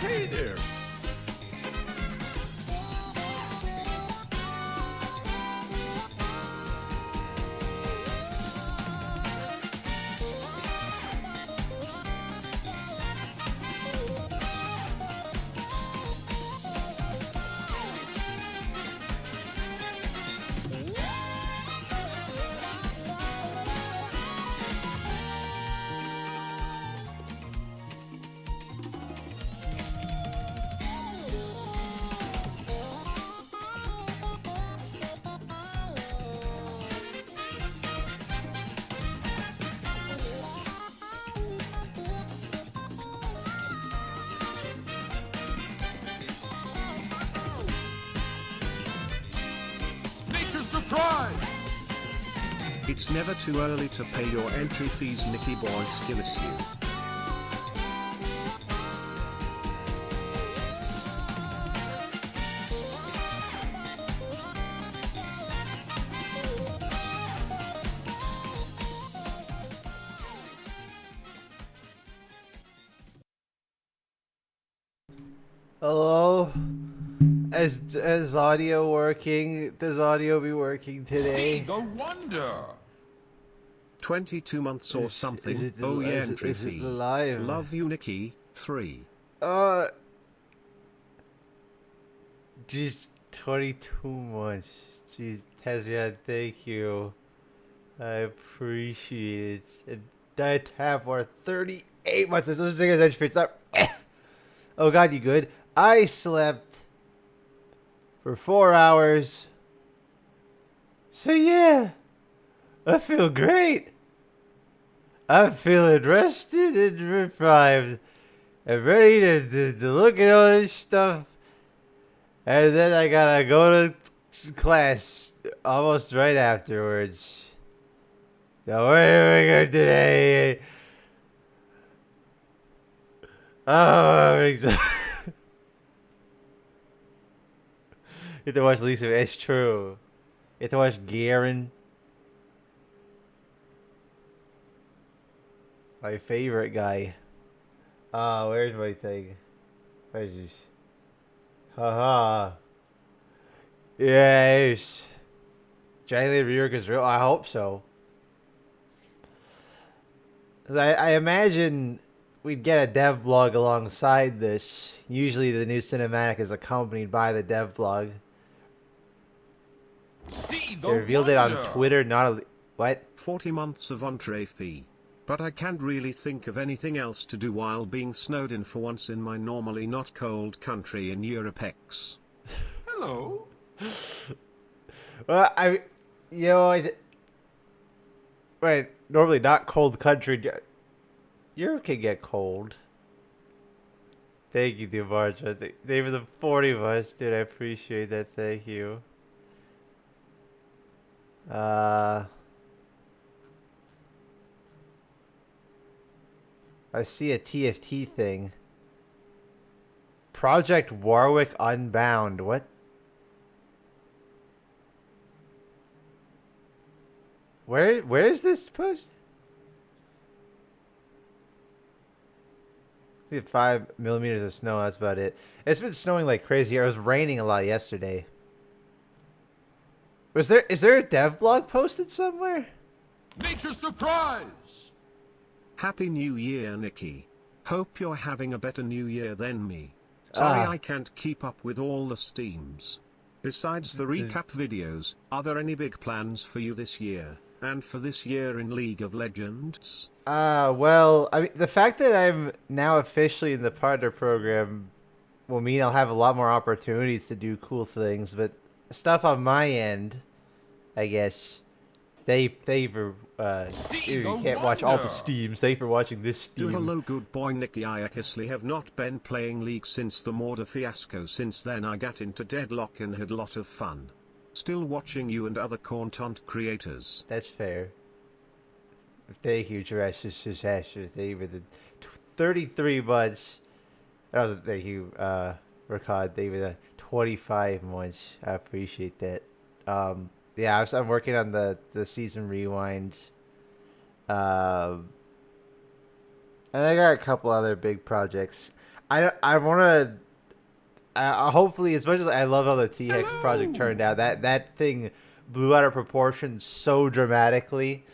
Hey there. Nature surprise. It's never too early to pay your entry fees. Nicky Boy skills you. Hello? Is audio working? Does audio be working today? See the wonder. 22 months or something. Is it Oh yeah, is it- entry is it fee. live? Love you, Nicky. 3. Jeez, 22 months. Jeez, Tezia, thank you. I appreciate it. And that have for 38 months. There's no such thing as entry fee. It's not. Oh god, you good? I slept for 4 hours. So yeah, I feel great. I'm feeling rested and revived. I'm ready to look at all this stuff. And then I gotta go to class almost right afterwards. So what are we gonna do today? Oh, I'm excited. You have to watch Lisa. It's true. You have to watch Garen. My favorite guy. Where's my thing? Where's this? Haha. Yes. Jiley Rework is real. I hope so. 'Cause I imagine we'd get a dev blog alongside this. Usually the new cinematic is accompanied by the dev blog. See the They revealed it wonder. on Twitter, not a... What? 40 months of entree fee. But I can't really think of anything else to do while being snowed in for once in my normally not cold country in Europe X. Hello. Well, right, normally not cold country. Europe can get cold. Thank you, Dumarja. They were the 40 of us, dude. I appreciate that. Thank you. I see a TFT thing. Project Warwick Unbound. What? Where is this post? See 5 millimeters of snow. That's about it. It's been snowing like crazy. It was raining a lot yesterday. Is there a dev blog posted somewhere? Nature surprise. Happy New Year, Nicky. Hope you're having a better New Year than me. Sorry I can't keep up with all the steams. Besides the recap videos, are there any big plans for you this year, and for this year in League of Legends? Well, I mean, the fact that I'm now officially in the partner program will mean I'll have a lot more opportunities to do cool things, but stuff on my end, I guess, they favor, you can't watch all the Steams, they for watching this Do Steam. hello good boy Nicky. I actually have not been playing League since the Mortar fiasco. Since then I got into Deadlock and had lot of fun. Still watching you and other content creators. That's fair. Thank you, Jurassic Disaster. They were the 33 months. That was thank you, Ricard. They were the 25 months. I appreciate that. Yeah, I'm working on the season rewind. And I got a couple other big projects. I want to. Hopefully, as much as I love how the T-Hex project turned out, that thing blew out of proportion so dramatically.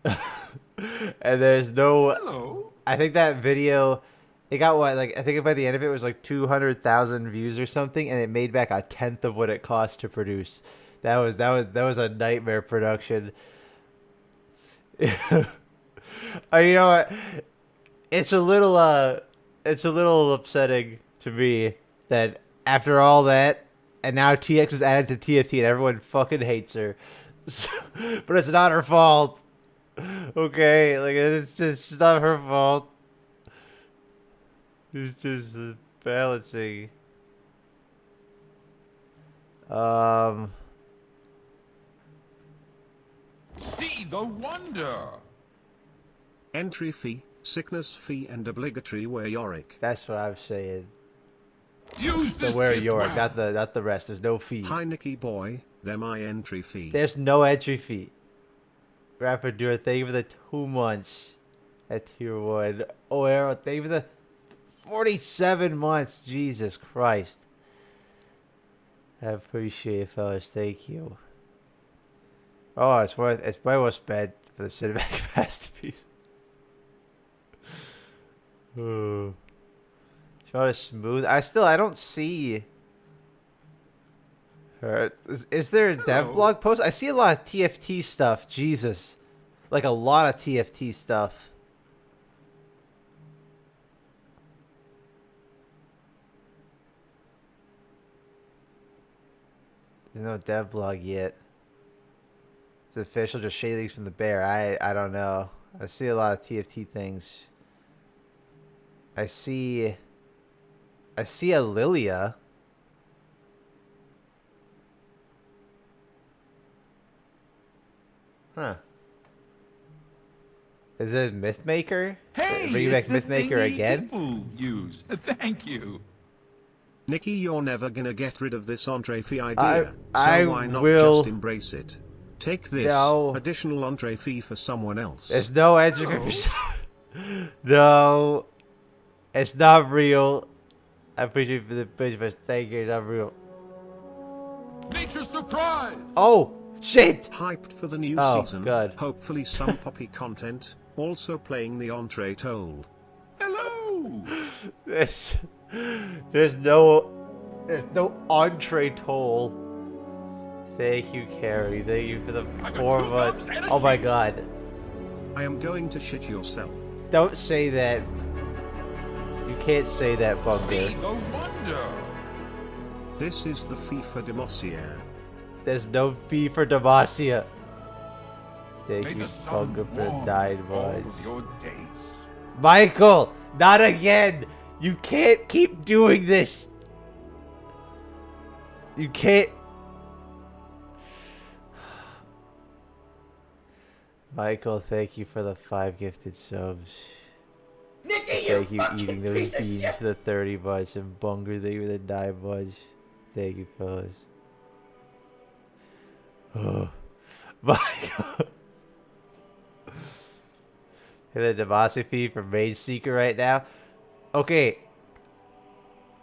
And there's no. Hello. I think that video, it got what, like, I think by the end of it was like 200,000 views or something, and it made back a tenth of what it cost to produce. That was a nightmare production. You know what? It's a little upsetting to me that after all that, and now TX is added to TFT and everyone fucking hates her. But it's not her fault. Okay, like it's just not her fault. It's just balancing. See the wonder. Entry fee, sickness fee and obligatory wear Yorick. That's what I was saying. Use The this where gift you're, well. not the rest. There's no fee. Hi Nicky boy, they're my entry fee. There's no entry fee. Rapper Dura, thank you for the 2 months at tier 1. Oh, Arrow, thank you for the 47 months. Jesus Christ. I appreciate it, fellas. Thank you. Oh, it's way well spent for the cinematic masterpiece. Oh. Show it smooth. I don't see her. Is there a dev Hello. blog post? I see a lot of TFT stuff. Jesus. Like a lot of TFT stuff. There's no dev blog yet. It's official, just shade leaks from the bear. I don't know. I see a lot of TFT things. I see a Lilia. Huh. Is it Mythmaker? Hey, Bring back it's the Mythmaker thingy again? people use. Thank you. Nicky, you're never gonna get rid of this entree fee idea, I so why not will- just embrace it? Take this No. additional entree fee for someone else. There's no entry fee. No. It's not real. I appreciate for the page, but thank you. It's not real. Nature's surprise. Oh, shit. Hyped for the new Oh, season. God. Hopefully some poppy content. Also playing the entree toll. Hello. There's no entree toll. Thank you, Carrie. Thank you for the I got 4 2 months. thumbs and a Oh my sheep. god. I am going to shit yourself. Don't say that. You can't say that, See Bunker. the wonder. This is the FIFA Demossier. There's no fee for Demacia. Thank May you, the sun Bunker, for warm 9 all months. of your days. Michael, not again. You can't keep doing this. You can't. Michael, thank you for the 5 gifted subs. Nicky, Thank you, fucking eating those piece of beans shit. for the 30 bucks, and Bunger, thank you for the 9 bucks. Thank you, fellas. Oh, Michael. Hit the Demasi fee for Mage Seeker right now. Okay.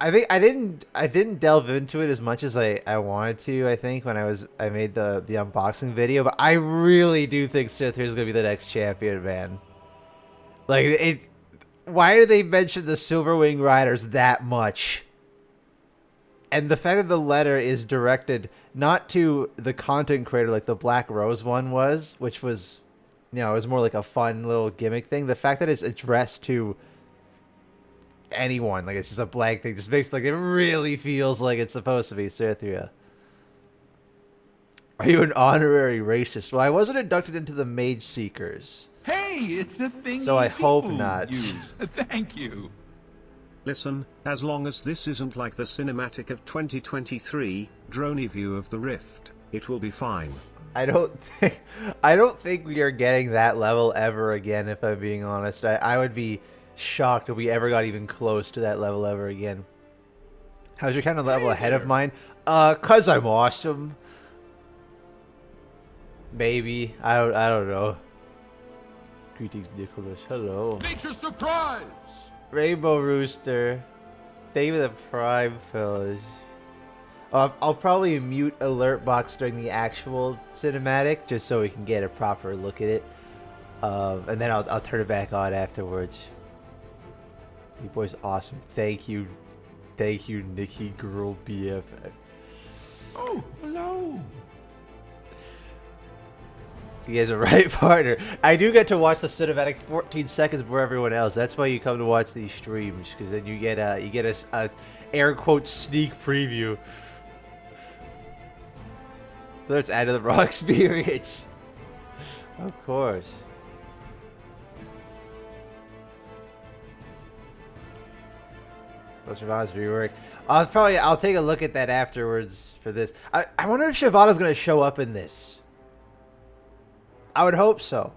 I think I didn't delve into it as much as I wanted to, I think, when I made the unboxing video, but I really do think Sith is gonna be the next champion, man. Like why do they mention the Silverwing Riders that much? And the fact that the letter is directed not to the content creator like the Black Rose one was, which was, you know, it was more like a fun little gimmick thing. The fact that it's addressed to anyone, like it's just a blank thing, just makes like it really feels like it's supposed to be Cithria. Are you an honorary racist? Well, I wasn't inducted into the Mage Seekers. Hey, it's a thing. So I hope people not. Use. Thank you. Listen, as long as this isn't like the cinematic of 2023, droney view of the Rift, it will be fine. I don't think we are getting that level ever again, if I'm being honest. I would be shocked if we ever got even close to that level ever again. How's your kind of level ahead of mine? 'Cause I'm awesome. Maybe. I don't know. Greetings, Nicholas. Hello. Nature's surprise. Rainbow Rooster. Thank you for the Prime Fellas. I'll probably mute Alert Box during the actual cinematic, just so we can get a proper look at it. And then I'll turn it back on afterwards. You boys awesome. Thank you. Thank you, Nikki Girl BF. Oh, hello. You guys are right partner. I do get to watch the cinematic 14 seconds before everyone else. That's why you come to watch these streams, because then you get a air quote sneak preview. Let's add to the raw experience. Of course. That's Siobhan's rework. I'll take a look at that afterwards for this. I wonder if Shyvana's gonna show up in this. I would hope so.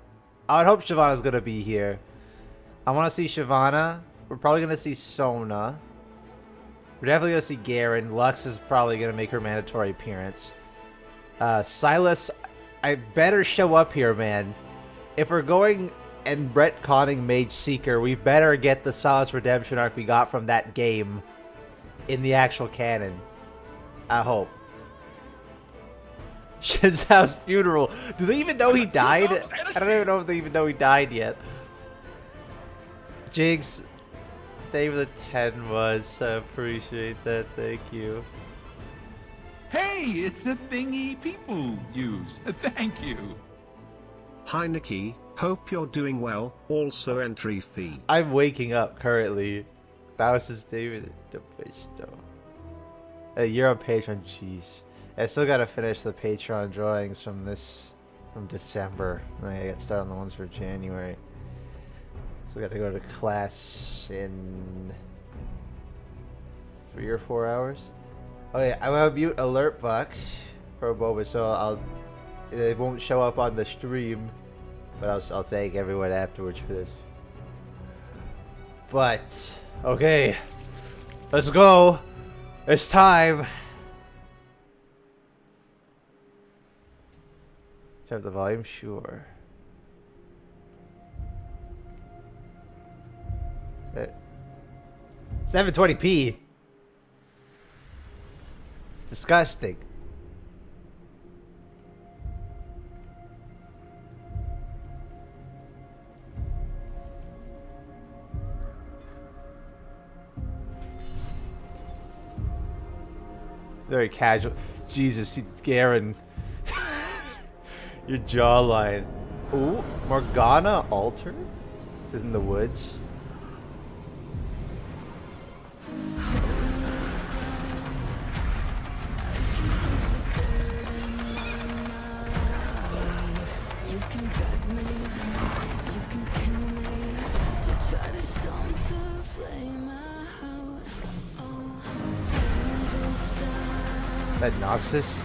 I would hope Shyvana's gonna be here. I want to see Shyvana. We're probably gonna see Sona. We're definitely gonna see Garen. Lux is probably gonna make her mandatory appearance. Silas, I better show up here, man. If we're going and retconning Mage Seeker, we better get the Silas redemption arc we got from that game in the actual canon. I hope. Shinzao's funeral. Do they even know he died? I don't even know if they even know he died yet. Jigs, thank you for the 10 months. I appreciate that. Thank you. Hey, it's a thingy people use. Thank you. Hi Nikki, hope you're doing well. Also entry fee. I'm waking up currently. Bowser's David you're on Patreon, jeez. I still gotta finish the Patreon drawings from December. And I got started on the ones for January. So I gotta go to class in 3 or 4 hours. Oh yeah, I'm gonna mute Alert Box for a moment, so it won't show up on the stream, but I'll thank everyone afterwards for this. But okay, let's go. It's time. Turn up the volume, sure. 720p. Disgusting. Very casual. Jesus, Garen. Your jawline. Ooh, Morgana Altar? This is in the woods. That Noxus?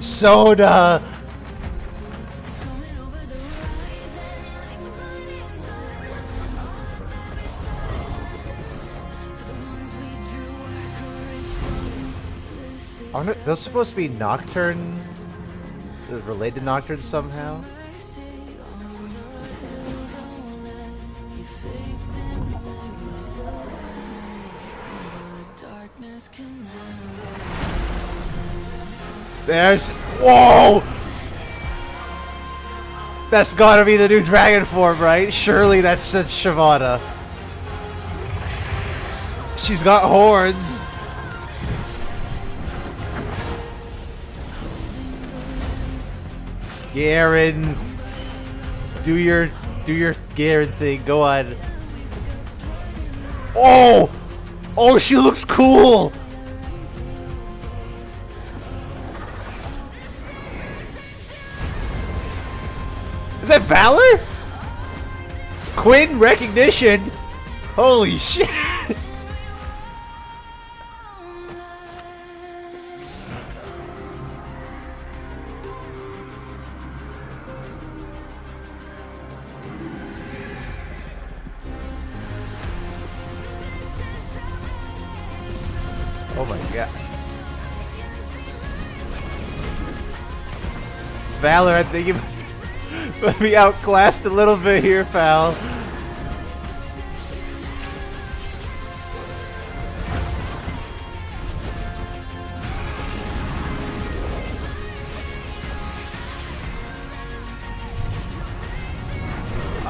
Soda! Aren't those supposed to be Nocturne? They're related to Nocturne somehow? There's... Whoa! That's gotta be the new dragon form, right? Surely that's Shyvana. She's got horns. Garen. Do your Garen thing. Go on. Oh! Oh, she looks cool! Is that Valor? Quinn recognition? Holy shit! Oh my god. Valor, I think you might be outclassed a little bit here, pal.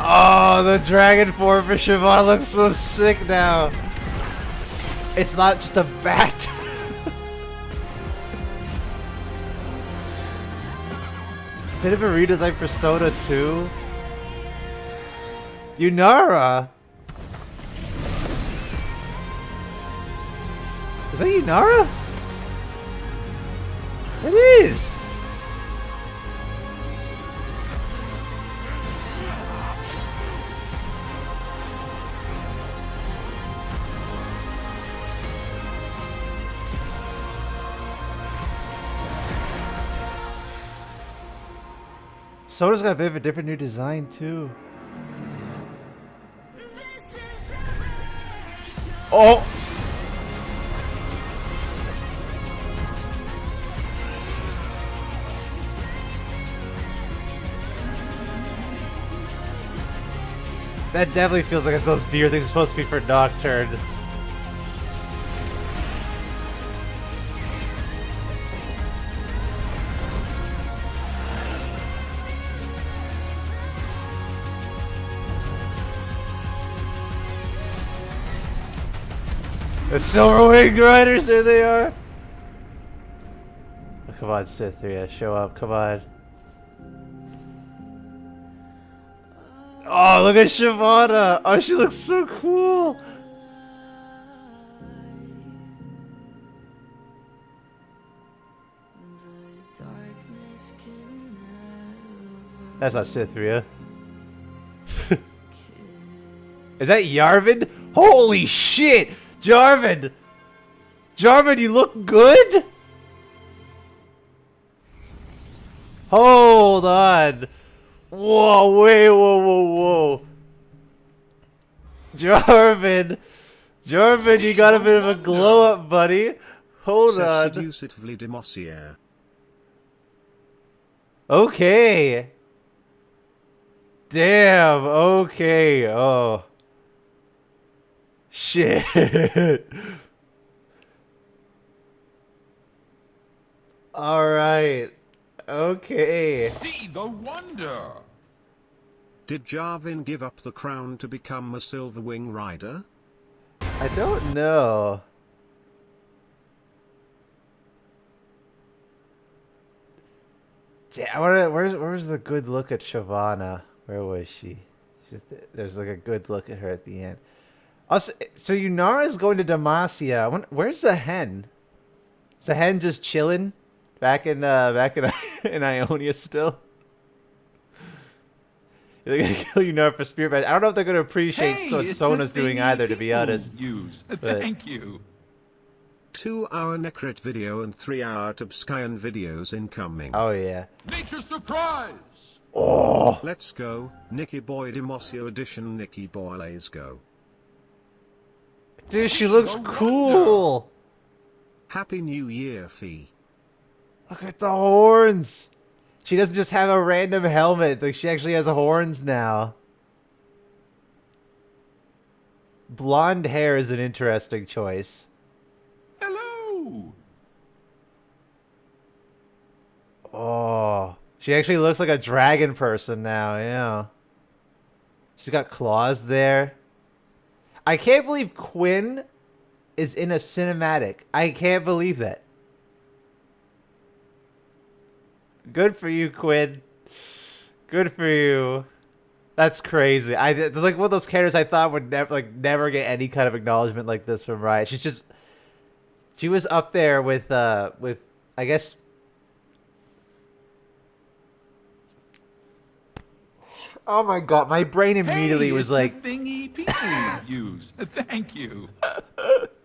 Oh, the dragon form for Shyvana looks so sick now. It's not just a bat. It's a bit of a redesign for Persona 2. Yunara? Is that Yunara? It is! Soda's got a bit of a different new design too. Oh! That definitely feels like those deer things are supposed to be for Nocturne. The Silver Winged Riders, there they are! Oh, come on, Cytheria, show up, come on. Oh, look at Shyvana! Oh, she looks so cool! That's not Cytheria. Is that Yarvin? Holy shit! Jarvan! Jarvan, you look good? Hold on. Whoa, wait, whoa. Jarvan. Jarvan, you got a bit of a glow up, buddy. Hold on. Seductively Demossier. Okay. Damn, okay. Oh. Shit. Alright. Okay. See the wonder. Did Jarvan give up the crown to become a Silver Wing Rider? I don't know. Damn, where's the good look at Shyvana? Where was she? There's like a good look at her at the end. Also, so Yunara's going to Demacia. Where's the hen? Is the hen just chilling back in in Ionia still? They're gonna kill Yunara for Spirit Badge. I don't know if they're gonna appreciate what it's Sona's a doing thingy either, to be people honest. Use. But- Thank you. 2-hour Necrit video and 3-hour Tubskian videos incoming. Oh yeah. Nature surprise. Oh. Let's go, Nicky Boy Demossio edition. Nicky Boy, let's go. Dude, she looks cool. Happy New Year, Fee. Look at the horns. She doesn't just have a random helmet. Like, she actually has horns now. Blonde hair is an interesting choice. Hello. Oh. She actually looks like a dragon person now, yeah. She's got claws there. I can't believe Quinn is in a cinematic. I can't believe that. Good for you, Quinn. Good for you. That's crazy. It's like one of those characters I thought would never get any kind of acknowledgement like this from Riot. She was up there with I guess. Oh my god, my brain immediately was it's like, the thingy people use. Thank you.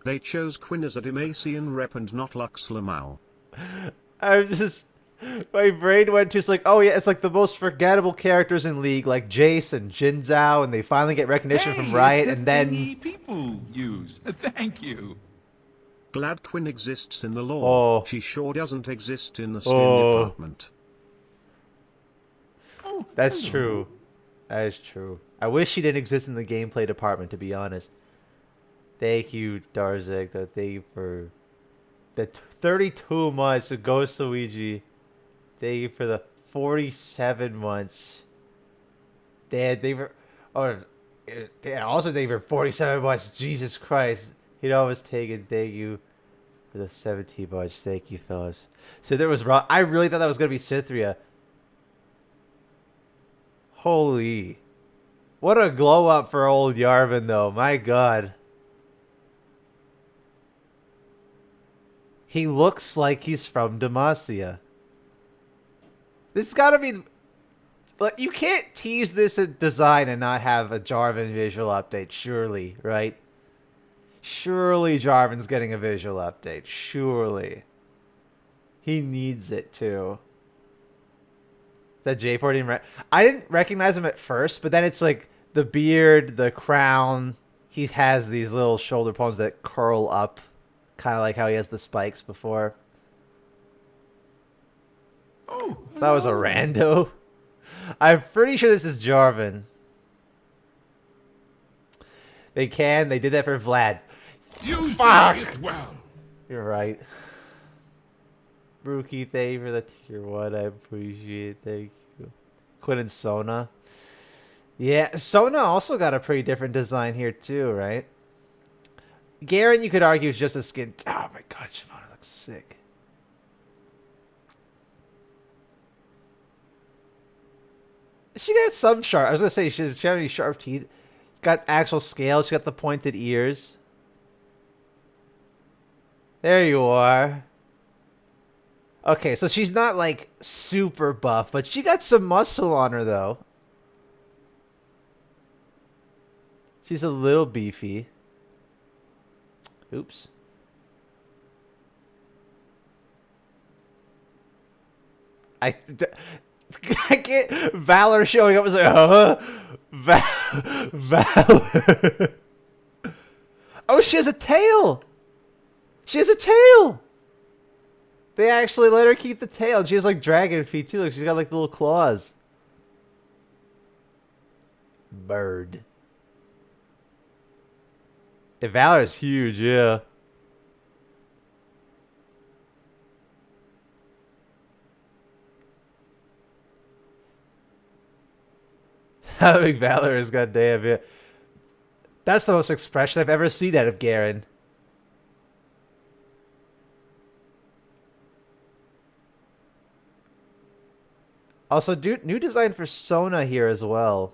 They chose Quinn as a Demacian rep and not Lux Lamau. my brain went to, it's like, oh yeah, it's like the most forgettable characters in League, like Jace and Jin Zhao, and they finally get recognition from Riot, it's and a then thingy people use. Thank you. Glad Quinn exists in the lore. Oh. She sure doesn't exist in the skin department. That's hello. true. That is true. I wish she didn't exist in the gameplay department, to be honest. Thank you, Darzek. Thank you for the 32 months of Ghost Luigi. Thank you for the 47 months. They were... Oh, also thank you for 47 months. Jesus Christ. You know I was taken. Thank you for the 17 months. Thank you, fellas. So there was... I really thought that was going to be Cythria. Holy. What a glow up for old Yarvin, though. My God. He looks like he's from Demacia. This got to be... Like, you can't tease this design and not have a Jarvan visual update, surely, right? Surely Jarvan's getting a visual update. Surely. He needs it, too. That J14... I didn't recognize him at first, but then it's like the beard, the crown. He has these little shoulder poems that curl up. Kind of like how he has the spikes before. Oh, That was a rando. I'm pretty sure this is Jarvan. They did that for Vlad. use Fuck. the gift well. You're right. Brookie, thank you for the tier 1. I appreciate it. Thank you. Quinn and Sona. Yeah, Sona also got a pretty different design here too, right? Garen, you could argue, is just a skin. Oh my god, Shyvana looks sick. She got some sharp. I was gonna say she has any sharp teeth. Got actual scales. She got the pointed ears. There you are. Okay, so she's not like super buff, but she got some muscle on her though. She's a little beefy. Oops. I can't. Valor showing up was like, Valor. Oh, she has a tail. She has a tail. They actually let her keep the tail. And she has like dragon feet too. Like she's got like little claws. Bird. Yeah, Valor's huge, yeah. How big Valor is, goddamn, yeah. That's the most expression I've ever seen out of Garen. Also, new design for Sona here as well.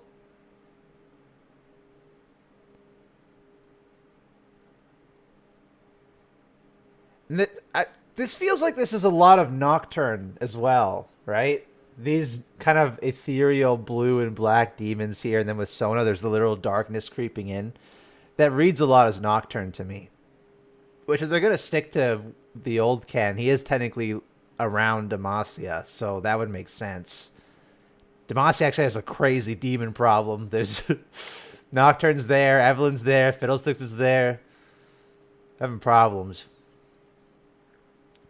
This feels like this is a lot of Nocturne as well, right? These kind of ethereal blue and black demons here, and then with Sona, there's the literal darkness creeping in. That reads a lot as Nocturne to me. Which, if they're going to stick to the old canon, he is technically around Demacia, so that would make sense. Demacia actually has a crazy demon problem. There's Nocturne's there, Evelyn's there, Fiddlesticks is there. Having problems.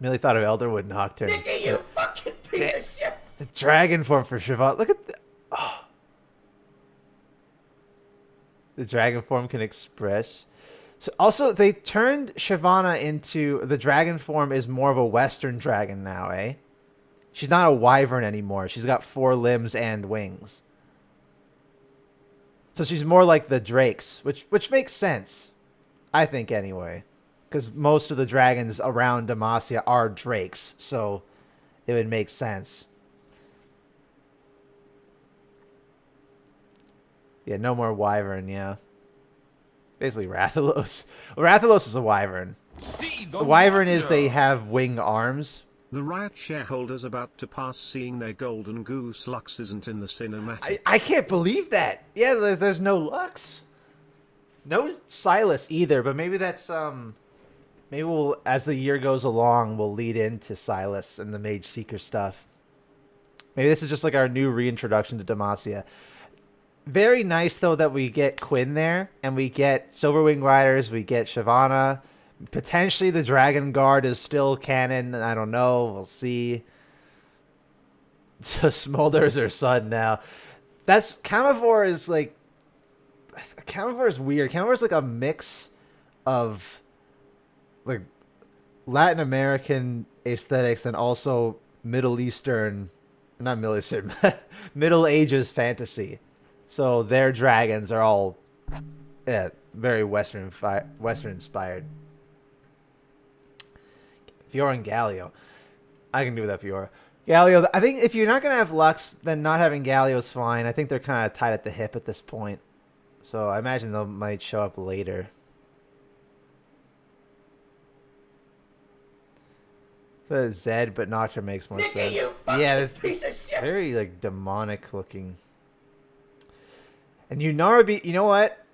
Merely thought of Elderwood Nocturne. Nikki, you fucking piece of shit! The dragon form for Shyvana. Look at the... Oh. The dragon form can express. So also, they turned Shyvana into... The dragon form is more of a Western dragon now, eh? She's not a wyvern anymore. She's got 4 limbs and wings. So she's more like the drakes, which makes sense. I think, anyway. Because most of the dragons around Demacia are drakes, so it would make sense. Yeah, no more wyvern, yeah. Basically Rathalos. Well, Rathalos is a wyvern. See the The wyvern is wonder. they have wing arms. The Riot shareholders about to pass seeing their golden goose Lux isn't in the cinematic. I can't believe that. Yeah, there's no Lux. No Silas either, but maybe that's... Maybe we'll, as the year goes along, we'll lead into Silas and the Mage Seeker stuff. Maybe this is just like our new reintroduction to Demacia. Very nice, though, that we get Quinn there, and we get Silverwing Riders, we get Shyvana. Potentially the Dragon Guard is still canon, I don't know, we'll see. So Smolder is her son now. That's Camivore is like Camivore is weird. Camivore is like a mix of like Latin American aesthetics and also Middle Eastern, not Middle Eastern, Middle Ages fantasy. So their dragons are all very Western inspired. Fiora and Galio. I can do that, Fiora. Galio, I think if you're not going to have Lux, then not having Galio is fine. I think they're kind of tied at the hip at this point. So I imagine they might show up later. The Zed, but Nocturne makes more sense. Yeah, this piece of shit. very like demonic looking. And Yunara, you know what?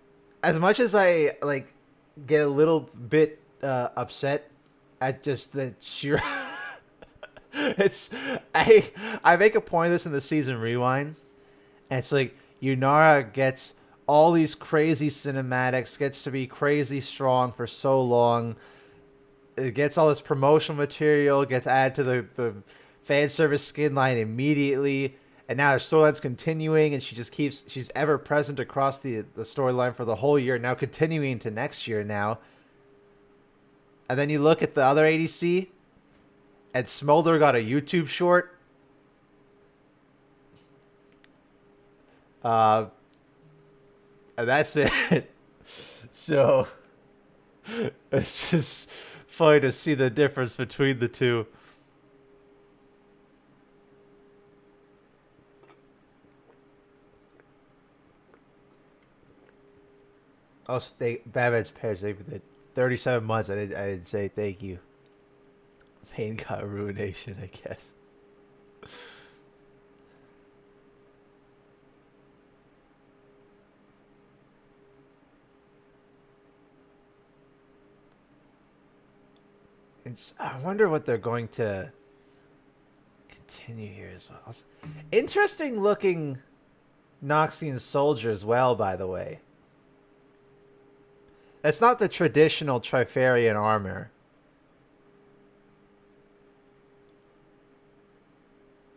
As much as I like get a little bit upset at just the sheer, I make a point of this in the season rewind, and it's like Yunara gets all these crazy cinematics, gets to be crazy strong for so long. It gets all this promotional material, gets added to the fan service skin line immediately, and now her storyline's continuing, and she's ever present across the storyline for the whole year, now continuing to next year now. And then you look at the other ADC, and Smolder got a YouTube short. And that's it. So it's just funny to see the difference between the two. Oh, Babette's parents, they 37 months. I didn't say thank you. Pain got ruination, I guess. I wonder what they're going to continue here as well. Interesting looking Noxian soldier as well, by the way. That's not the traditional Trifarian armor.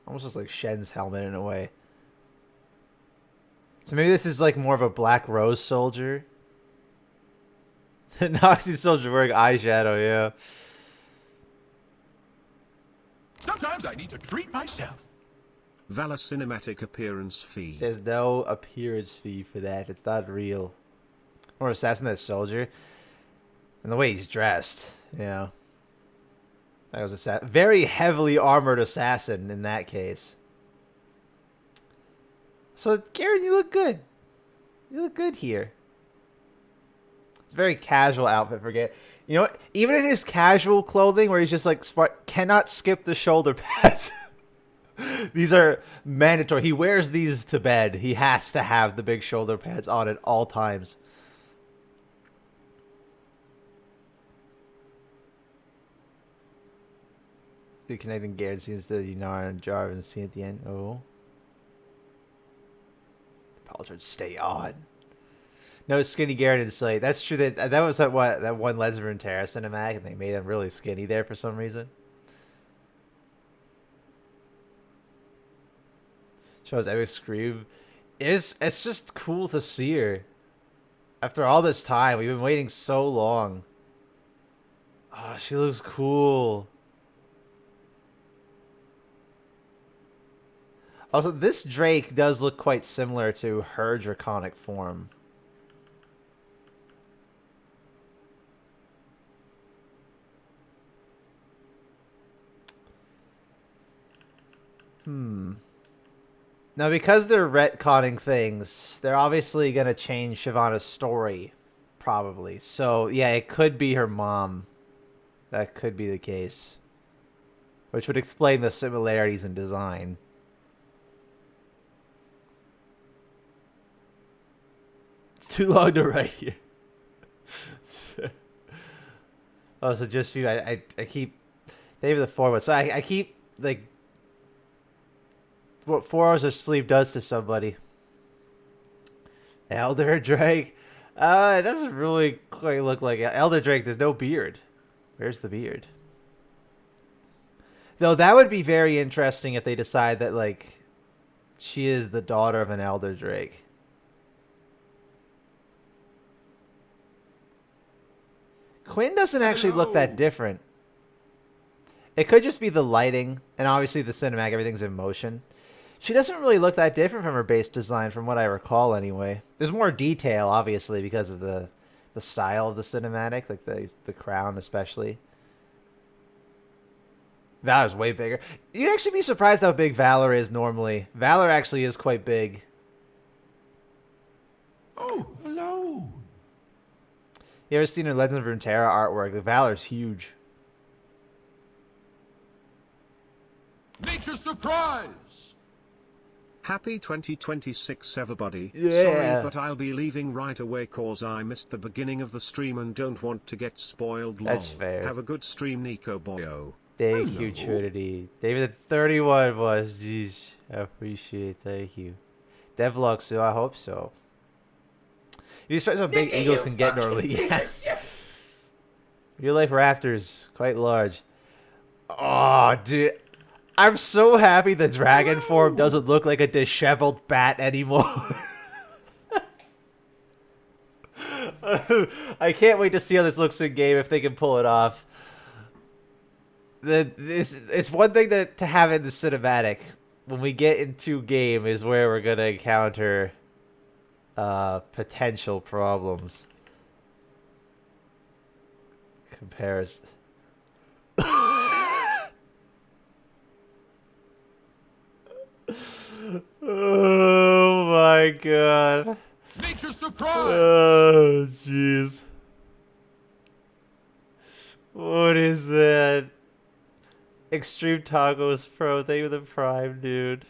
Almost looks like Shen's helmet in a way. So maybe this is like more of a Black Rose soldier. The Noxian soldier wearing eyeshadow, yeah. Sometimes I need to treat myself. Valor cinematic appearance fee. There's no appearance fee for that. It's not real. Or assassinate soldier. And the way he's dressed, you know. That was a very heavily armored assassin in that case. So, Garen, you look good. You look good here. It's a very casual outfit for Garen. You know what? Even in his casual clothing, where he's just like smart, cannot skip the shoulder pads. These are mandatory. He wears these to bed. He has to have the big shoulder pads on at all times. The connecting Garen scenes to Yunara and Jarvan scene at the end. Oh. The Paladins stay on. No skinny Garen in sight. That's true. That was that one Legend of Runeterra cinematic, and they made him really skinny there for some reason. Shows epic scream. It's just cool to see her. After all this time, we've been waiting so long. Oh, she looks cool. Also, this Drake does look quite similar to her draconic form. Now, because they're retconning things, they're obviously going to change Shyvana's story, probably. So, yeah, it could be her mom. That could be the case. Which would explain the similarities in design. It's too long to write here. Oh, so just you, I keep... David the forward. So I keep, like... What 4 hours of sleep does to somebody. Elder Drake. It doesn't really quite look like Elder Drake. There's no beard. Where's the beard? Though that would be very interesting if they decide that, like, she is the daughter of an Elder Drake. Quinn doesn't actually look that different. It could just be the lighting, and obviously the cinematic, everything's in motion. She doesn't really look that different from her base design, from what I recall anyway. There's more detail, obviously, because of the style of the cinematic, like the crown especially. Valor's way bigger. You'd actually be surprised how big Valor is normally. Valor actually is quite big. Oh, hello. You ever seen her Legends of Runeterra artwork? The Valor's huge. Nature surprise. Happy 2026 everybody. Yeah. Sorry but I'll be leaving right away cause I missed the beginning of the stream and don't want to get spoiled. That's lol. fair. Have a good stream Nico boyo. Thank you, Trinity. David 31 was. Jeez. I appreciate it. Thank you. Devlog, so I hope so. You surprised how big Nikki, eagles you can get fucking normally. piece Yeah. of shit. Real life raptors, quite large. Oh, dude. I'm so happy the dragon form doesn't look like a disheveled bat anymore. I can't wait to see how this looks in game if they can pull it off. It's one thing to have in the cinematic. When we get into game is where we're gonna encounter potential problems. Comparison. Oh my god. Nature surprise. Oh jeez. What is that? Extreme Tacos Pro, thank you for the Prime, dude.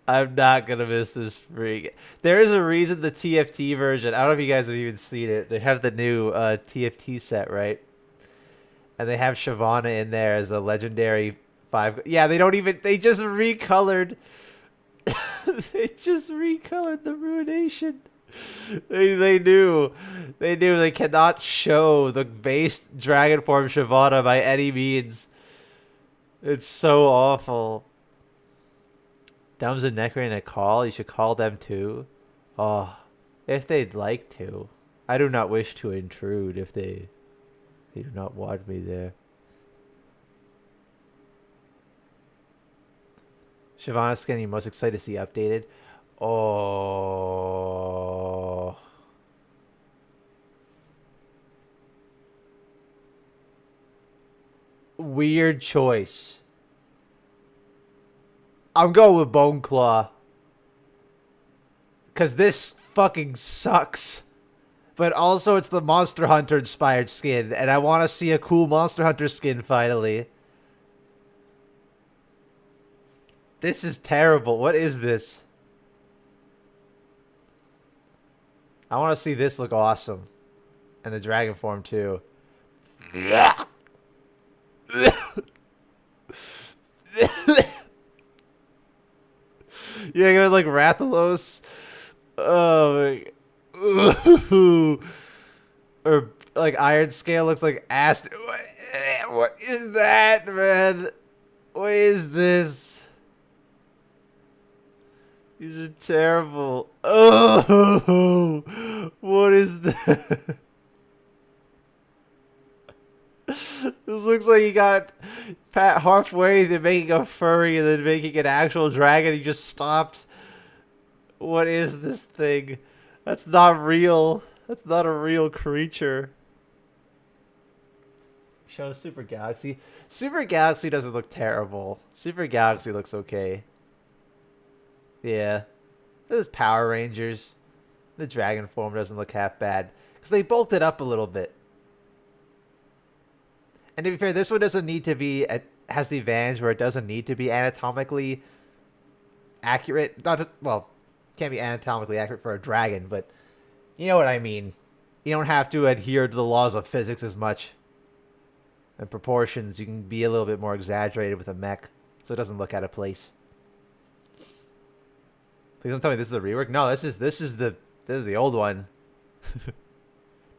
I'm not gonna miss this freak. There is a reason the TFT version, I don't know if you guys have even seen it, they have the new TFT set, right? And they have Shyvana in there as a legendary 5. Yeah, they just recolored. They just recolored the Ruination. They knew they cannot show the base dragon form Shyvana by any means. It's so awful. Dumbs and Necro in a call. You should call them too. Oh, if they'd like to. I do not wish to intrude if they do not want me there. Shyvana skin you most excited to see updated. Oh. Weird choice. I'm going with Bone Claw. Because this fucking sucks. But also it's the Monster Hunter inspired skin. And I want to see a cool Monster Hunter skin finally. This is terrible. What is this? I want to see this look awesome. And the dragon form too. Yeah, go like Rathalos. Oh my. Or like Iron Scale looks like ass. What is that, man? What is this? These are terrible. Oh, what is that? This looks like he got Pat halfway to making a furry and then making an actual dragon. He just stopped. What is this thing? That's not real. That's not a real creature. Show Super Galaxy. Super Galaxy doesn't look terrible. Super Galaxy looks okay. Yeah. This is Power Rangers. The dragon form doesn't look half bad. Because they bulked it up a little bit. And to be fair, this one doesn't need to be... has the advantage where it doesn't need to be anatomically accurate. Not just, well, can't be anatomically accurate for a dragon, but you know what I mean. You don't have to adhere to the laws of physics as much. And proportions, you can be a little bit more exaggerated with a mech, so it doesn't look out of place. Please don't tell me this is the rework. No, this is the old one.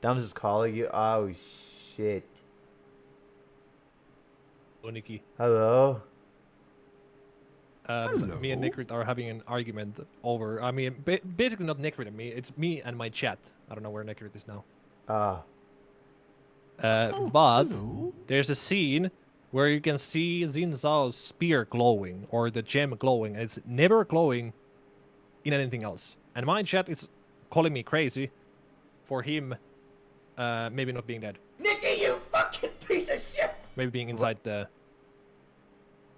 Dumbs is calling you. Oh shit. Oh, Nikki. Hello. Me and Nikrit are having an argument over. I mean, basically not Nikrit and me. It's me and my chat. I don't know where Nikrit is now. But hello. there's a scene where you can see Xin Zhao's spear glowing or the gem glowing, and it's never glowing in anything else. And my chat is calling me crazy for him maybe not being dead. Nikki, you fucking piece of shit! Maybe being inside the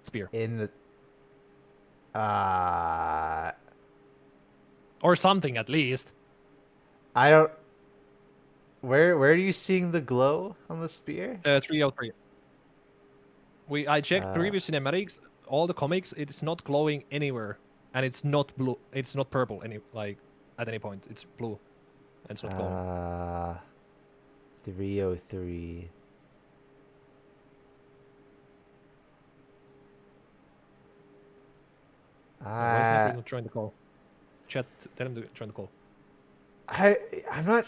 spear. In the Or something at least. I don't. Where are you seeing the glow on the spear? 303. I checked previous cinematics, all the comics, it's not glowing anywhere. And it's not blue, it's not purple at any point. It's blue. And it's not glowing. 303. Why is Nikrit not trying to call? Chat, tell him to join the call. I'm not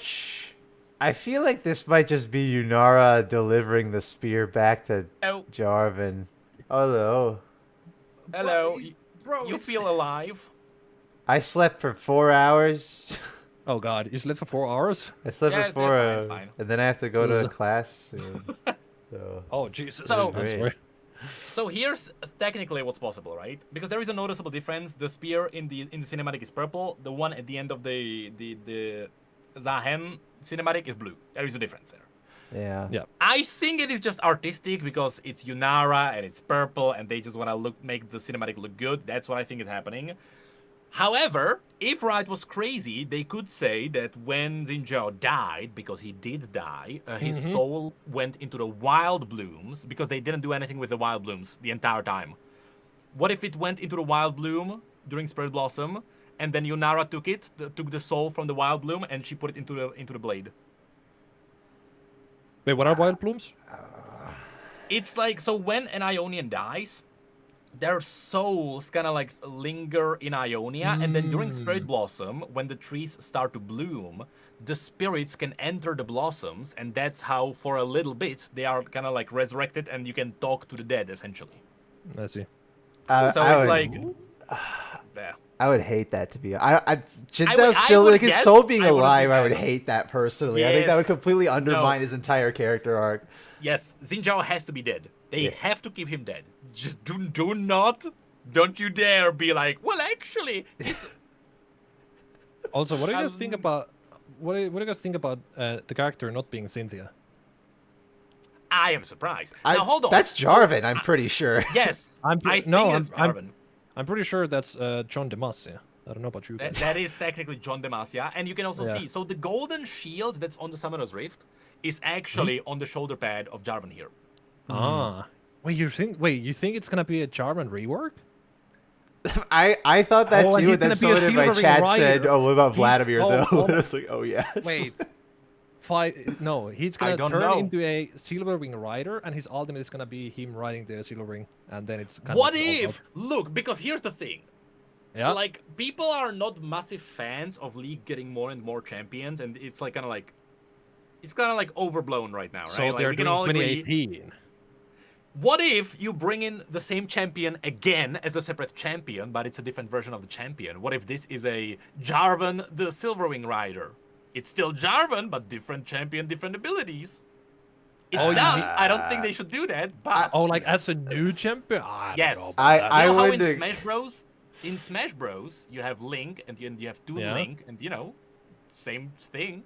I feel like this might just be Yunara delivering the spear back to Oh, Jarvan. Hello. hello. Bro, You it's- feel alive? I slept for 4 hours. Oh god, you slept for 4 hours? I slept Yeah, for it's 4 fine, hours. it's fine. And then I have to go to Ugh. class soon. So. Oh Jesus. So- I'm Great. sorry. So here's technically what's possible, right? Because there is a noticeable difference. The spear in the cinematic is purple. The one at the end of the Zahen cinematic is blue. There is a difference there. Yeah. Yeah. I think it is just artistic because it's Yunara and it's purple and they just want to make the cinematic look good. That's what I think is happening. However, if Riot was crazy, they could say that when Xin Zhao died, because he did die, his soul went into the wild blooms because they didn't do anything with the wild blooms the entire time. What if it went into the wild bloom during Spirit Blossom, and then Yunara took took the soul from the wild bloom, and she put it into the blade? Wait, what are wild blooms? It's like, so when an Ionian dies, their souls kind of like linger in Ionia, and then during Spirit Blossom, when the trees start to bloom, the spirits can enter the blossoms, and that's how, for a little bit, they are kind of like resurrected, and you can talk to the dead, essentially. I see. So I it's would, like, yeah. I would hate that to be. Jinzao I still would like his guess soul being I wouldn't be alive. I would fan of- hate that personally. I think that would Yes. completely undermine No. his entire character arc. Yes, Xin Zhao has to be dead. They Yeah. have to keep him dead. Just do not, don't you dare be like, well, actually, he's Also, what do you guys think about what do you guys think about the character not being Cynthia? I am surprised. Now hold on. That's Jarvan. I'm pretty sure. Yes, I'm I pre- think no, it's I'm- Jarvan. I'm pretty sure that's John Demacia. I don't know about you guys. That is technically John Demacia, and you can also Yeah. see. So the golden shield that's on the Summoner's Rift is actually on the shoulder pad of Jarvan here. Ah. Wait, you think it's gonna be a Jarvan rework? I thought that Oh, and too, he's and then gonna be a someone in my Silver chat Ring said, Rider. "Oh, what about He's- Vladimir oh, though?" oh. And I was like, "Oh yes." Wait. No, he's I gonna don't turn know. into a Silver Ring Rider, and his ultimate is gonna be him riding the Silver Ring, and then it's kind What of all if? Look, because here's the thing. Yeah. Like, people are not massive fans of League getting more and more champions, and it's like kind of like, it's kind of like overblown right now, right? So like, they're we can doing all agree. 2018. What if you bring in the same champion again as a separate champion, but it's a different version of the champion? What if this is a Jarvan, the Silverwing Rider? It's still Jarvan, but different champion, different abilities. It's Oh, you dumb. mean- I don't think they should do that, but Oh, like as a new champion? I don't yes. know about I- that. I You know how would- in Smash Bros, you have Link and you have Toon Yeah. Link, and same thing.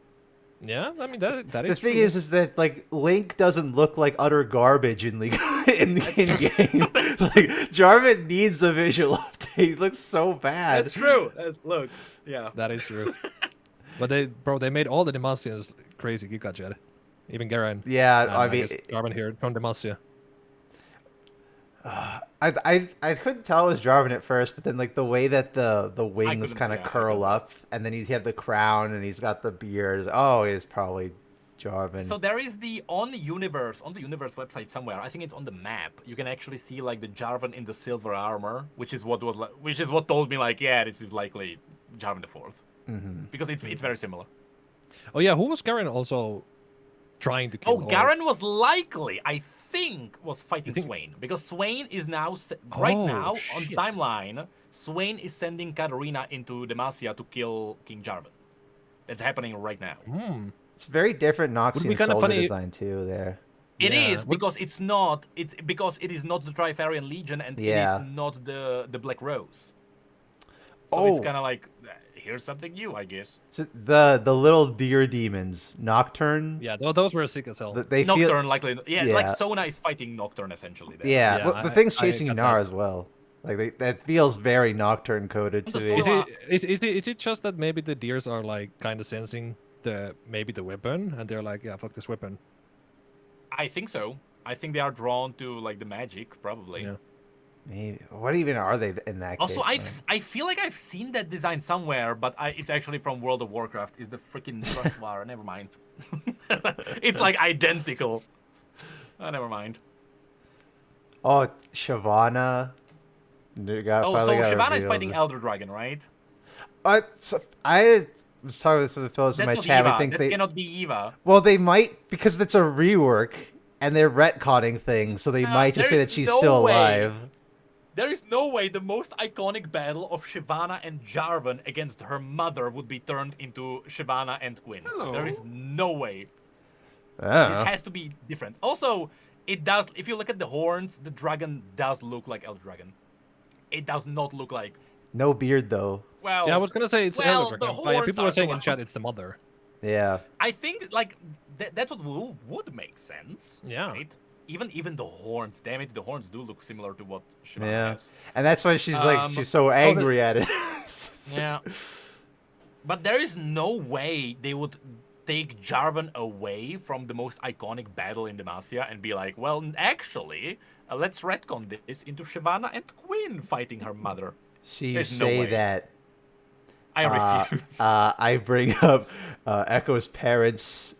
Yeah, I mean that The is thing true. is that like Link doesn't look like utter garbage in League in game. Like Jarvan needs a visual update. He looks so bad. That's true. Look, yeah. That is true. But they made all the Demacians crazy Giga Jet. Even Garen. Yeah, And I mean, guess Jarvan here, John Demacia. I couldn't tell it was Jarvan at first, but then like the way that the wings couldn't- kind of yeah, I curl couldn't. up, and then he's have the crown, and he's got the beard. Oh, it's probably Jarvan. So there is on the universe website somewhere. I think it's on the map. You can actually see like the Jarvan in the silver armor, which is what told me like, yeah, this is likely Jarvan the Fourth, because it's very similar. Oh yeah, who was Garen also trying to kill. Oh, or- Garen was likely, I think, was fighting think- Swain. Because Swain is now, right Oh, now, on shit. timeline, Swain is sending Katarina into Demacia to kill King Jarvan. That's happening right now. Hmm. It's very different be Noxian kinda soldier funny- design too. There. It Yeah. is because it's not. It's because it is not the Trifarian Legion and Yeah. it is not the Black Rose. So it's Oh. kind of like here's something new, I guess. So the little deer demons, Nocturne. Yeah, those were sick as hell. They Nocturne, feel. likely. Yeah, Yeah. like Sona is fighting Nocturne essentially. There. Yeah, Yeah, well, the thing's I chasing got Yunara that. as well. Like that feels very Nocturne coded to The me. Is story- is it just that maybe the deers are like kind of sensing the weapon and they're like, yeah, fuck this weapon. I think so. I think they are drawn to like the magic, probably. Yeah. Maybe. What even are they in that Also, case? I feel like I've seen that design somewhere, but it's actually from World of Warcraft. Is the freaking Trustwire? Never mind. It's like identical. Never mind. Oh, Shyvana. Oh, so Shyvana is fighting Elder Dragon, right? I was talking with some of the fellows in That's my not chat. Eva. I think That they. cannot be Eva. Well, they might because it's a rework and they're retconning things, so they No, might just say there that is she's no still way. alive. There is no way the most iconic battle of Shyvana and Jarvan against her mother would be turned into Shyvana and Quinn. Hello. There is no way. This Oh. has to be different. Also, it does. If you look at the horns, the dragon does look like Elder Dragon. It does not look like. No beard though. Well, Yeah, I was gonna say it's well, Elder the Dragon, but yeah, horns people are were saying in close. chat it's the mother. Yeah. I think like that's what would make sense. Yeah. Right? Even the horns. Damn it, the horns do look similar to what Shyvana Yeah. has. And that's why she's like Um, she's so angry at it. Yeah. But there is no way they would take Jarvan away from the most iconic battle in Demacia and be like, well, actually, let's retcon this into Shyvana and Quinn fighting her mother. So you There's no say way. that I refuse. I bring up Echo's parents,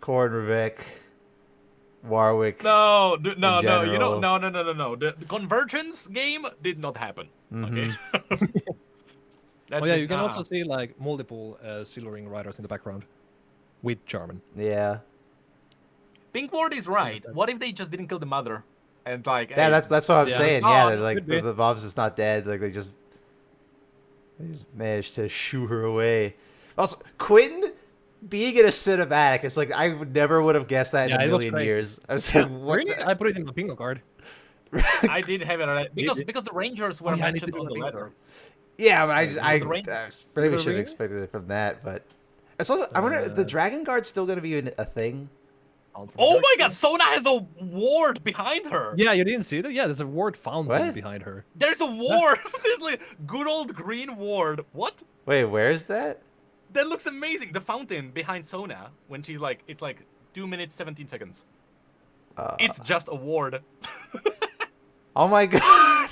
Corrin Ravik, Warwick. No. You know, general. no. The Convergence game did not happen. Okay. That Oh yeah, did you can not- also see like multiple Silver Ring riders in the background with Jarvan. Yeah. Pink Ward is right. What if they just didn't kill the mother? And like, Yeah, hey, that's what I'm Yeah. saying. Oh, Yeah, it like could be. the mom's just not dead. Like they just managed to shoo her away. Also, Quinn being in a cinematic, it's like I never would have guessed that Yeah, in it a was million crazy. years. I was like, what? Really? I put it in my bingo card. I did have it on it because Did- because the Rangers were yeah, I need to mentioned do on my the bingo letter. card. Yeah, but I Was I the rain- maybe the should have rain? expected it from that. But it's also I wonder if the Dragon Guard's still gonna be a thing. Oh my god, Sona has a ward behind her. Yeah, you didn't see that? Yeah, there's a ward fountain What? behind her. There's a ward. There's like good old green ward. What? Wait, where is that? That looks amazing. The fountain behind Sona when she's like, it's like 2 minutes 17 seconds. It's just a ward. Oh my god!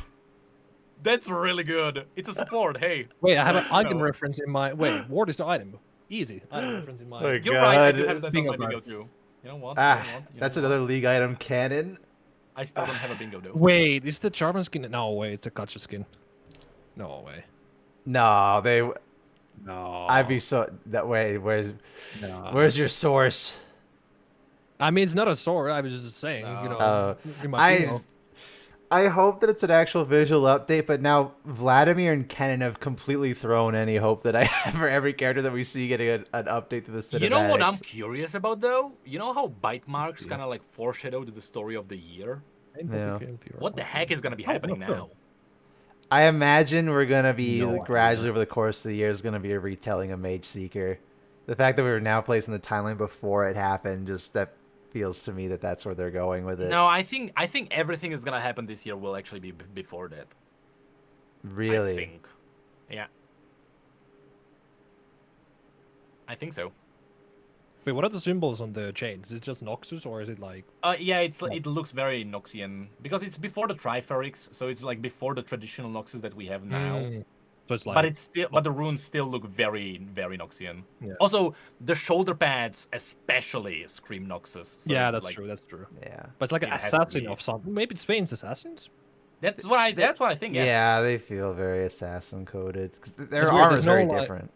That's really good. It's a support. Hey, Wait, I have an item No. reference in my. Wait, ward is the item. Easy. Item reference in my. Like- you're right. I do God. have that on Bingo my bingo card. too. You know what? Ah, You know what? You that's know another what? league item cannon. I still don't have a bingo though. Wait, is the Jarvan skin? No way, it's a Gacha skin. No way. No, they. No. I'd be so that way. No. Where's your source? I mean, it's not a sword. I was just saying. You know. Oh. in my I bingo. I hope that it's an actual visual update, but now Vladimir and Kennen have completely thrown any hope that I have for every character that we see getting an update to the cinematics. You know what I'm curious about though? You know how bite marks kind of like foreshadowed the story of the year? Yeah. What the heck is gonna be happening no, no. now? I imagine we're gonna be No idea. gradually over the course of the year is gonna be a retelling of Mage Seeker. The fact that we were now placing the timeline before it happened, just that feels to me that that's where they're going with it. No, I think everything that's gonna happen this year will actually be before that. Really. I think. Yeah. I think so. Wait, what are the symbols on the chains? Is it just Noxus or is it like? Yeah, it looks very Noxian because it's before the Triferix, so it's like before the traditional Noxus that we have now. Mm. So it's like. But it's still, but the runes still look very, very Noxian. Yeah. Also, the shoulder pads especially scream Noxus. So yeah, it's that's like, true. That's true. Yeah. But it's like an It has to assassin be. of something. Maybe it's Spain's assassins. That's what I think. Yeah. Yeah. they feel very assassin coded. Their It's weird, armor there's is no, very like- different.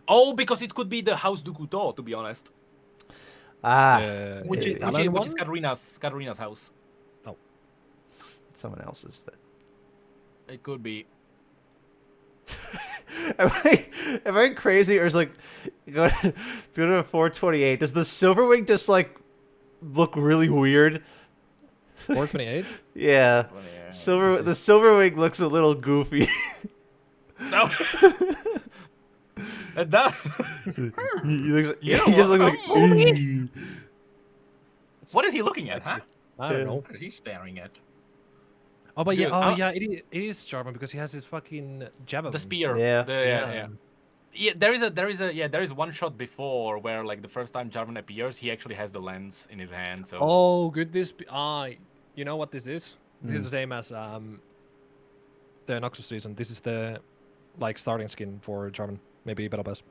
Oh, because it could be the House du Couteau, to be honest. Ah, Which is, Alan which is one? Katarina's house. someone else's. But... It could be. am I crazy or is like go to a 428? Does the Silverwing just like look really weird? 428. Yeah, the Silverwing looks a little goofy. No. And that. He just looks like. What is he looking at, huh? I don't know. What is he staring at? Oh, but yeah, Dude, it is Jarvan because he has his fucking javelin. The spear. Yeah. Yeah. Yeah, there is one shot before where like the first time Jarvan appears, he actually has the lens in his hand. So Oh, good. You know what this is? This Hmm. is the same as the Noxus season. This is the like starting skin for Jarvan. Maybe Battle Pass.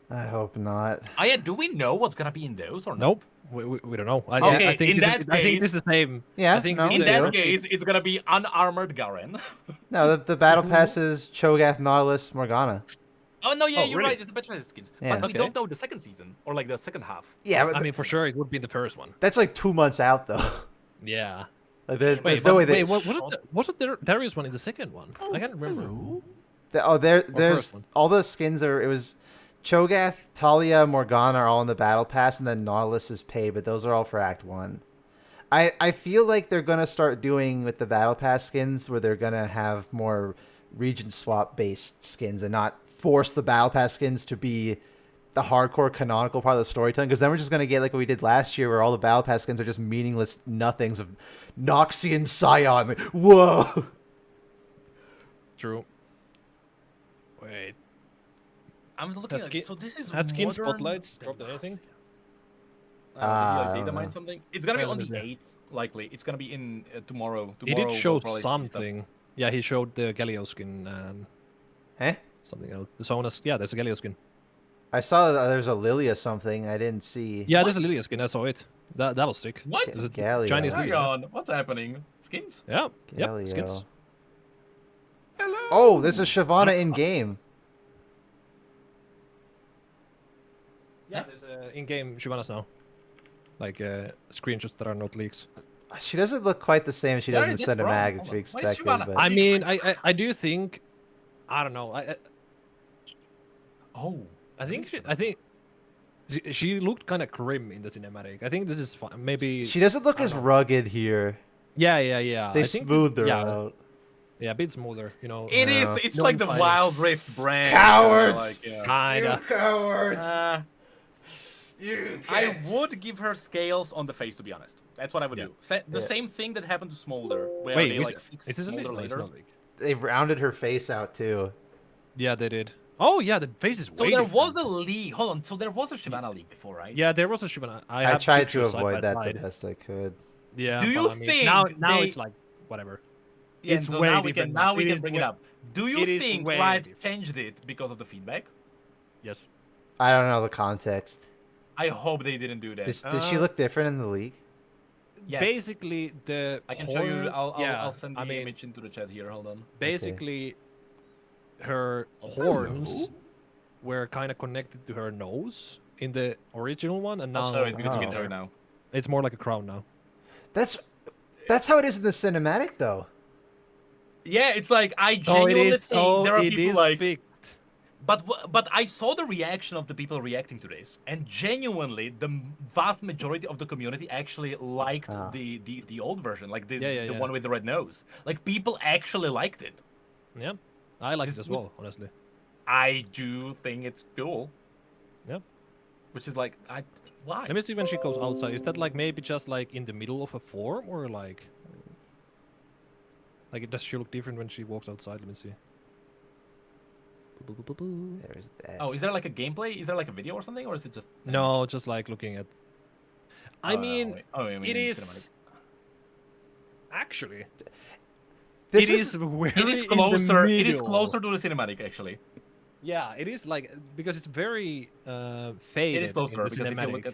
I hope not. yeah, do we know what's gonna be in those or not? Nope. We don't know. Okay, I think in that I think this case- is the same. Yeah, I think no, this In is they the- that case, it's gonna be unarmored Garen. No, the battle pass is Cho'Gath, Nautilus, Morgana. Oh no, yeah, Oh, you're really? right. It's the Battle skins, Yeah. but we Okay. don't know the second season or like the second half. Yeah, but I mean, for sure, it would be the first one. that's like 2 months out though. Yeah. Like there's Wait, no way wait, they. wasn't there is one in the second one? I can't remember. There's one. all the skins are. It was Cho'Gath, Talia, Morgana are all in the battle pass, and then Nautilus is paid, but those are all for Act 1. I feel like they're gonna start doing with the battle pass skins where they're gonna have more region swap based skins and not force the battle pass skins to be the hardcore canonical part of the storytelling, because then we're just gonna get like what we did last year where all the battle pass skins are just meaningless nothings of Noxian Scion. Like, whoa. True. Wait. I'm looking Has at skin- so this is has skin modern spotlights dropped Demacia. anything? Did you, I like don't data mine know. something? It's gonna be Yeah, on let the me 8th, likely. It's gonna be in tomorrow. He Tomorrow did show we'll probably see stuff. something. Yeah, he showed the Galio skin and Eh? something else. The Sonas. Yeah, there's a Galio skin. I saw that there's a Lilia something. I didn't see. Yeah, there's a Lilia skin. I saw it. That was sick. What? There's a Galio. Chinese Hang Lilia. on, what's happening? Skins? Yeah. Yep. Galio. Skins. Hello. Oh, there's a Shyvana in game. Yeah, there's in-game Shyvanas now. Like screenshots that are not leaks. She doesn't look quite the same as she does Where in the is it from? cinematic, Hold which we on. Why is expected. Shyvana- But I See, mean, French- I do think. I don't know. Oh. I think she looked kind of grim in the cinematic. I think this is fine. Maybe. she doesn't look I as don't know. rugged here. Yeah. They I think this- smoothed her yeah, out. Yeah, a bit smoother. You know. It is. No. It's No like the fighting. Wild Rift brand. Cowards! Like, yeah. Kinda. cowards! You I would give her scales on the face, to be honest. That's what I would Yeah. do. The Yeah. same thing that happened to Smolder, where Wait, they is, like fixed is this a leak? Smolder No, it's later. not a leak. They rounded her face out too. Yeah, they did. Oh yeah, the face is. So way there different. was a league. Hold on. So there was a Shyvana league before, right? Yeah, there was a Shyvana. I have tried to pictures side by avoid that side. the best I could. Yeah. Do but you I mean, think now they- it's like whatever? Yeah, It's so way now we different can now. It we can is bring way- it up. Do you it is think way Riot different. changed it because of the feedback? Yes. I don't know the context. I hope they didn't do that. Did she look different in the league? Yes. Basically, the I can show you. horn- I'll send the I mean, image into the chat here. Hold on. basically, her Oh, horns hello. were kind of connected to her nose in the original one, and I'll now show it because you can Oh. show it now. it's more like a crown now. That's how it is in the cinematic though. Yeah, it's like I Oh, genuinely it is. think Oh, there are it people is like. fixed. But I saw the reaction of the people reacting to this, and genuinely, the vast majority of the community actually liked Ah. the old version, like the Yeah. one with the red nose. Like people actually liked it. Yeah, I like it This as would- well, honestly. I do think it's cool. Yeah. Which is like, why? Let me see when she goes outside. Is that like maybe just like in the middle of a form, or like does she look different when she walks outside? Let me see. There's that. Oh, is there like a gameplay? Is there like a video or something, or is it just? No, just like looking at. I mean, I mean it in is cinematic. actually. This it is very It is in the closer. It is middle. closer to the cinematic actually. Yeah, it is like because it's very faded. It is closer in the because if you look cinematic. at.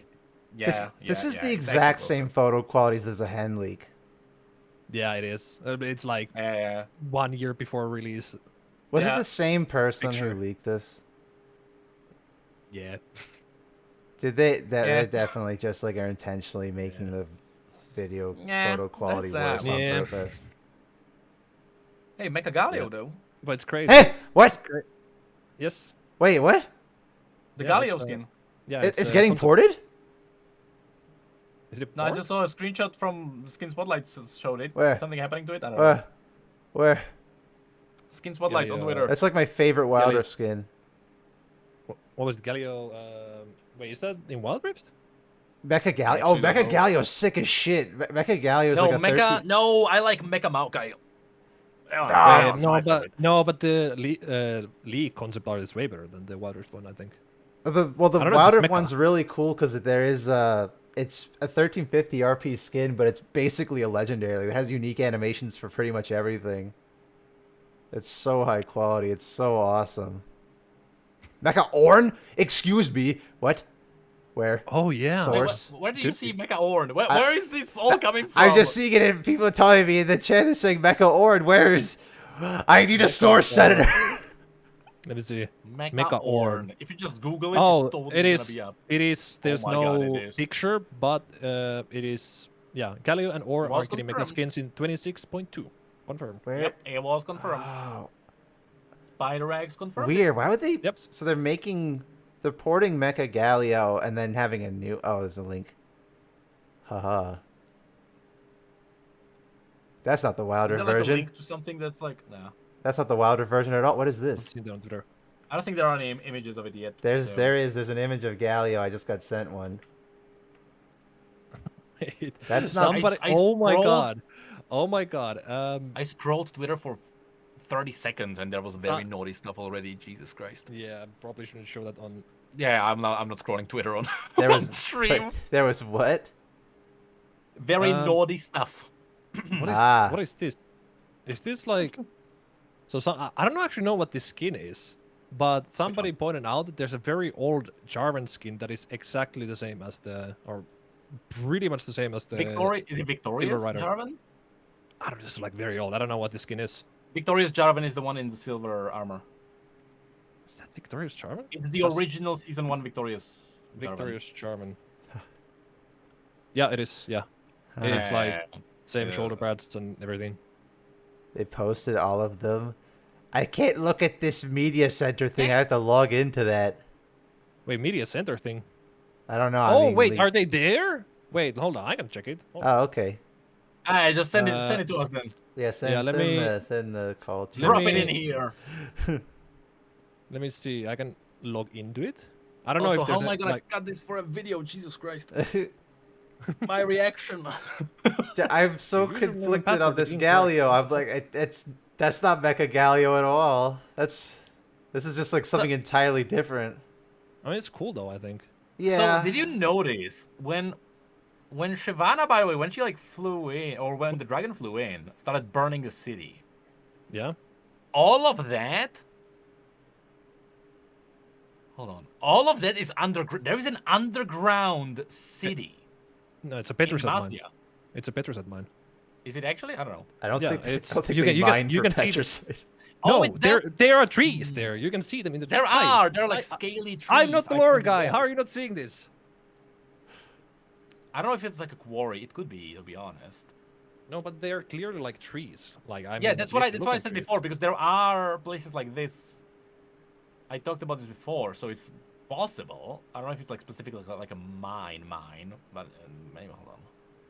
Yeah. This is yeah, the it's exact actually same photo qualities as a hen leak. Yeah, it is. It's like closer. Yeah. 1 year before release. Was Yeah. it the same person Picture. who leaked this? Yeah. Did they? That Yeah. they definitely just like are intentionally making the video Yeah, photo quality that's, worse on Yeah. purpose. Hey, Mecha Galio Yeah. though. But it's crazy. Hey, what? Yes. Wait, what? The Yeah, Galio it's, skin. Yeah. It's getting concept- ported? Is it No, I porn? just saw a screenshot from Skin Spotlights showed it. Where? Something happening to it? I don't know. Where? Skin Spotlights on yeah. Twitter. That's like my favorite Wilder yeah. skin. What was the Galio? Wait, is that in Wild Rift? Mecha Galio. I Oh, actually don't Mecha know. Galio's sick as shit. Mecha Galio's No, like a Mecha. 13... No, I like Mecha Maokai. Ah, No, but the League concept art is way better than the Wild Rift one, I think. The I don't know if Wilder it's mecha. one's really cool because there is it's a 1350 RP skin, but it's basically a legendary. It has unique animations for pretty much everything. It's so high quality. It's so awesome. Mecha Orn? Excuse me. What? Where? Oh yeah. So- Wait, Source. where do you Could see Mecha Orn? Where is this all coming from? I'm just seeing it and people are telling me in the chat is saying Mecha Orn. Where is? I need a source, Senator. Let me see. Mecha, Mecha Orn. Orn. If you just Google it, Oh, it's totally it gonna is. be up. It is. There's my God, no it is. picture, but it is. Yeah, Galio and Or Was are getting Mecha confirmed. skins in 26.2. Confirmed. Where? Yep, it was confirmed. Oh, Spider Eggs confirmed. weird. Why would they? Yep. So they're porting Mecha Galio and then having a new. Oh, there's a link. Haha. That's not the Is Wilder there like a version. link to something that's like, no. That's not the Wilder version at all. What is I've this? seen that on Twitter. I don't think there are any images of it yet. There's so- there's an image of Galio. I just got sent one. That's not- somebody. I Oh my scrolled- god. Oh my god. I scrolled Twitter for 30 seconds and there was very So- naughty stuff already. Jesus Christ. Yeah, I probably shouldn't show that on. Yeah, I'm not scrolling Twitter on, There on was stream. There was what? Very Um, naughty stuff. What is? Ah. What is this? Is this like? So I don't actually know what this skin is, but somebody pointed out that there's a very old Jarvan skin that is exactly the same as or pretty much the same as the. Is it Victorious Rider. Jarvan? I don't know, this is like very old. I don't know what this skin is. Victorious Jarvan is the one in the silver armor. Is that Victorious Jarvan? It's the That's original season 1 Victorious Jarvan. Victorious Jarvan. Yeah, it is. Yeah, it's like same yeah. shoulder pads and everything. They posted all of them. I can't look at this media center thing. I have to log into that. Wait, media center thing. I don't know. Oh wait, are they there? Wait, hold on. I can check it. Hold on. Oh, okay. Just send it to us then. Yeah, send, let send, me- send the call. To Drop me- it in here. Let me see. I can log into it. I don't Also, know if how there's am I gonna like. cut this for a video? Jesus Christ. My reaction. I'm so You don't know the conflicted password on to this incorrect. Galio. I'm like, that's not Mecha Galio at all. This is just like something entirely different. I mean, it's cool though. I think. Yeah. So, did you notice when Shyvana, by the way, when she like flew in, or when the dragon flew in, started burning the city, Yeah. all of that. Hold on. All of that is underground. There is an underground city No, it's a in Petrus at mine. Mazia. It's a Petrus at mine. Is it actually? I don't know. I don't Yeah, think, it's- I don't think you they can- mine you for can see the- Petrus. No, it there does. there are trees there. You can see them in the. There Guys, are like scaly trees. I'm not the I lore can do guy. that. How are you not seeing this? I don't know if it's like a quarry. It could be, to be honest. No, but they're clearly like trees. Like I. Yeah, mean, that's what I looking said trees. before, because there are places like this. I talked about this before, so it's possible. I don't know if it's like specifically like a mine, but maybe hold on.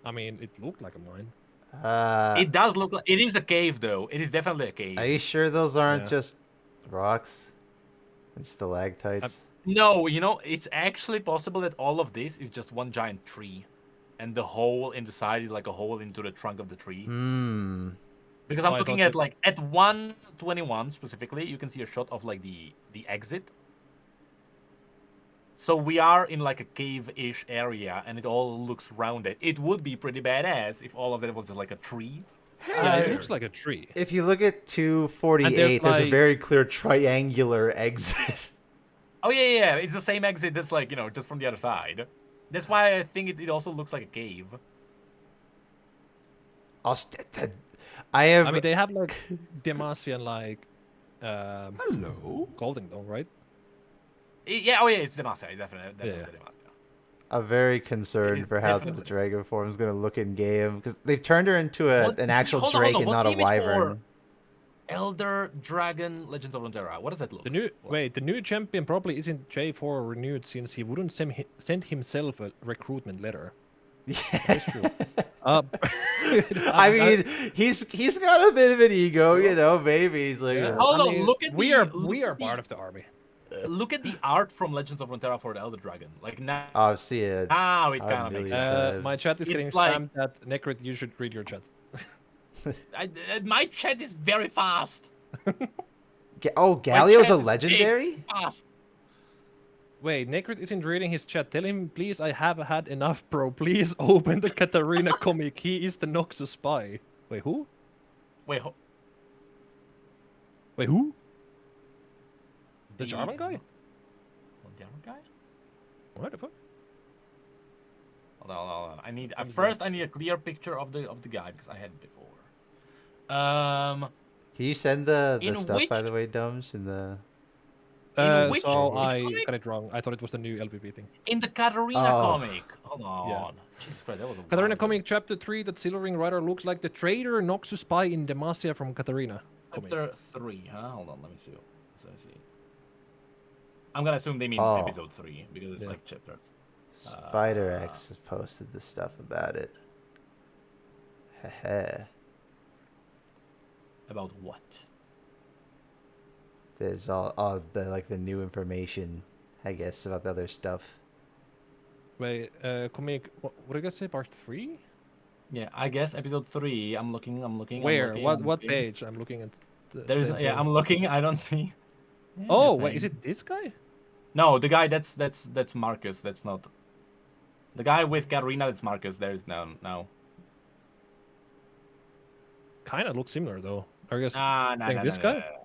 I mean, it looked like a mine. It does look like it is a cave, though. It is definitely a cave. Are you sure those aren't Yeah. just rocks and stalactites? No, it's actually possible that all of this is just one giant tree, and the hole in the side is like a hole into the trunk of the tree. Hmm. Because Oh, I'm I looking thought at that- like at 121 specifically, you can see a shot of like the exit. So we are in like a cave-ish area, and it all looks rounded. It would be pretty badass if all of that was just like a tree. Yeah, it looks like a tree. If you look at 248, there's a like- very clear triangular exit. Oh yeah, it's the same exit that's like just from the other side. That's why I think it also looks like a cave. I have. I mean, they have like Demacian like Hello. clothing though, right? Yeah, oh yeah, it's Demacia, definitely Yeah. Demacia. I'm very concerned is for how the definitely- dragon form is gonna look in game because they've turned her into What- an actual hold on, drake hold on, and what's not the a image for- wyvern. Elder Dragon Legends of Runeterra. What does that look The like? new wait, the new champion probably isn't J4 renewed since he wouldn't send himself a recruitment letter. Yeah. That's true. Uh, I mean, he's got a bit of an ego, you know. Maybe he's like, yeah, Hold I on, mean, look at we the- are look we at are the- part of the army. Look at the art from Legends of Runeterra for the Elder Dragon. Like now, oh, see it. now it I kind of makes really- sense. My chat is It's getting like- spammed. That Necrit, you should read your chat. My chat is very fast. Oh, Galio's chat a is big. legendary. Fast. Wait, Necrit isn't reading his chat. Tell him, please. I have had enough, bro. Please open the Katarina comic. He is the Noxus spy. Wait, who? Wait, Wait, who? The German guy? The German guy? What the fuck? Hold on. I need What is first. I need a clear picture of the guy because I had it before. Can you send the In stuff by which- the way, Domes, in the? which- So which I comic? got it wrong. I thought it was the new LPP thing. In the Katarina Oh. comic. Hold on. Jesus Christ, that was a Katarina while comic chapter 3, that Silverring Rider looks like the traitor Noxus spy in Demacia from Katarina. comic. Chapter 3, huh? Hold on, let me see. Let me see. I'm gonna assume they mean Oh. episode 3 because it's Yeah. like chapters. Spider X has posted the stuff about it. Heh. About what? There's all the like the new information, I guess, about the other stuff. Wait, comic. What did I say? Part 3? Yeah, I guess episode 3. I'm looking. Where? I'm What looking. page? I'm looking at. There's same yeah, thing. I'm looking. I don't see. Oh, anything. wait, is it this guy? No, the guy that's Marcus. That's not. The guy with Katarina. That's Marcus. There's no. Kind of looks similar though. I guess. Ah, no, Like no, this no, guy? no, no.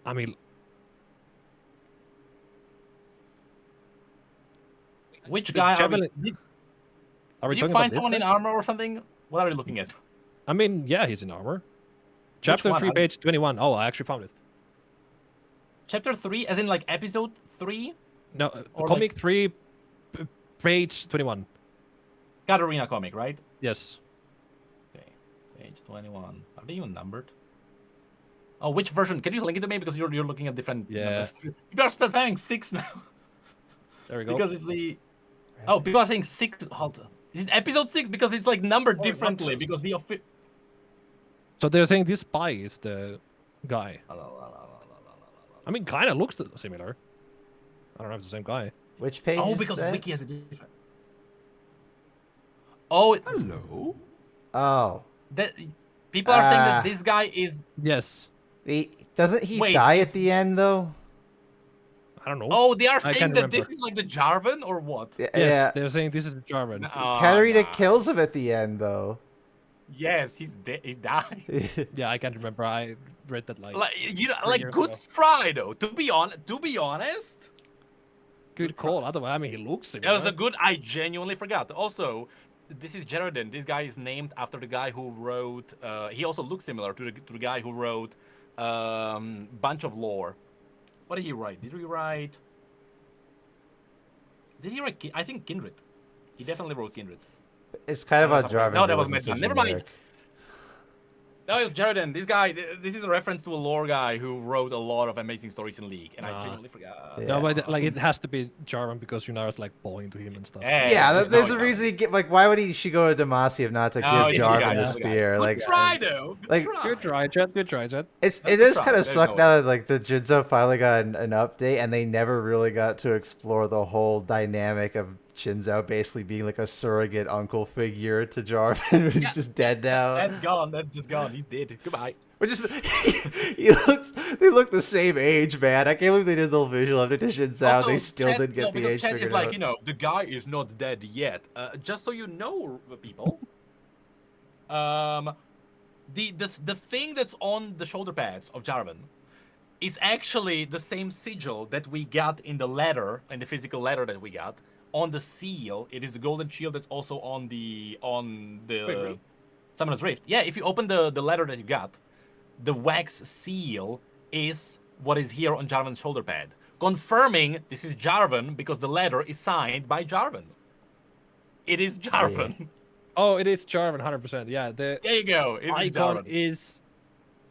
I mean, Which The guy? Javelin- Did are we you talking find about this someone in guy? armor or something? What are you looking at? I mean, yeah, he's in armor. Chapter one? 3, page 21. Oh, I actually found it. Chapter 3, as in like episode 3? No, Or comic 3, page 21. Katarina comic, right? Yes. Okay, page 21. Are they even numbered? Oh, which version? Can you link it to me because you're looking at different. Yeah. numbers. People are spamming 6 now There we go. because it's the. Oh, people are saying 6. Hold on. Is it episode 6 because it's like numbered Oh, differently nonsense. because the So they're saying this spy is the guy. I mean, kind of looks similar. I don't know if it's the same guy. Which page? Oh, is because that? Wiki has a different. Oh, Hello. Oh, that people are saying Ah. that this guy is. Yes. doesn't he Wait, die is- at the end though? I don't know. Oh, they are I saying can't that this remember. is like the Jarvan or what? Yes, Yeah. they're saying this is Jarvan. Oh, Katarina nah. kills him at the end though. Yes, he's dead. He died. Yeah, I can't remember. I read that like Like you know, 3 like years good ago. try though. To be honest, good call. Otherwise, I mean, he looks that similar. was a good. I genuinely forgot. Also, this is Jaredin. This guy is named after the guy who wrote. He also looks similar to the guy who wrote bunch of lore. What did he write? Did he write? I think Kindred. He definitely wrote Kindred. It's kind of No, about that's okay. Jarvan. No, that was looking so Medman. Never mind. generic. No, it's Jaredin. This guy. This is a reference to a lore guy who wrote a lot of amazing stories in League, and I Ah. genuinely forgot. Yeah. No, but like it has to be Jarvan because Yunara's like bowing to him and stuff. Yeah, no, there's a it's reason he get like. Why would she go to Demacia if not to No, give he's a good guy, Jarvan the he's a good guy. spear? Good like, try though. Good like- try. Good try, Jet. Good try, Jet. it That's does right, kind of there's suck no now that like the Jinzo finally got an update and they never really got to explore the whole dynamic of Jinzo basically being like a surrogate uncle figure to Jarvan who's Yeah. just dead now. That's gone. That's just gone. He's dead. Goodbye. Which is they look the same age, man. I can't believe they did the little visual update to Jinzo. Also, They still Chet- didn't get no, the because age Chet figured is like, out. you know, the guy is not dead yet. Just so you know, people. The thing that's on the shoulder pads of Jarvan is actually the same sigil that we got in the letter, in the physical letter that we got. On the seal, it is the golden shield that's also on the really? Summoner's Rift. Yeah, if you open the letter that you got, the wax seal is what is here on Jarvan's shoulder pad. confirming this is Jarvan because the letter is signed by Jarvan. It is Jarvan. Oh, it is Jarvan, 100%. Yeah, the There you go. It is icon Jarvan. is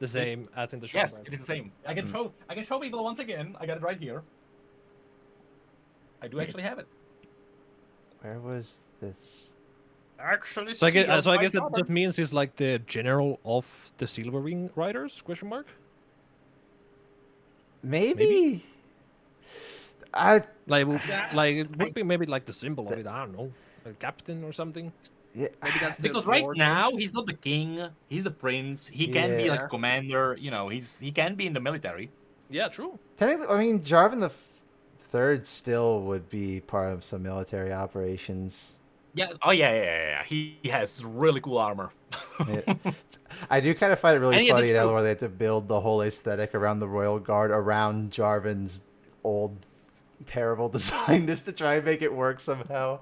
the same as in the shop. Yes, right? it is the same. I can show people once again. I got it right here. I do actually have it. Where was this? Actually, So I guess, sealed by that Jarvan. just means he's like the general of the Silver Ring Riders? Question mark. Maybe. I Like, like it would be maybe like the symbol of it. I don't know, a captain or something. yeah. Maybe that's the Because right lore now change. he's not the king. He's the prince. He can be like Yeah. a commander. You know, he can be in the military. Yeah, true. Technically, I mean, Jarvan the third still would be part of some military operations. Yeah. Oh yeah. He has really cool armor. Yeah. I do kind of find it really And yeah, funny that's now true. where they had to build the whole aesthetic around the Royal Guard around Jarvan's old, terrible design just to try and make it work somehow.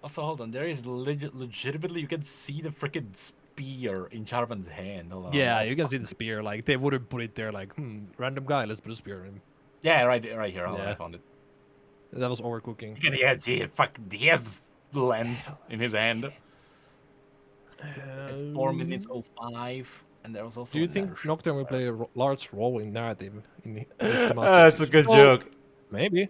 Also, hold on. There is legitimately you can see the freaking spear in Jarvan's hand. Hold on. Yeah, you can see the spear. Like they wouldn't put it there. Like, random guy. Let's put a spear in him. Yeah, right here. Hold on, Yeah. I found it. That was overcooking. And he has the lens in his hand. It's 4 minutes 05, and there was also. Do you think another shot Nocturne will there. play a large role in narrative in this That's a good Oh. joke. Maybe.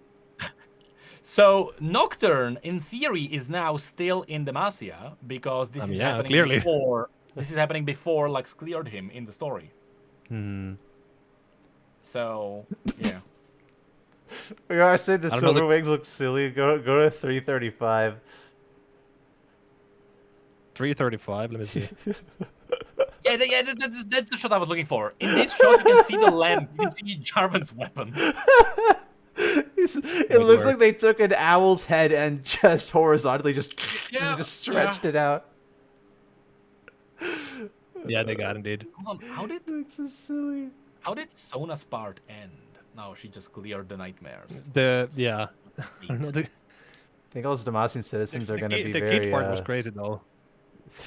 So Nocturne, in theory, is now still in Demacia because this I mean, is yeah, happening clearly. before. This is happening before Lux cleared him in the story. Hmm. So yeah. I said the I don't know the- Silver Wings look silly. Go to 335. 335. Let me see. That's the shot I was looking for. In this shot, you can see the lens. You can see Jarvan's weapon. It Good looks work. like they took an owl's head and just horizontally just Yeah, stretched it out. Yeah, they got indeed. Hold on, That's so silly. how did Sona's part end? No, she just cleared the nightmares. Yeah. No, the I think all those Demacian citizens are going to kid- be the very. kid part was crazy though.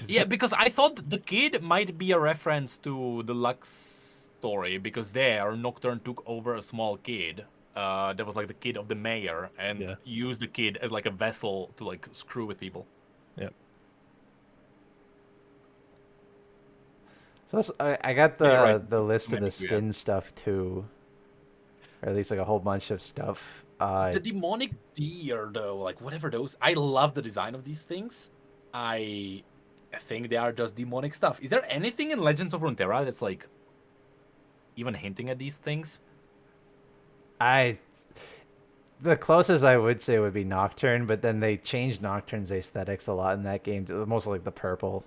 Yeah, because I thought the kid might be a reference to the Lux story, because there Nocturne took over a small kid. That was like the kid of the mayor, and Yeah. used the kid as like a vessel to like screw with people. Yeah. So I got Yeah, you're right. the list of Maybe, the yeah. skin stuff too, or at least like a whole bunch of stuff. The demonic deer, though, like whatever those, I love the design of these things. I think they are just demonic stuff. Is there anything in Legends of Runeterra that's like even hinting at these things? The closest I would say would be Nocturne, but then they changed Nocturne's aesthetics a lot in that game, to mostly like the purple.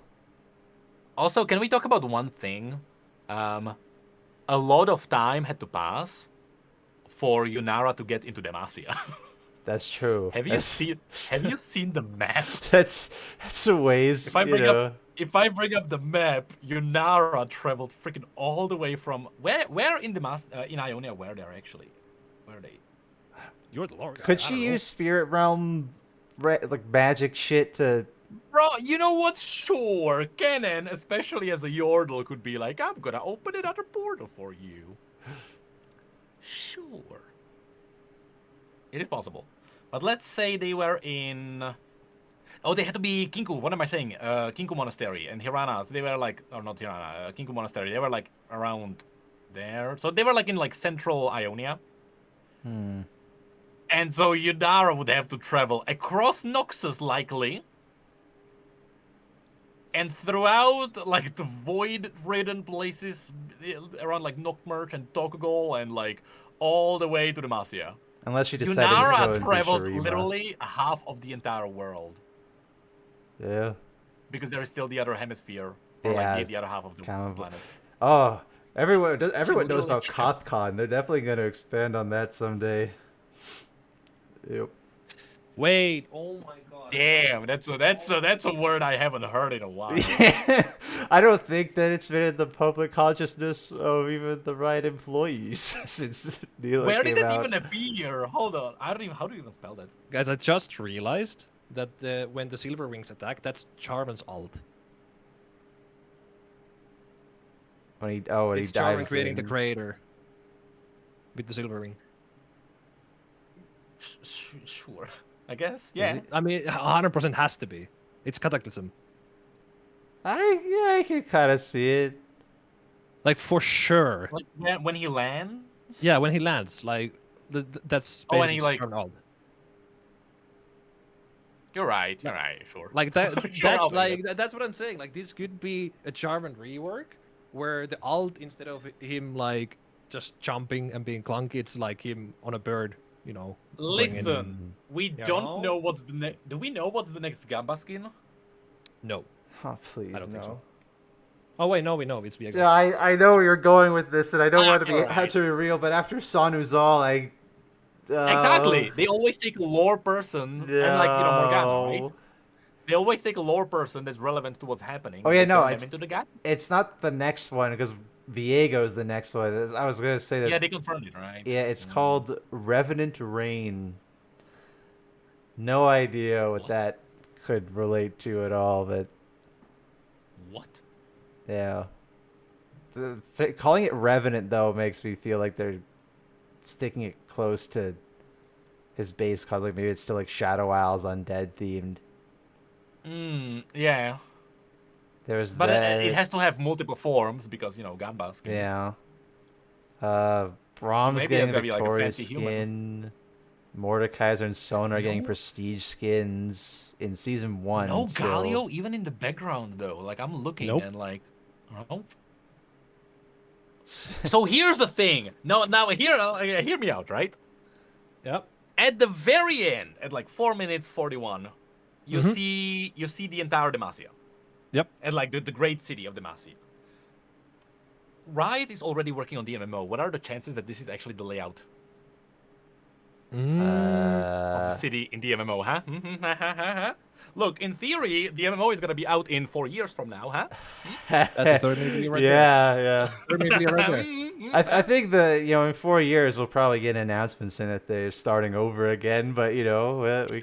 Also, can we talk about one thing? A lot of time had to pass for Yunara to get into Demacia. That's true. Have you seen the map? That's a ways. If I you bring know. up if I bring up the map, Yunara traveled freaking all the way from where in in Ionia were they actually? Where are they? You're the Lord. Could I she don't know. use Spirit Realm, like magic shit to? Bro, you know what? Sure, Kennen, especially as a Yordle, could be like, I'm gonna open another portal for you. Sure. It is possible. But let's say they were in... Oh, they had to be Kinku. What am I saying? Kinku Monastery and Hirana. So they were like... Or not Hirana. Kinku Monastery. They were like around there. So they were like in like central Ionia. Hmm. And so Yudara would have to travel across Noxus, likely. And throughout, like, the void-ridden places around, like, Nockmerch and Tokogol and, like, all the way to Demacia. Unless she decided to go Yunara into traveled Shurima. literally half of the entire world. Yeah. Because there is still the other hemisphere. Yeah, Or, like, it's the other half of the kind of- planet. Oh, everyone knows literally about check. Kothcon. They're definitely going to expand on that someday. Yep. Wait. Oh my god. Damn, that's a word I haven't heard in a while. I don't think that it's been in the public consciousness of even the right employees since Neela Where came did that out. even appear? Hold on. How do you even spell that? Guys, I just realized that when the Silver Wings attack, that's Jarvan's ult. When he It's Jarvan dives creating the in. crater with the Silver Ring. sure. I guess. Yeah. I mean, 100% has to be. It's Cataclysm. I can kind of see it. Like, for sure. Like when he lands. Yeah, when he lands, like, that's Oh, and he, basically like- turned on. You're right. You're right. Sure. Like, that, Sure, I'll believe like, that's what I'm saying. Like, this could be a Jarvan rework, where the alt, instead of him, like, just jumping and being clunky, it's like him on a bird, you know. going in. Listen, we You don't know? know what's the next. Do we know what's the next Gamba skin? No. Oh, please, I don't think no. so. Oh, wait, no, we know. It's Viego. Yeah, I know where you're going with this, and I don't want to be Alright. have to be real, but after Sanuzal, Exactly. They always take a lore person, and like Morgana, right? no. They always take a lore person that's relevant to what's happening. Oh, and yeah, they no, turn them it's- into the guy. It's not the next one because Viego's the next one. I was gonna say that. Yeah, they confirmed it, right? Yeah, it's called Revenant Rain. No idea what that could relate to at all, but What? yeah. Calling it Revenant though makes me feel like they're sticking it close to his base cause like maybe it's still like Shadow Owls undead themed. Yeah. There's But that. it has to have multiple forms because Gamba skin. Yeah. Brahms maybe getting that's gonna be like a Victorious fancy human. skin. Mordekaiser and Sonar getting No. prestige skins in season 1. No still. Galio even in the background though. Like I'm looking Nope. and like, nope. So here's the thing. No, now hear me out, right? Yep. At the very end, at like 4 minutes 41, you Mhm. see the entire Demacia. Yep. And like the great city of Demacia. Riot is already working on the MMO. What are the chances that this is actually the layout Mm. of the city in the MMO, huh? Look, in theory, the MMO is gonna be out in 4 years from now, huh? That's a third movie right there. Yeah. Third movie right there. I think in 4 years we'll probably get an announcement saying that they're starting over again, but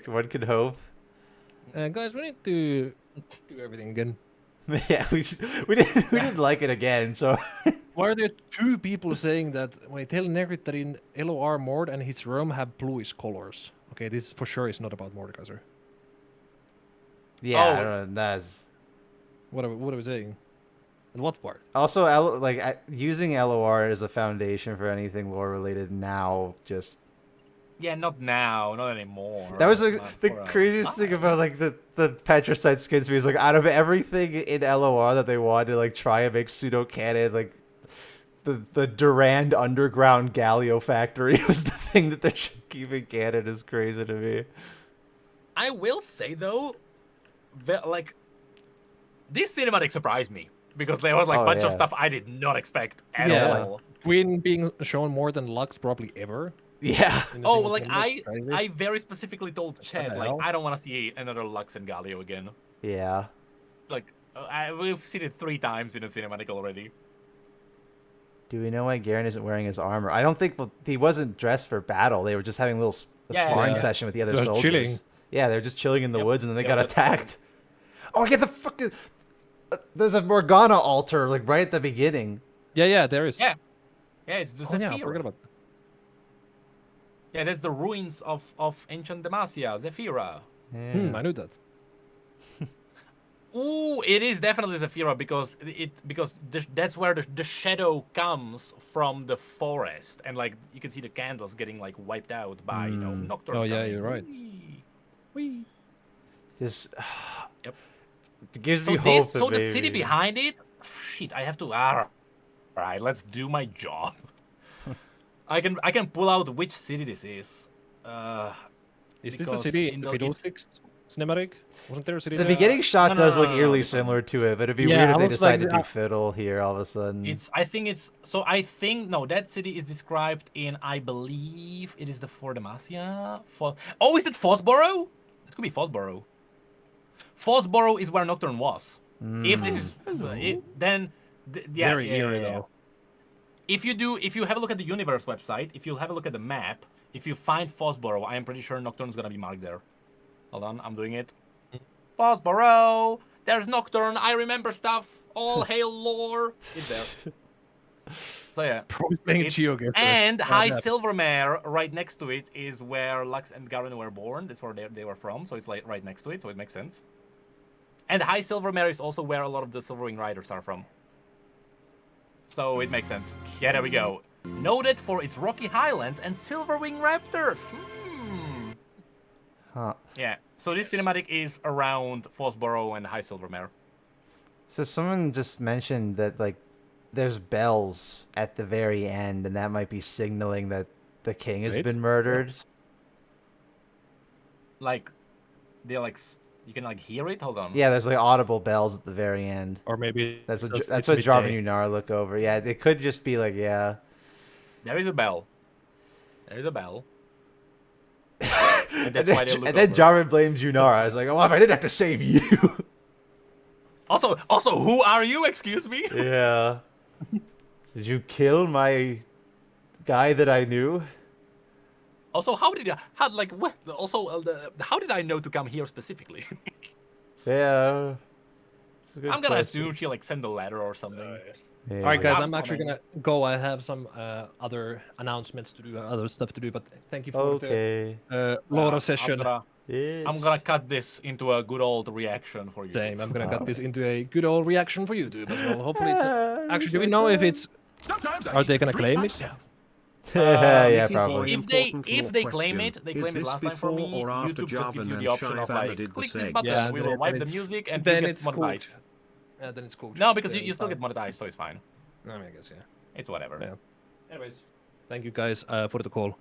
one could hope. Guys, we need to do everything again. Yeah, we didn't like it again, so Why are there two people saying that wait, tell Negrit that in LOR Mord and his realm have bluish colors? Okay, this for sure is not about Mordekaiser. yeah, Oh. I don't know, that's What are we saying? And what part? also using LOR as a foundation for anything lore related now just Yeah, not now, not anymore. that was Not the for a craziest thing while. about like the Patricide skins was like out of everything in LOR that they wanted to like try and make pseudo canon like the Durand underground Galio factory was the thing that they're keeping canon is crazy to me. I will say though, that, like, this cinematic surprised me because there was like a Oh, bunch of yeah. stuff I did not expect at Yeah. all. Queen being shown more than Lux probably ever. Yeah. in a Oh, single like cinematic trailer. I very specifically told Chad the like hell? I don't want to see another Lux and Galio again. Yeah. Like we've seen it 3 times in a cinematic already. Do we know why Garen isn't wearing his armor? I don't think he wasn't dressed for battle. They were just having a little Yeah, sparring yeah. session with the other They were soldiers. chilling. Yeah, they're just chilling in the Yep. woods and then they Yep, got that's right. attacked. Oh, I get the fucking. There's a Morgana altar like right at the beginning. Yeah, there is. Yeah. Yeah, it's the Oh, yeah, I Zephyra. forgot about. Yeah, that's the ruins of ancient Demacia, Zephyra. Yeah. I knew that. Ooh, it is definitely Zephyra because that's where the shadow comes from the forest, and like you can see the candles getting like wiped out by Nocturne. Oh, yeah, coming. you're right. Whee. This. Yep. It gives So me hope. this, that so the city maybe- behind it. Shit, I have to. All right, let's do my job. I can pull out which city this is. Is this the Because city in in the the- Fiddlesticks cinematic? Wasn't there a city The there? beginning shot no, does no, look no, no, eerily this one. similar to it, but it'd be Yeah, weird if I they was like, decided to do fiddle here all of a sudden. I think no, that city is described in, I believe it is the Fort Demacia. Oh, is it Fosborough? It could be Fosborough. Fosborough is where Nocturne was. If this is then yeah, Very yeah, eerie yeah, yeah. though. If you have a look at the Universe website, if you have a look at the map, if you find Fosborough, I am pretty sure Nocturne's gonna be marked there. Hold on, I'm doing it. Fosborough! There's Nocturne, I remember stuff. All hail lore. It's there. So yeah. Probably playing It's- GeoGuessr. And Why High not? Silvermare, right next to it, is where Lux and Garen were born. That's where they were from, so it's like right next to it, so it makes sense. And High Silvermare is also where a lot of the Silverwing Riders are from. So it makes sense. Yeah, there we go. Noted for its rocky highlands and Silverwing Raptors. Huh. Yeah, so this cinematic is around Fossborough and High Silvermare. So someone just mentioned that like there's bells at the very end, and that might be signaling that the king has Wait, been murdered. what? Like, they're like, you can like hear it? Hold on. Yeah, there's like audible bells at the very end. Or maybe That's it's what just- that's it's what Jarvan midday. Unara look over. Yeah, it could just be like yeah. There is a bell. There is a bell. And And that's then, why they look and then over. Jarvan blames Unara. I was like, oh, I didn't have to save you. Also, who are you? Excuse me. Yeah. Did you kill my guy that I knew? Also, how did I know to come here specifically? Yeah. It's a good I'm gonna question. assume she like sent a letter or something. Yeah. All right, guys, I'm I'm actually coming. gonna go. I have some other announcements to do, other stuff to do. But thank you for Okay. the Laura session. Yes. I'm gonna cut this into a good old reaction for you. Same. I'm gonna cut this into a good old reaction for YouTube as well. Hopefully, it's actually. Do we know if it's? Sometimes I Are they even gonna treat claim it? myself. Yeah, Nicky probably. boy, If they- important if law they claim question. it, they Is claimed it this last time for before me, or after YouTube just gives Jarvan you and the option of Shyvana like, did the click this same? button, Yeah, we then will it- wipe then the it's- music, and then you get it's monetized. cooked. Yeah, then it's cooked. No, because Then you it's still get fine. monetized, so it's fine. I mean, I guess yeah. It's whatever. Yeah. Anyways, thank you guys for the call.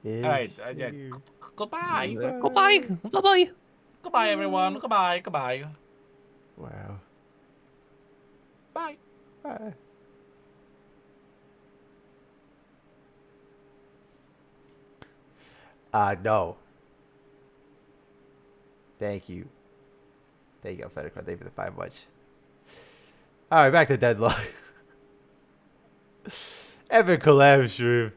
Yes, Alright, yeah. you. Goodbye. Goodbye. Bye bye. Goodbye, everyone. Goodbye. Goodbye. Wow. Bye. Bye. No. Thank you. Thank you, Federico. Thank you for the 5 much. Alright, back to Deadlock. Epic collab stream.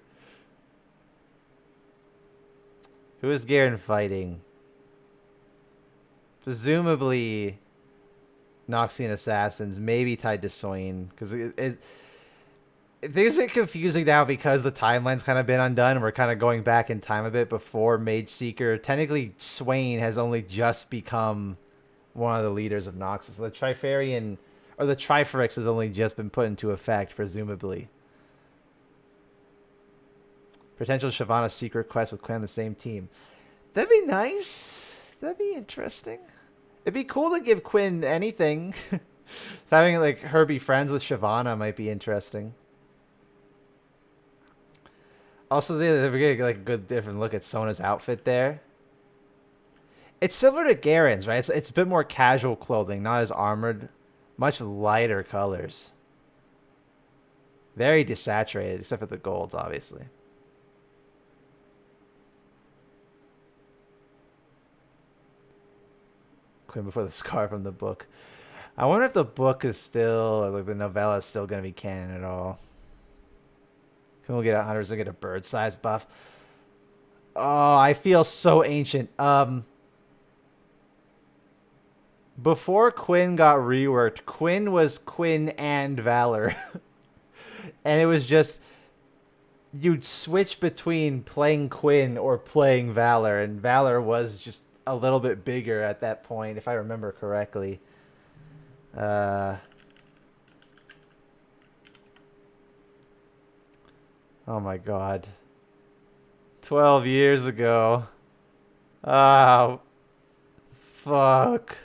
Who is Garen fighting? Presumably Noxian Assassins, maybe tied to Swain. Because things get confusing now because the timeline's kind of been undone and we're kind of going back in time a bit before Mage Seeker. Technically, Swain has only just become one of the leaders of Noxus. So the Trifarian, or the Triferix has only just been put into effect, presumably. Potential Shyvana secret quest with Quinn on the same team. That'd be nice. That'd be interesting. It'd be cool to give Quinn anything. So having like her be friends with Shyvana might be interesting. Also, we're getting like a good different look at Sona's outfit there. It's similar to Garen's, right? It's a bit more casual clothing, not as armored. Much lighter colors. Very desaturated, except for the golds, obviously. Quinn before the scar from the book. I wonder if the book is still, or like the novella is still going to be canon at all. We'll get 100%, get a bird size buff. Oh, I feel so ancient. Before Quinn got reworked, Quinn was Quinn and Valor. And it was just, you'd switch between playing Quinn or playing Valor, and Valor was just a little bit bigger at that point, if I remember correctly. Oh my god. 12 years ago. Oh. Fuck.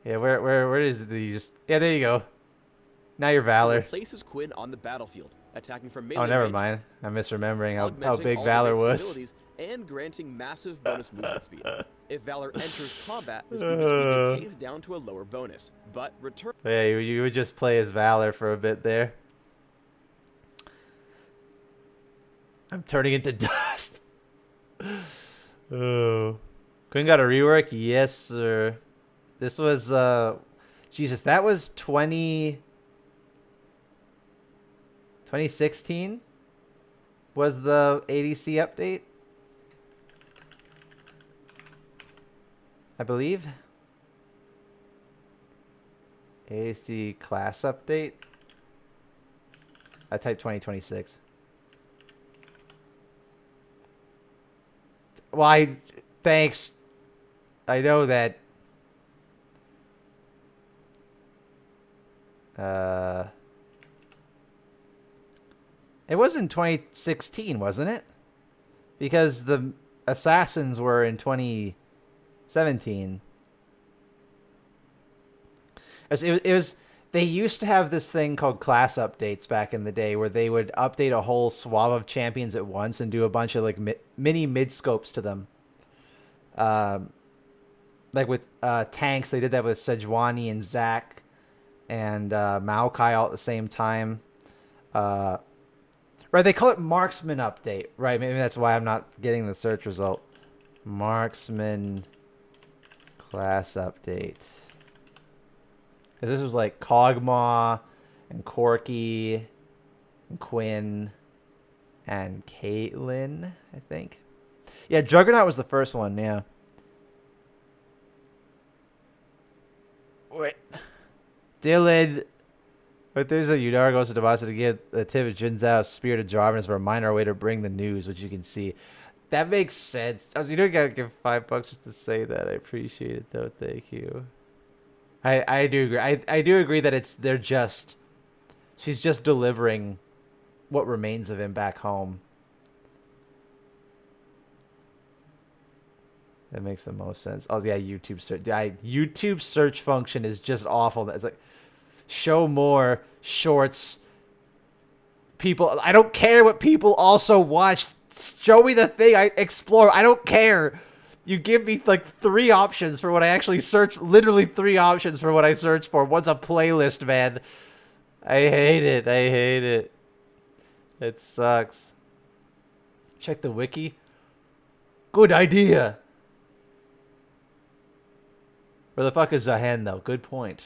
Yeah, where is it? You just, yeah, there you go. Now you're Valor. Places Quinn on the battlefield, attacking from melee Oh, never range, mind. I'm misremembering how augmenting big all Valor of its was. abilities, and granting massive bonus movement speed. If Valor enters combat, this movement speed decays down to a lower bonus, but return. Yeah, you would just play as Valor for a bit there. I'm turning into dust. Oh. Quinn got a rework? Yes, sir. This was, Jesus, that was 2016 was the ADC update, I believe. ADC class update. I typed 2026. Well, thanks. I know that. It was in 2016, wasn't it? Because the Assassins were in 2017. It was they used to have this thing called class updates back in the day where they would update a whole swath of champions at once and do a bunch of like mini mid scopes to them. Like with tanks, they did that with Sejuani and Zac and Maokai all at the same time. Right, they call it Marksman Update. Right, maybe that's why I'm not getting the search result. Marksman Class Update. This was like Kog'Maw and Corki and Quinn and Caitlyn, I think. Yeah, Juggernaut was the first one, yeah. Wait. Dylan. But there's a Yudara goes to Devasa to give the tip of Jin Zhao's Spirit of Jarvan as a reminder way to bring the news, which you can see. That makes sense. You don't gotta give $5 just to say that. I appreciate it though. Thank you. I do agree. I do agree that she's just delivering what remains of him back home. That makes the most sense. Oh yeah, YouTube search. YouTube search function is just awful. It's like show more shorts. People, I don't care what people also watch. Show me the thing I explore. I don't care. You give me like 3 options for what I actually search. Literally 3 options for what I search for. One's a playlist, man. I hate it. I hate it. It sucks. Check the wiki. Good idea. Where the fuck is Zahen though? Good point.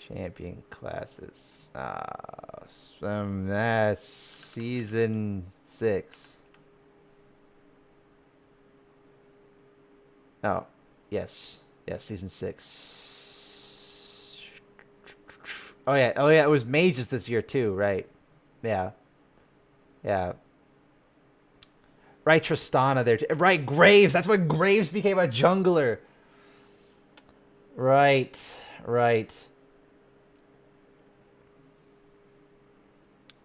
Champion classes. That's season 6. Oh, yes. Yes, season 6. Oh yeah. Oh yeah, it was mages this year too, right? Yeah. Yeah. Right, Tristana there. Right, Graves. That's when Graves became a jungler. Right. Right.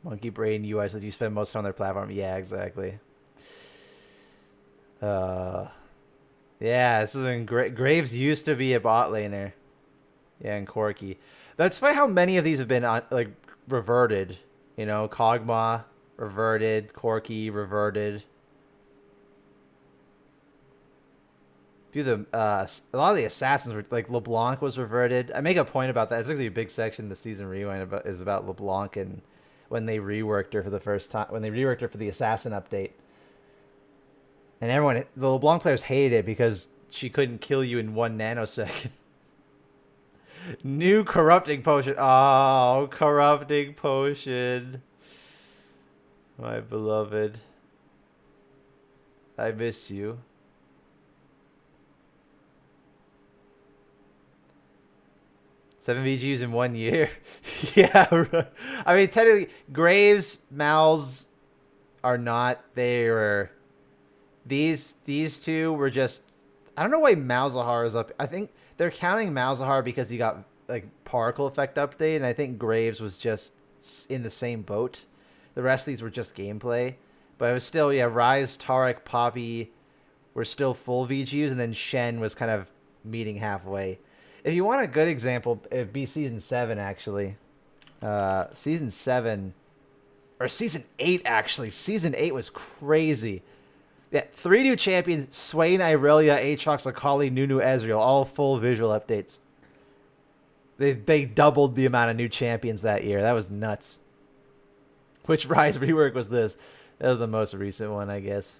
Monkey Brain UI says you spend most on their platform. Yeah, exactly. Yeah, this is when Graves used to be a bot laner. Yeah, and Corki. That's funny how many of these have been like reverted. You know, Kog'Maw reverted, Corki reverted. A lot of the assassins were like LeBlanc was reverted. I make a point about that. It's actually a big section of the season rewind is about LeBlanc and when they reworked her for the first time, when they reworked her for the assassin update. And everyone, the LeBlanc players hated it because she couldn't kill you in 1 nanosecond. New corrupting potion. Oh, corrupting potion. My beloved. I miss you. Seven VGUs in 1 year. Yeah, right. I mean, technically, Graves, Mal's are not. They were. These 2 were just. I don't know why Malzahar is up. I think they're counting Malzahar because he got like particle effect update, and I think Graves was just in the same boat. The rest of these were just gameplay, but it was still Ryze, Taric, Poppy were still full VGUs, and then Shen was kind of meeting halfway. If you want a good example, it'd be Season 7, actually. Season 7... Or Season 8, actually. Season 8 was crazy. Yeah, 3 new champions. Swain, Irelia, Aatrox, Akali, Nunu, Ezreal. All full visual updates. They doubled the amount of new champions that year. That was nuts. Which Ryze rework was this? That was the most recent one, I guess.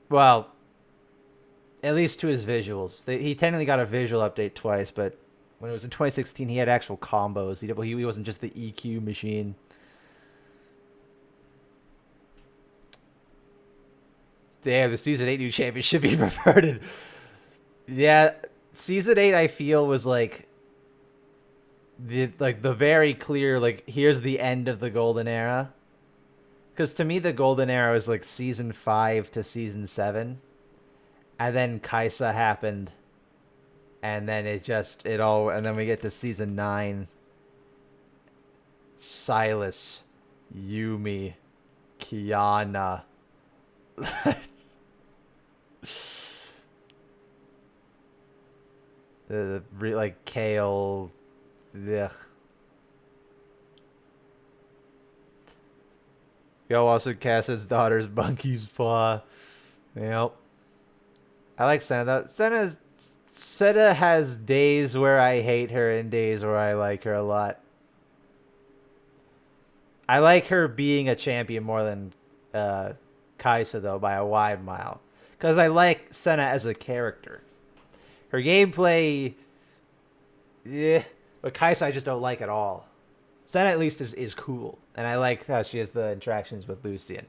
Well... At least to his visuals. He technically got a visual update twice, but when it was in 2016, he had actual combos. He wasn't just the EQ machine. Damn, the Season 8 new champion should be reverted. Yeah, season 8 I feel was like the very clear like here's the end of the golden era. Cuz to me the golden era was like season 5 to season 7. And then Kaisa happened. And then and then we get to season 9. Silas, Yumi, Kiana. Like Kale. Ugh. Yo, also Cassid's daughter's Bunky's Paw. Yep. I like Senna though. Senna has days where I hate her and days where I like her a lot. I like her being a champion more than Kaisa though by a wide mile. Because I like Senna as a character. Her gameplay, yeah, but Kaisa I just don't like at all. Senna at least is cool, and I like how she has the interactions with Lucian.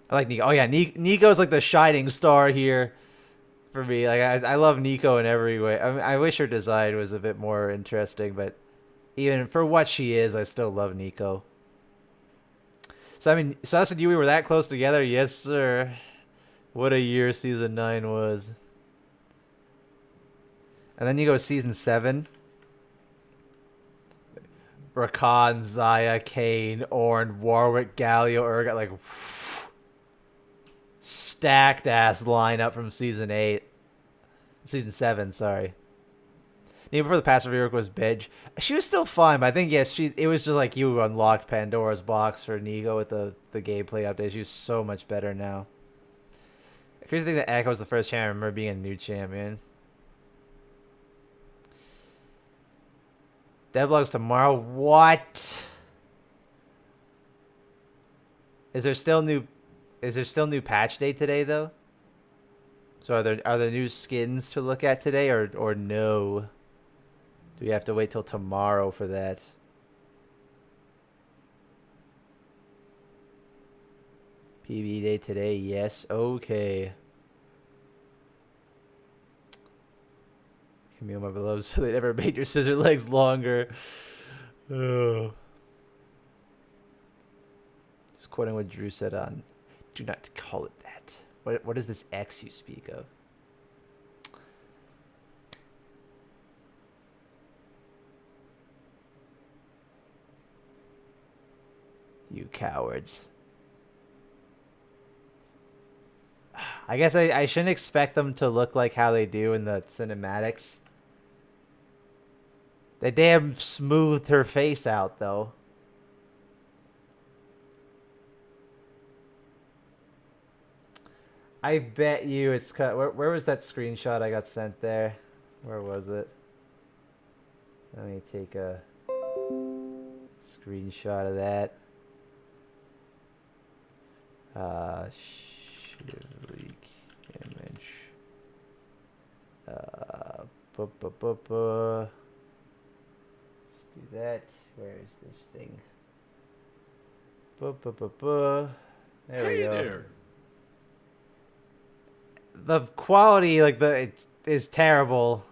I like Nico. Oh yeah, Nico's like the shining star here for me. Like I love Nico in every way. I mean, I wish her design was a bit more interesting, but even for what she is, I still love Nico. So I mean, Sus and Yui were that close together, yes sir. What a year season 9 was. And then you go season 7. Rakan, Zaya, Kane, Ornn, Warwick, Galio, Urgot, like stacked ass lineup from season 8. Season 7, sorry. Name before the passive rework was Bedge. She was still fun, but I think yes, it was just like you unlocked Pandora's box for Nigo with the gameplay update. She was so much better now. Crazy thing that Echo's the first champion I remember being a new champion. Devlogs tomorrow. What? Is there still new patch day today though? So are there new skins to look at today or no? Do we have to wait till tomorrow for that? PB day today, yes. Okay. Camille, my beloved, so they never made your scissor legs longer. Oh. Just quoting what Drew said on. Do not call it that. What is this X you speak of? You cowards. I guess I shouldn't expect them to look like how they do in the cinematics. They damn smoothed her face out, though. I bet you it's cut. Where was that screenshot I got sent there? Where was it? Let me take a screenshot of that. Leak image. Let's do that. Where is this thing? There we go. There. The quality, like it is terrible.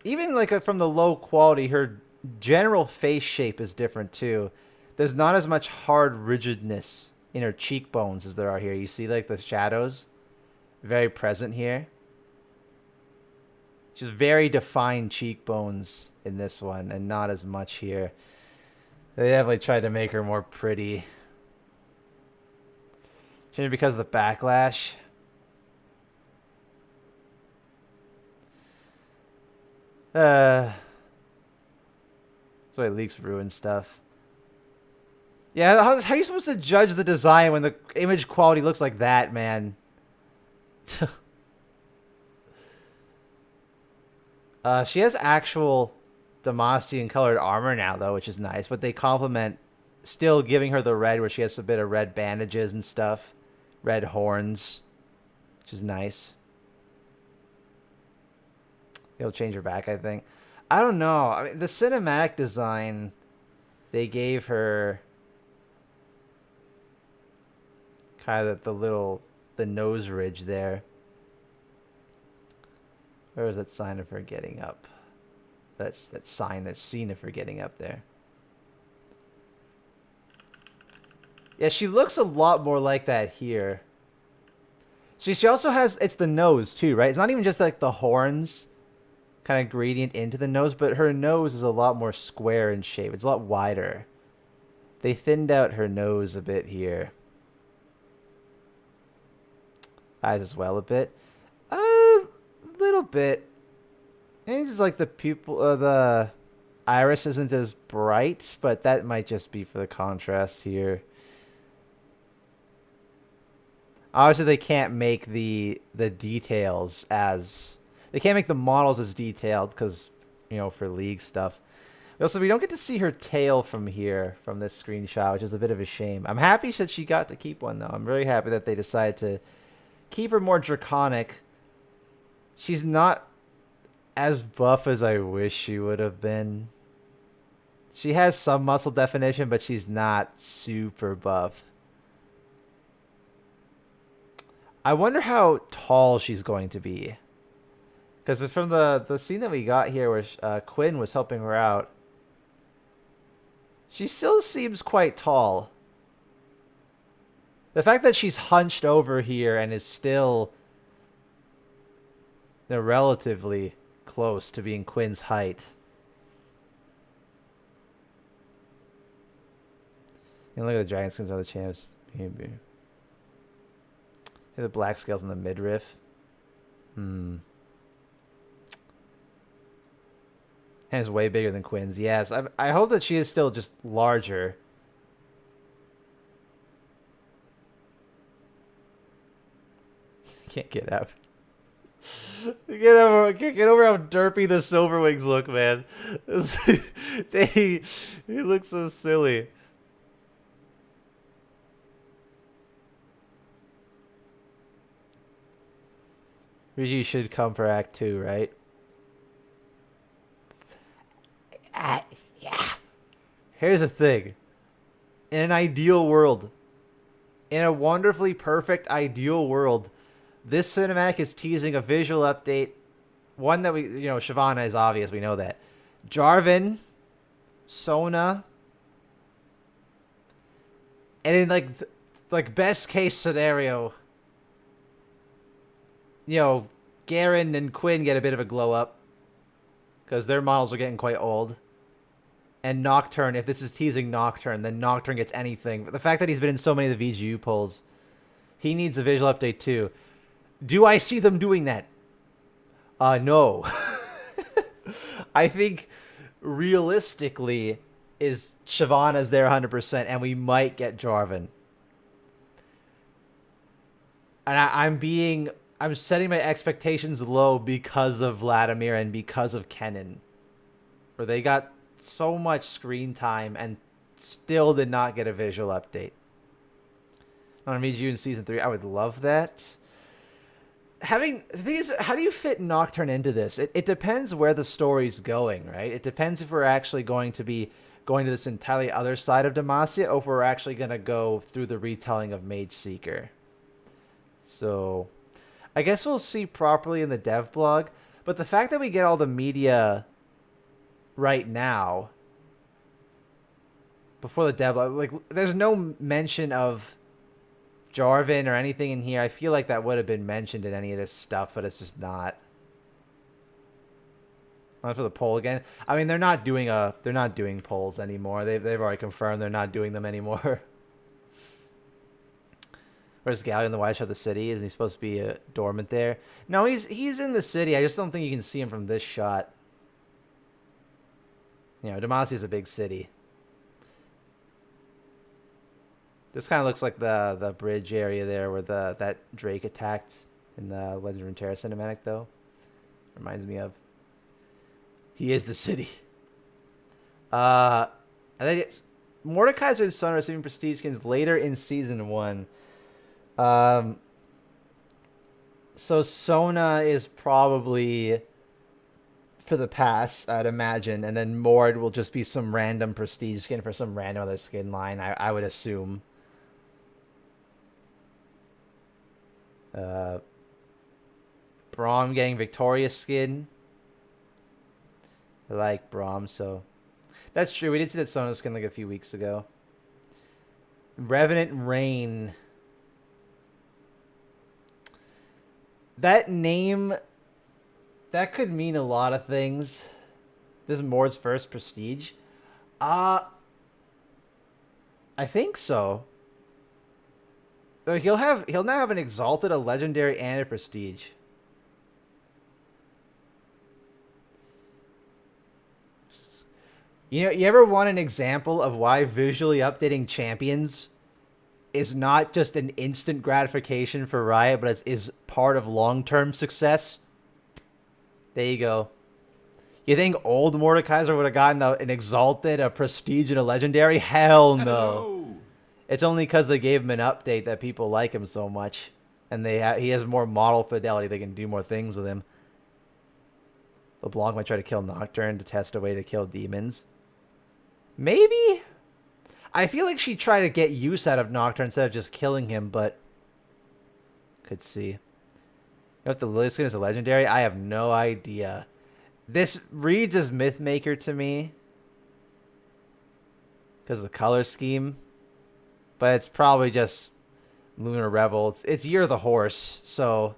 Even like from the low quality, her general face shape is different too. There's not as much hard rigidness in her cheekbones as there are here. You see like the shadows very present here. Just very defined cheekbones in this one and not as much here. They definitely tried to make her more pretty. Maybe because of the backlash. So it leaks ruin stuff. Yeah, how are you supposed to judge the design when the image quality looks like that, man? She has actual Demacian colored armor now, though, which is nice. But they complement, still giving her the red, where she has a bit of red bandages and stuff. Red horns, which is nice. They'll change her back, I think. I don't know. I mean, the cinematic design they gave her kind of the nose ridge there. Where is that sign of her getting up? That's that sign, that scene of her getting up there. Yeah, she looks a lot more like that here. She also has, it's the nose too, right? It's not even just like the horns kind of gradient into the nose, but her nose is a lot more square in shape. It's a lot wider. They thinned out her nose a bit here. Eyes as well a bit. A little bit. And just like the pupil, the iris isn't as bright, but that might just be for the contrast here. Obviously, they can't make the details as... They can't make the models as detailed because, you know, for League stuff. Also, we don't get to see her tail from here, from this screenshot, which is a bit of a shame. I'm happy that she got to keep one, though. I'm very happy that they decided to keep her more draconic. She's not as buff as I wish she would have been. She has some muscle definition, but she's not super buff. I wonder how tall she's going to be. Because from the scene that we got here where Quinn was helping her out, she still seems quite tall. The fact that she's hunched over here and is still relatively close to being Quinn's height. And look at the dragon skins on the champs. Maybe. The black scales in the midriff. And it's way bigger than Quinn's. Yes, I hope that she is still just larger. Can't get up. Can't get over how derpy the Silverwings look, man. They look so silly. Ryuji should come for Act 2, right? Yeah. Here's the thing. In an ideal world, in a wonderfully perfect ideal world, this cinematic is teasing a visual update. One that we, you know, Shyvana is obvious. We know that. Jarvan, Sona, and in like best case scenario, you know, Garen and Quinn get a bit of a glow up because their models are getting quite old. And Nocturne, if this is teasing Nocturne, then Nocturne gets anything. But the fact that he's been in so many of the VGU polls, he needs a visual update too. Do I see them doing that? No. I think realistically is Shyvana's there 100%, and we might get Jarvan. And I'm setting my expectations low because of Vladimir and because of Kennen. Where they got so much screen time and still did not get a visual update. On VGU in Season 3, I would love that. The thing is, how do you fit Nocturne into this? It depends where the story's going, right? It depends if we're actually going to be going to this entirely other side of Demacia, or if we're actually going to go through the retelling of Mage Seeker. So, I guess we'll see properly in the dev blog, but the fact that we get all the media right now, before the dev blog, like, there's no mention of Jarvan or anything in here. I feel like that would have been mentioned in any of this stuff, but it's just not. Not for the poll again. I mean, they're not doing polls anymore. They've already confirmed they're not doing them anymore. Where's Gallion in the wide shot of the city? Isn't he supposed to be dormant there? No, he's in the city. I just don't think you can see him from this shot. You know, Demacia is a big city. This kind of looks like the bridge area there where that Drake attacked in the Legend of Runeterra cinematic, though. Reminds me of. He is the city. I think it's Mordekaiser and Son are receiving prestige skins later in Season 1. So Sona is probably for the pass, I'd imagine, and then Mord will just be some random prestige skin for some random other skin line, I would assume. Braum getting Victorious skin. I like Braum, so that's true. We did see that Sonos skin like a few weeks ago. Revenant Rain. That name, that could mean a lot of things. This is Mord's first Prestige. I think so. He'll now have an Exalted, a Legendary, and a Prestige. You know, you ever want an example of why visually updating champions is not just an instant gratification for Riot, but is part of long-term success? There you go. You think old Mordekaiser would have gotten an Exalted, a Prestige, and a Legendary? Hell no. Hello. It's only because they gave him an update that people like him so much. And he has more model fidelity. They can do more things with him. LeBlanc might try to kill Nocturne to test a way to kill demons. Maybe? I feel like she'd try to get use out of Nocturne instead of just killing him, but... Could see. You know if the Lily skin is a Legendary? I have no idea. This reads as Mythmaker to me. Because of the color scheme. But it's probably just Lunar Revel. It's Year of the Horse, so...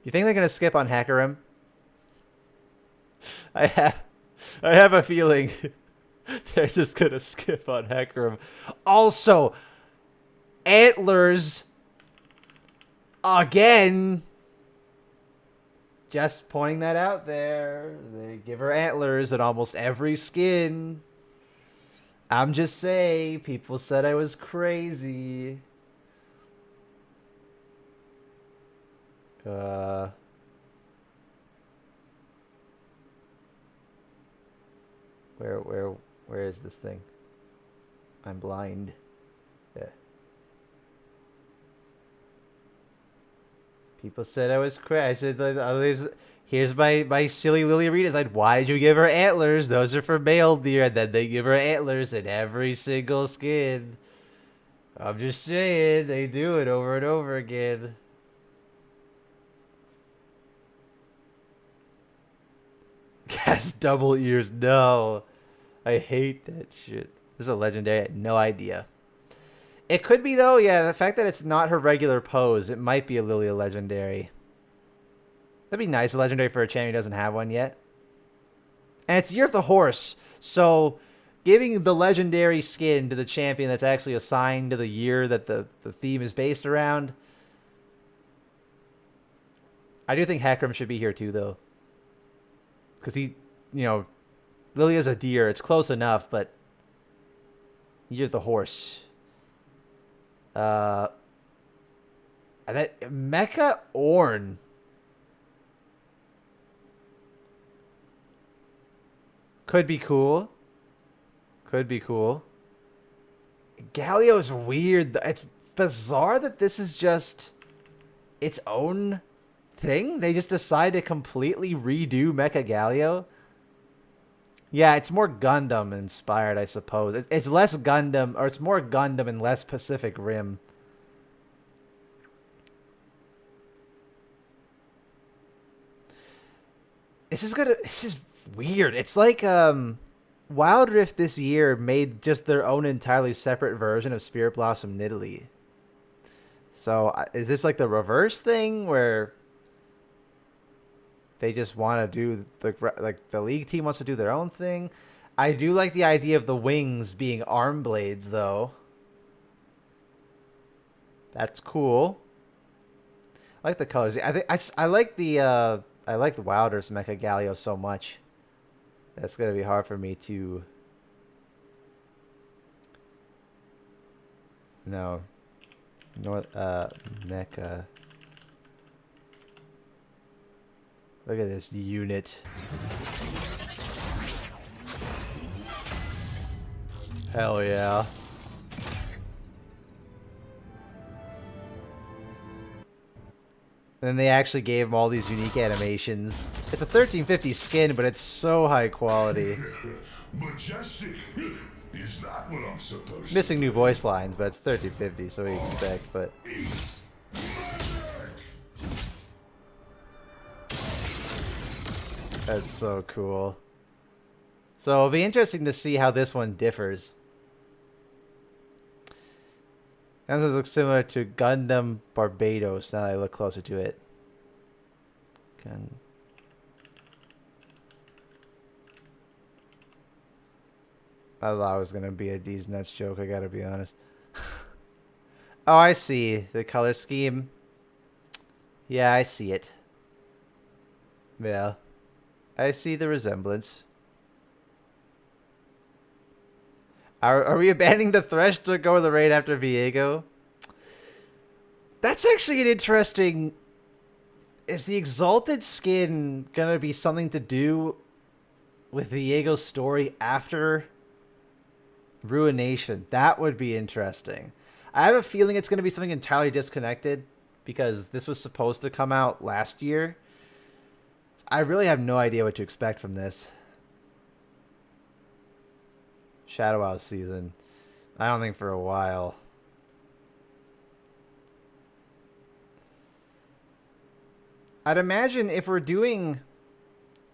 You think they're going to skip on Hecarim? I have a feeling they're just going to skip on Hecarim. Also, Antlers... Again... Just pointing that out there. They give her Antlers in almost every skin. I'm just saying, people said I was crazy. Where is this thing? I'm blind. Yeah. People said I was crazy. Here's my silly Lily Reed. It's like, why did you give her Antlers? Those are for male deer. And then they give her Antlers in every single skin. I'm just saying, they do it over and over again. Yes, double ears. No. I hate that shit. This is a Legendary. I had no idea. It could be, though, yeah, the fact that it's not her regular pose, it might be a Lilia Legendary. That'd be nice, a Legendary for a champion who doesn't have one yet. And it's Year of the Horse, so giving the Legendary skin to the champion that's actually assigned to the year that the theme is based around. I do think Hecarim should be here, too, though. Because he, you know, Lilia's a deer. It's close enough, but Year of the Horse. That Mecha Ornn. Could be cool. Could be cool. Galio's weird. It's bizarre that this is just its own thing. They just decide to completely redo Mecha Galio. Yeah, it's more Gundam inspired, I suppose. It's less Gundam, or it's more Gundam and less Pacific Rim. This is weird. It's like Wild Rift this year made just their own entirely separate version of Spirit Blossom Nidalee. So is this like the reverse thing where they just want to do the league team wants to do their own thing? I do like the idea of the wings being arm blades, though. That's cool. I like the colors. I like the Wild Rift's Mecha Galio so much. That's gonna be hard for me to. No. Mecha. Look at this unit. Hell yeah. And then they actually gave him all these unique animations. It's a 1350 skin, but it's so high quality. Majestic. Is that what I'm supposed Missing new voice lines, but it's 1350, so we expect, but... That's so cool. So it'll be interesting to see how this one differs. This looks similar to Gundam Barbados now that I look closer to it. I thought it was going to be a D's Nuts joke, I gotta be honest. Oh, I see. The color scheme. Yeah, I see it. Yeah. I see the resemblance. Are we abandoning the Thresh to go to the raid after Viego? That's actually an interesting... Is the Exalted skin gonna be something to do with Viego's story after Ruination? That would be interesting. I have a feeling it's gonna be something entirely disconnected because this was supposed to come out last year. I really have no idea what to expect from this. Shadow House season. I don't think for a while. I'd imagine if we're doing...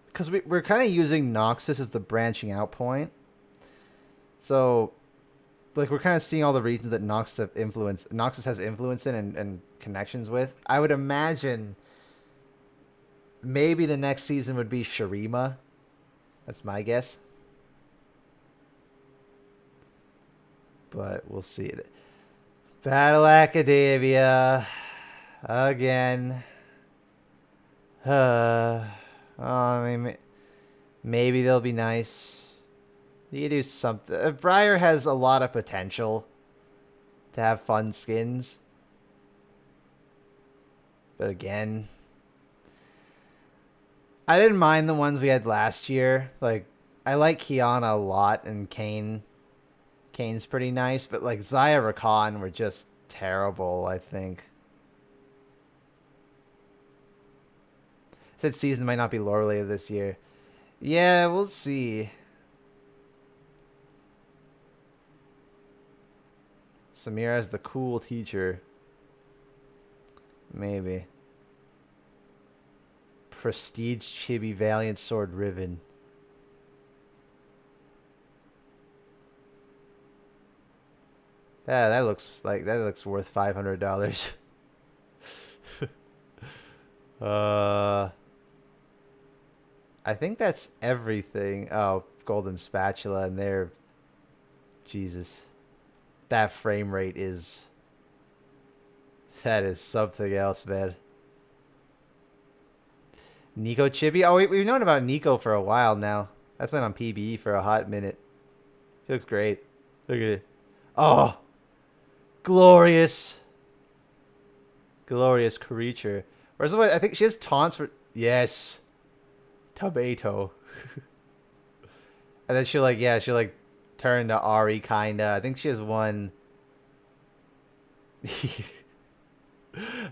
Because we're kind of using Noxus as the branching out point. So, like, we're kind of seeing all the regions that Noxus has influence in and connections with. I would imagine maybe the next season would be Shurima. That's my guess. But we'll see. Battle Academia. Again. I mean, maybe they'll be nice. You do something. Briar has a lot of potential to have fun skins. But again, I didn't mind the ones we had last year. Like, I like Kiana a lot, and Kane's pretty nice, but like Zaya Rakan were just terrible, I think. Said season might not be lore related this year. Yeah, we'll see. Samira is the cool teacher. Maybe. Prestige Chibi Valiant Sword Riven. That looks worth $500. I think that's everything. Oh, Golden Spatula and their... Jesus. That frame rate is... That is something else, man. Nico Chibi? Oh, we've known about Nico for a while now. That's been on PBE for a hot minute. She looks great. Look at it. Oh! Glorious. Glorious creature. Where's the way? I think she has taunts for... Yes. Tomato. And then she'll like turn to Ari kinda. I think she has one. I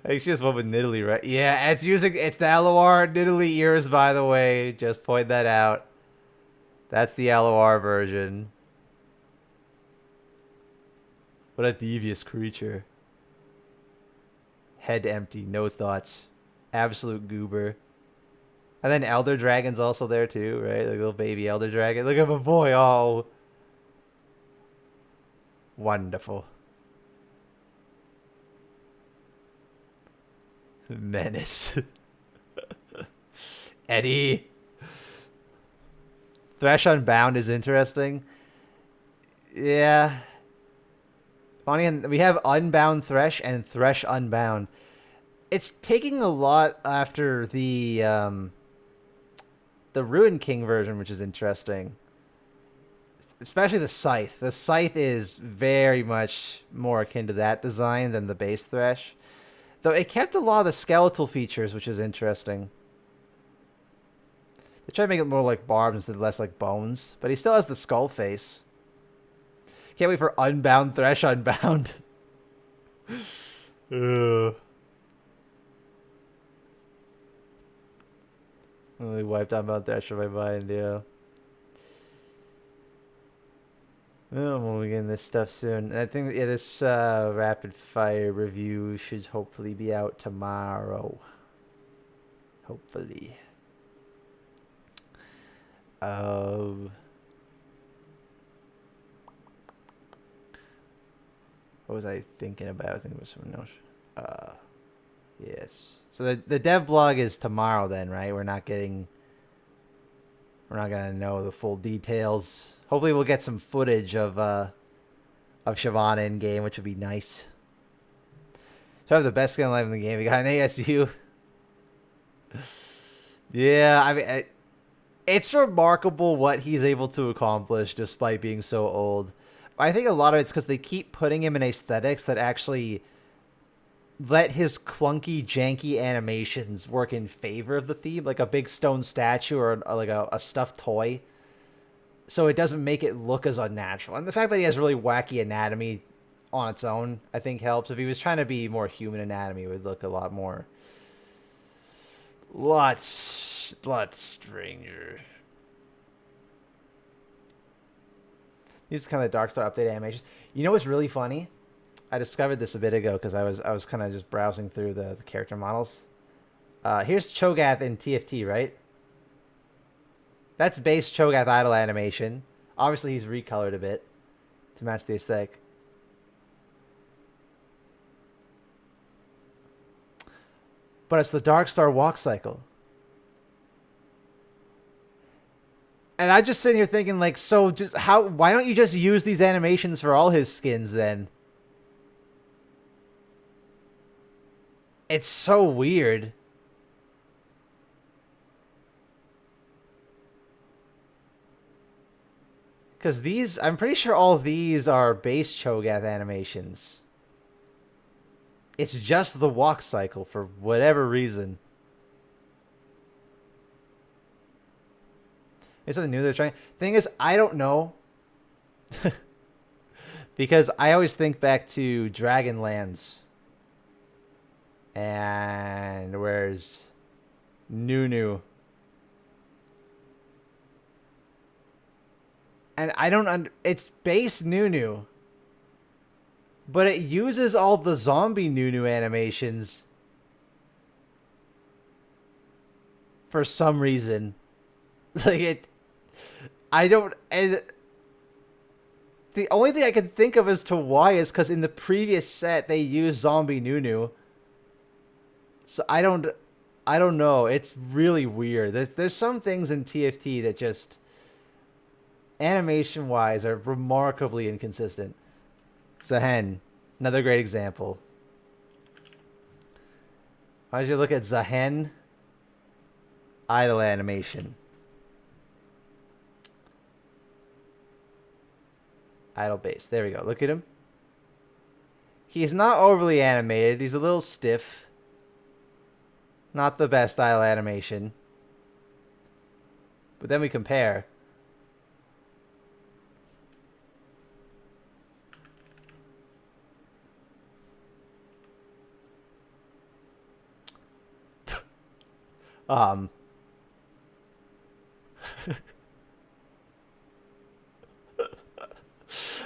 think she has one with Nidalee, right? Yeah, it's the LOR Nidalee ears, by the way. Just point that out. That's the LOR version. What a devious creature. Head empty, no thoughts. Absolute goober. And then Elder Dragon's also there too, right? Like little baby Elder Dragon. Look at my boy. Oh. Wonderful. Menace. Eddie. Thresh Unbound is interesting. Yeah. Funny, and we have Unbound Thresh and Thresh Unbound. It's taking a lot after the Ruin King version, which is interesting. Especially the Scythe. The Scythe is very much more akin to that design than the base Thresh. Though it kept a lot of the skeletal features, which is interesting. They tried to make it more like barbs instead of less like bones. But he still has the skull face. Can't wait for Unbound Thresh Unbound. Ugh. I really wiped Unbound Thresh from my mind, yeah. Well, we'll be getting this stuff soon. And I think this rapid fire review should hopefully be out tomorrow. Hopefully. What was I thinking about? I think it was something else. Yes. So the dev blog is tomorrow then, right? We're not gonna know the full details. Hopefully we'll get some footage of Shyvana in game, which would be nice. So I have the best skin alive in the game. We got an ASU. Yeah, I mean, it's remarkable what he's able to accomplish despite being so old. I think a lot of it's because they keep putting him in aesthetics that actually let his clunky, janky animations work in favor of the theme, like a big stone statue or like a stuffed toy. So it doesn't make it look as unnatural. And the fact that he has really wacky anatomy on its own, I think helps. If he was trying to be more human anatomy, it would look a lot more... lot stranger. These kind of Darkstar update animations. You know what's really funny? I discovered this a bit ago because I was kind of just browsing through the character models. Here's Cho'Gath in TFT, right? That's base Cho'Gath idle animation. Obviously, he's recolored a bit to match the aesthetic. But it's the Darkstar walk cycle. And I just sitting here thinking, like, so just why don't you just use these animations for all his skins then? It's so weird. Because these, I'm pretty sure all of these are base Cho'Gath animations. It's just the walk cycle for whatever reason. There's something new they're trying. Thing is, I don't know. Because I always think back to Dragonlance. And where's Nunu? And I don't it's base Nunu. But it uses all the zombie Nunu animations for some reason. Like the only thing I can think of as to why is because in the previous set they used zombie Nunu. So I don't know. It's really weird. There's some things in TFT that just animation wise are remarkably inconsistent. Zahen, another great example. Why don't you look at Zahen idle animation? Idle base. There we go. Look at him. He's not overly animated. He's a little stiff. Not the best idle animation. But then we compare.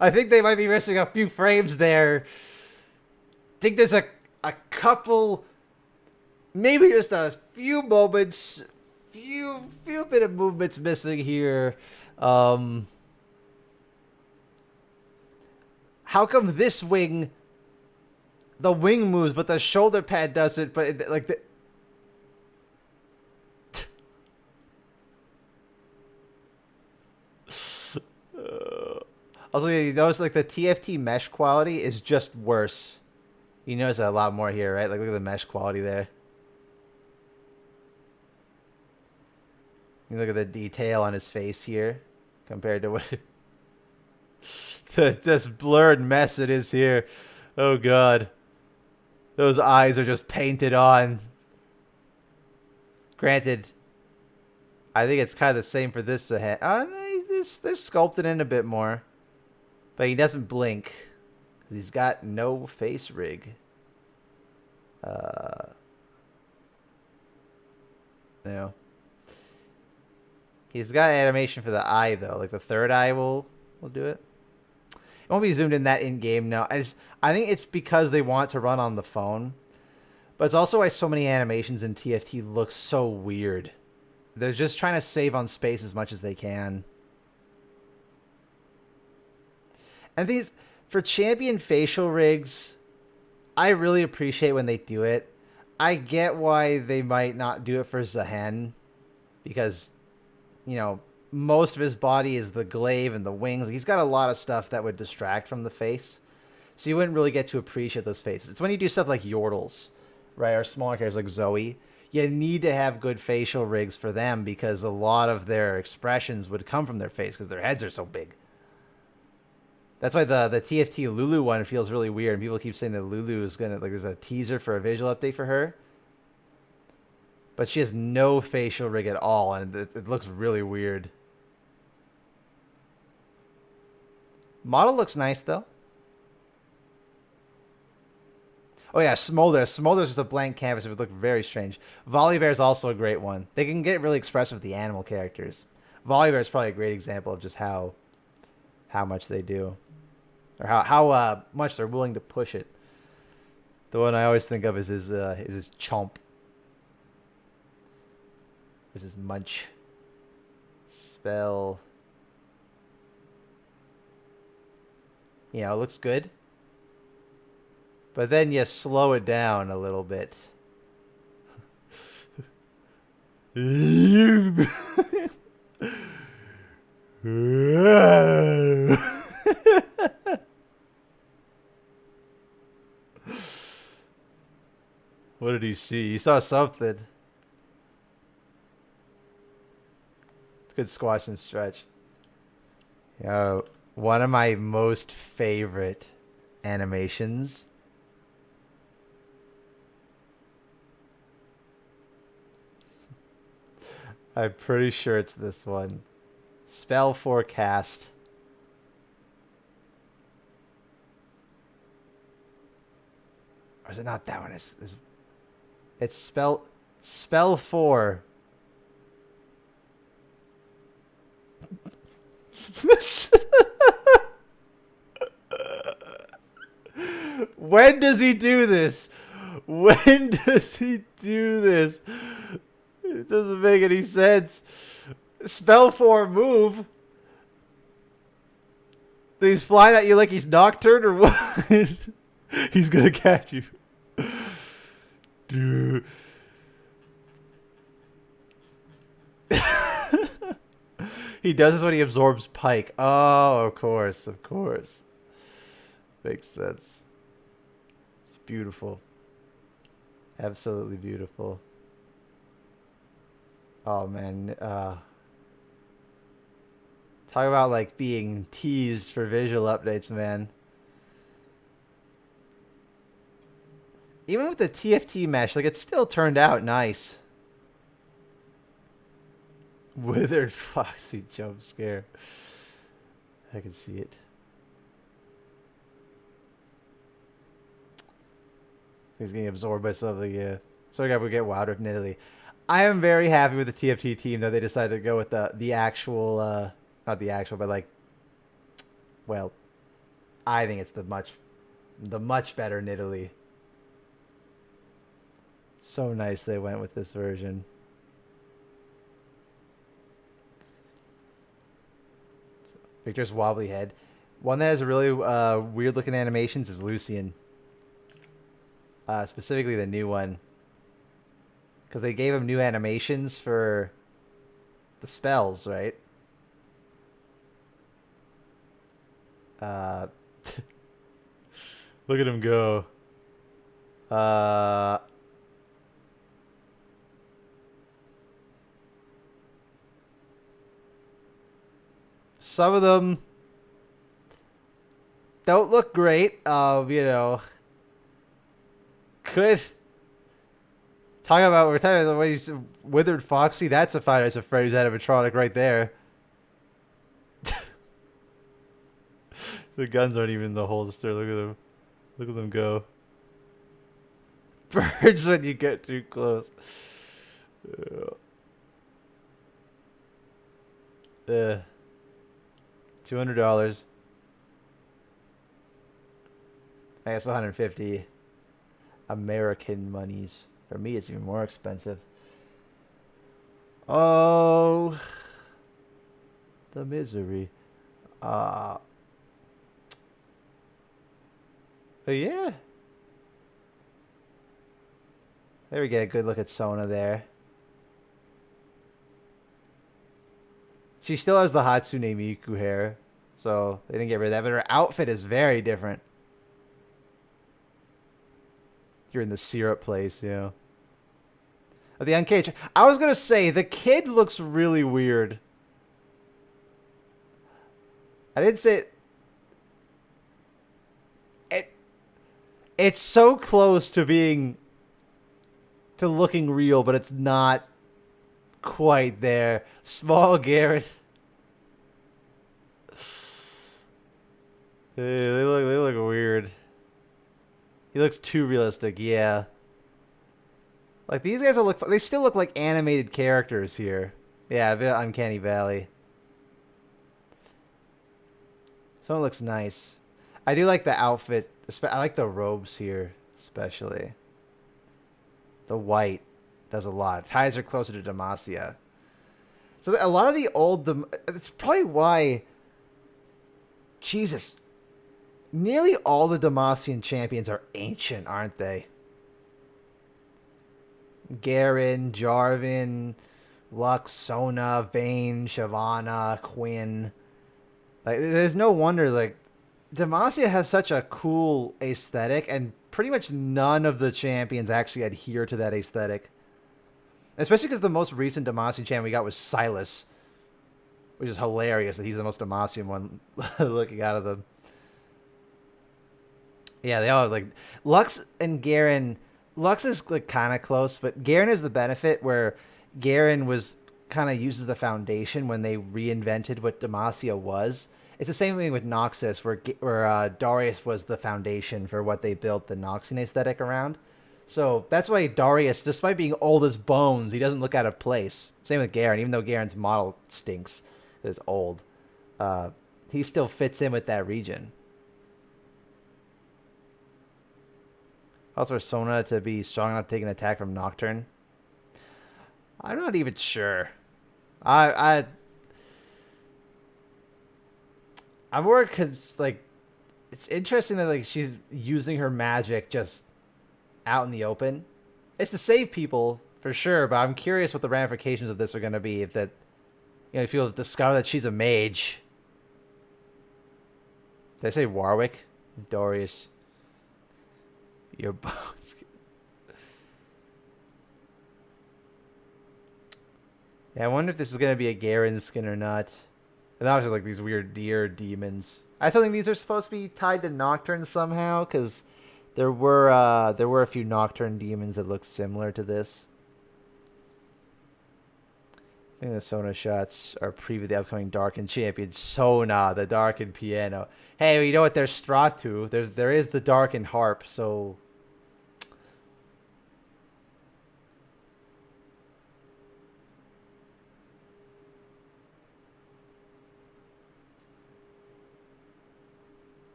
I think they might be missing a few frames there. I think there's a couple, maybe just a few moments, few bit of movements missing here. How come this wing, the wing moves, but the shoulder pad doesn't? But like the. Also, you notice like the TFT mesh quality is just worse. You notice a lot more here, right? Like look at the mesh quality there. You look at the detail on his face here compared to what this blurred mess it is here. Oh god. Those eyes are just painted on. Granted, I think it's kind of the same for this head. Oh, no, they're sculpted in a bit more. But he doesn't blink. He's got no face rig. No. He's got animation for the eye though. Like the third eye will do it. It won't be zoomed in that in game now. I think it's because they want to run on the phone. But it's also why so many animations in TFT look so weird. They're just trying to save on space as much as they can. And these, for champion facial rigs, I really appreciate when they do it. I get why they might not do it for Zahen, because, you know, most of his body is the glaive and the wings. He's got a lot of stuff that would distract from the face. So you wouldn't really get to appreciate those faces. It's when you do stuff like Yordles, right, or smaller characters like Zoe, you need to have good facial rigs for them because a lot of their expressions would come from their face because their heads are so big. That's why the TFT Lulu one feels really weird. And people keep saying that Lulu is going to, like, there's a teaser for a visual update for her. But she has no facial rig at all, and it looks really weird. Model looks nice, though. Oh, yeah, Smolder. Smolder's just a blank canvas. It would look very strange. Volibear is also a great one. They can get really expressive with the animal characters. Volibear is probably a great example of just how much they do. Or how much they're willing to push it. The one I always think of is his Chomp. This is Munch. Spell. You know, it looks good. But then you slow it down a little bit. What did he see? He saw something. Good squash and stretch. Yo, one of my most favorite animations. I'm pretty sure it's this one. Spell Forecast. Or is it not that one? It's Spell 4. When does he do this? When does he do this? It doesn't make any sense. Spell 4 move. He's flying at you like he's Nocturne or what? He's gonna catch you. Dude. He does this when he absorbs Pike. Oh, of course, of course. Makes sense. It's beautiful. Absolutely beautiful. Oh, man. Talk about, like, being teased for visual updates, man. Even with the TFT mesh, like, it still turned out nice. Withered Foxy jump scare. I can see it. He's getting absorbed by something, yeah. So we get Wild Rift Nidalee. I am very happy with the TFT team that they decided to go with the actual, not the actual, but like, well, I think it's the much better Nidalee. So nice they went with this version. Victor's wobbly head. One that has really weird looking animations is Lucian. Specifically the new one. Because they gave him new animations for the spells, right? Look at him go. Some of them don't look great. You know, we're talking about the way he's Withered Foxy. That's a fight I was afraid he's animatronic right there. The guns aren't even in the holster. Look at them. Look at them go. Birds when you get too close. $200. I guess 150 American monies. For me, it's even more expensive. Oh, the misery. But yeah. There we get a good look at Sona there. She still has the Hatsune Miku hair, so they didn't get rid of that. But her outfit is very different. You're in the syrup place, yeah. The uncaged. I was gonna say the kid looks really weird. I didn't say it. It's so close to looking real, but it's not quite there. Small Garrett. They look weird. He looks too realistic, yeah. Like these guys they still look like animated characters here. Yeah, a bit Uncanny Valley. Someone looks nice. I do like the outfit. I like the robes here, especially. The white does a lot. Ties her closer to Demacia. So a lot of the old... It's probably why... Jesus. Nearly all the Demacian champions are ancient, aren't they? Garen, Jarvan, Lux, Sona, Vayne, Shyvana, Quinn. Like, there's no wonder, like... Demacia has such a cool aesthetic, and pretty much none of the champions actually adhere to that aesthetic. Especially because the most recent Demacian champion we got was Sylas. Which is hilarious that he's the most Demacian one looking out of them. Yeah, they all like... Lux and Garen... Lux is like kind of close, but Garen is the benefit where Garen was kind of uses the foundation when they reinvented what Demacia was. It's the same thing with Noxus, where Darius was the foundation for what they built the Noxian aesthetic around. So that's why Darius, despite being old as bones, he doesn't look out of place. Same with Garen, even though Garen's model stinks, it's old. He still fits in with that region. Also for Sona to be strong enough to take an attack from Nocturne. I'm not even sure. I'm worried because, like, it's interesting that, like, she's using her magic just out in the open. It's to save people, for sure, but I'm curious what the ramifications of this are going to be if that, you know, if you'll discover that she's a mage. Did I say Warwick? Darius. Your bones. Yeah, I wonder if this is going to be a Garen skin or not. And obviously, like, these weird deer demons. I still think these are supposed to be tied to Nocturne somehow, because there were a few Nocturne demons that look similar to this. I think the Sona shots are preview the upcoming Darkened champion. Sona, the Darkened piano. Hey, well, you know what? There's Stratu. There is the Darkened harp, so...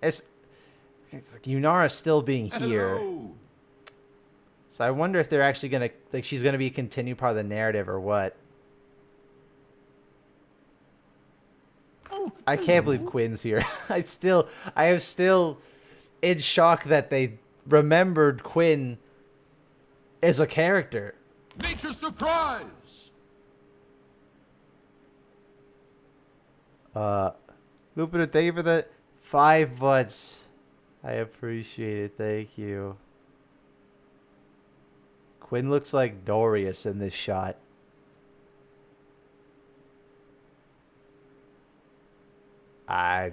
It's like Yunara still being here. Hello. So I wonder if they're actually gonna, like, she's gonna be a continued part of the narrative or what. Oh, I can't believe Quinn's here. I am still in shock that they remembered Quinn as a character. Nature surprise. Lupin, thank you for the 5 months. I appreciate it. Thank you. Quinn looks like Darius in this shot. I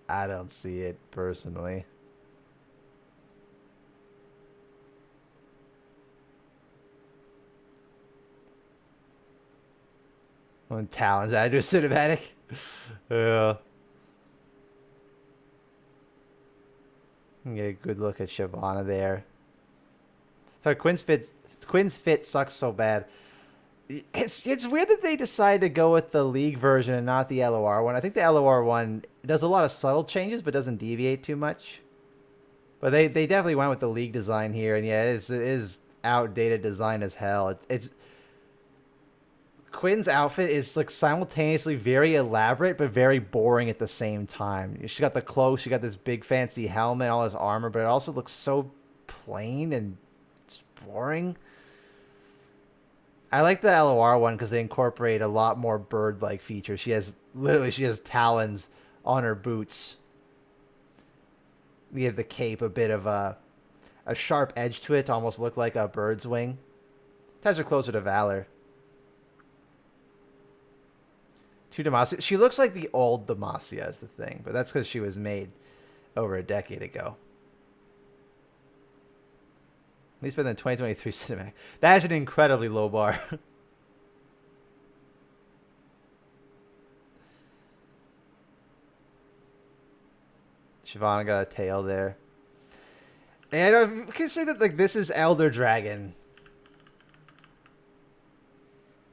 don't see it personally. On Talons, I do a cinematic. Yeah. Get a good look at Shyvana there. So Quinn's fit sucks so bad. It's weird that they decided to go with the League version and not the LOR one. I think the LOR one does a lot of subtle changes but doesn't deviate too much. But they definitely went with the League design here, and yeah, it is outdated design as hell. It's Quinn's outfit is like simultaneously very elaborate but very boring at the same time. She got the cloak, she got this big fancy helmet, all this armor, but it also looks so plain and it's boring. I like the LOR one because they incorporate a lot more bird-like features. She has talons on her boots. We give the cape a bit of a sharp edge to it to almost look like a bird's wing. Ties her closer to Valor. To Demacia. She looks like the old Demacia is the thing, but that's because she was made over a decade ago. At least better than 2023 cinematic. That is an incredibly low bar. Shyvana got a tail there. And I can say that like this is Elder Dragon,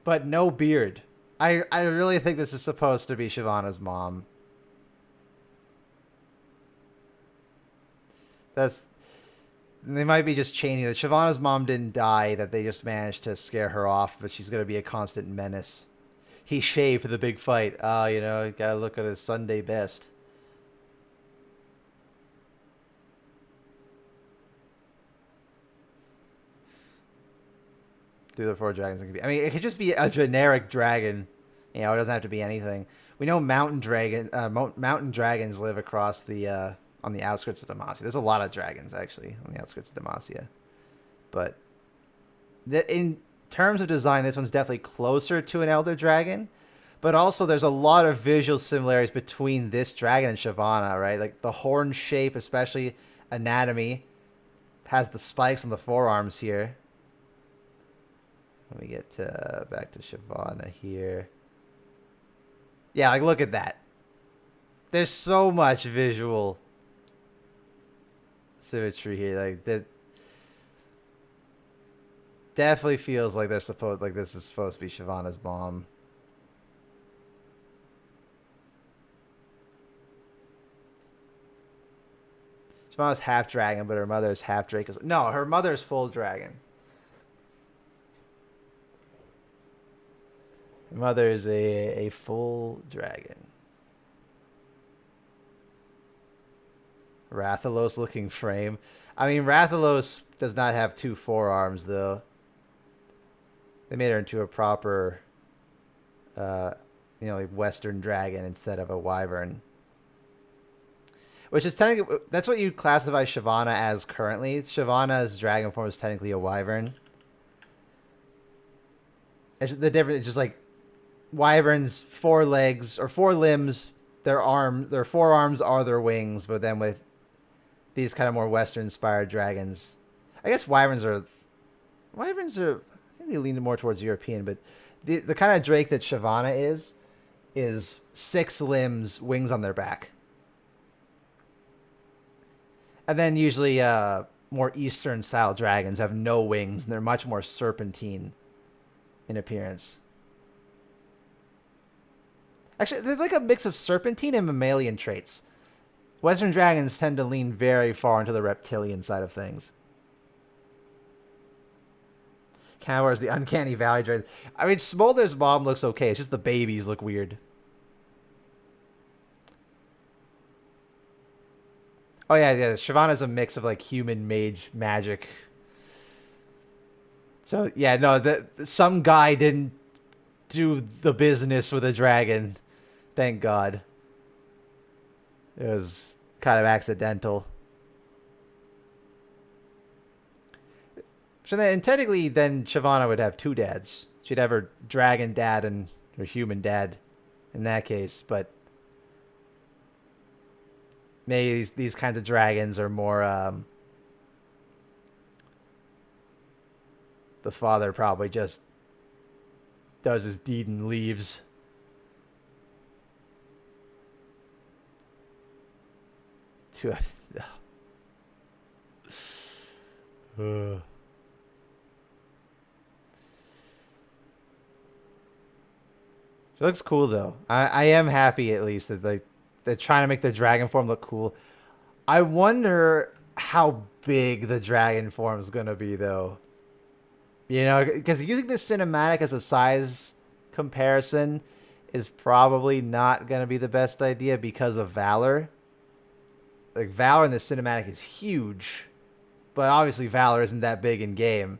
but no beard. I really think this is supposed to be Shyvana's mom. They might be just changing that. Shyvana's mom didn't die, that they just managed to scare her off, but she's going to be a constant menace. He shaved for the big fight. Oh, you know, got to look at his Sunday best. Through the four dragons. I mean, it could just be a generic dragon. You know, it doesn't have to be anything. We know mountain dragons live across the on the outskirts of Demacia. There's a lot of dragons actually on the outskirts of Demacia, but in terms of design, this one's definitely closer to an Elder Dragon. But also, there's a lot of visual similarities between this dragon and Shyvana, right? Like the horn shape, especially anatomy, has the spikes on the forearms here. Let me get back to Shyvana here. Yeah, like look at that. There's so much visual symmetry here. Like that definitely feels like this is supposed to be Shyvana's mom. Shyvana's half dragon, but her mother's half drake. No, her mother's full dragon. Her mother is a full dragon. Rathalos looking frame. I mean, Rathalos does not have two forearms, though. They made her into a proper, like Western dragon instead of a wyvern. Which is technically, that's what you classify Shyvana as currently. Shyvana's dragon form is technically a wyvern. The difference is just like wyverns, 4 legs or 4 limbs. Their forearms are their wings, but then with these kind of more Western-inspired dragons, I guess wyverns are. I think they lean more towards European, but the kind of drake that Shyvana is 6 limbs, wings on their back. And then usually more Eastern-style dragons have no wings, and they're much more serpentine in appearance. Actually, they're like a mix of serpentine and mammalian traits. Western dragons tend to lean very far into the reptilian side of things. Kind of whereas the Uncanny Valley dragon. I mean, Smolder's mom looks okay. It's just the babies look weird. Oh yeah. Shyvana's a mix of like human, mage, magic. So yeah, no, some guy didn't do the business with a dragon. Thank God. It was kind of accidental. So then, technically, then Shyvana would have 2 dads. She'd have her dragon dad and her human dad in that case, but maybe these kinds of dragons are more the father probably just does his deed and leaves. She looks cool though. I am happy at least that they're trying to make the dragon form look cool. I wonder how big the dragon form is gonna be though. You know, because using this cinematic as a size comparison is probably not going to be the best idea because of Valor. Like, Valor in the cinematic is huge, but obviously Valor isn't that big in game.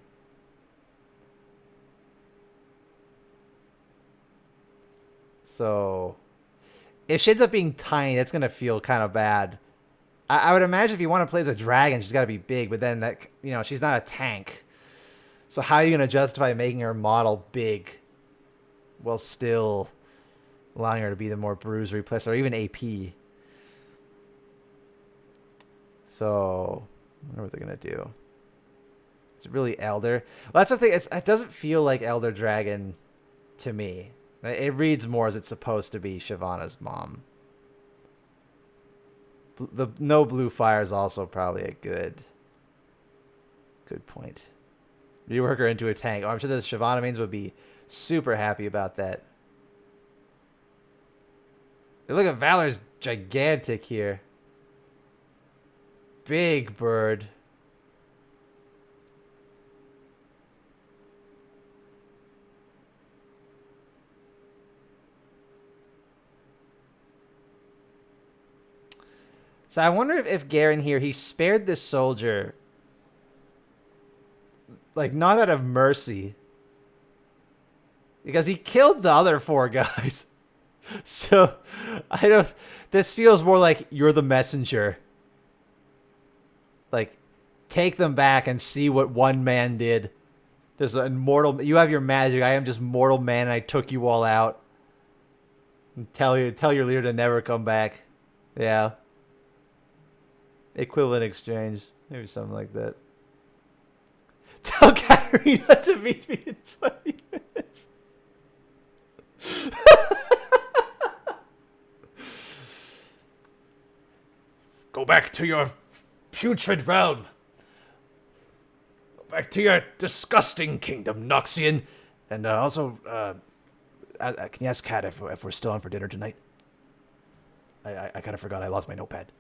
So, if she ends up being tiny, that's going to feel kind of bad. I would imagine if you want to play as a dragon, she's got to be big, but then that, you know, she's not a tank. So how are you going to justify making her model big while still allowing her to be the more bruisery plus or even AP? So I wonder what they're going to do. Is it really Elder? Well, that's the thing. It doesn't feel like Elder Dragon to me. It reads more as it's supposed to be Shyvana's mom. The no blue fire is also probably a good point. Rework her into a tank. Oh, I'm sure the Shyvana mains would be super happy about that. Hey, look at Valor's gigantic here. Big bird. So I wonder if Garen here, he spared this soldier, like, not out of mercy, because he killed the other 4 guys. So I don't. This feels more like you're the messenger. Like, take them back and see what one man did. There's an immortal. You have your magic. I am just mortal man, and I took you all out. And tell your leader to never come back. Yeah. Equivalent exchange. Maybe something like that. Tell Katarina to meet me in 20 minutes. Go back to your putrid realm. Go back to your disgusting kingdom, Noxian. And also, can you ask Kat if we're still on for dinner tonight? I kind of forgot I lost my notepad.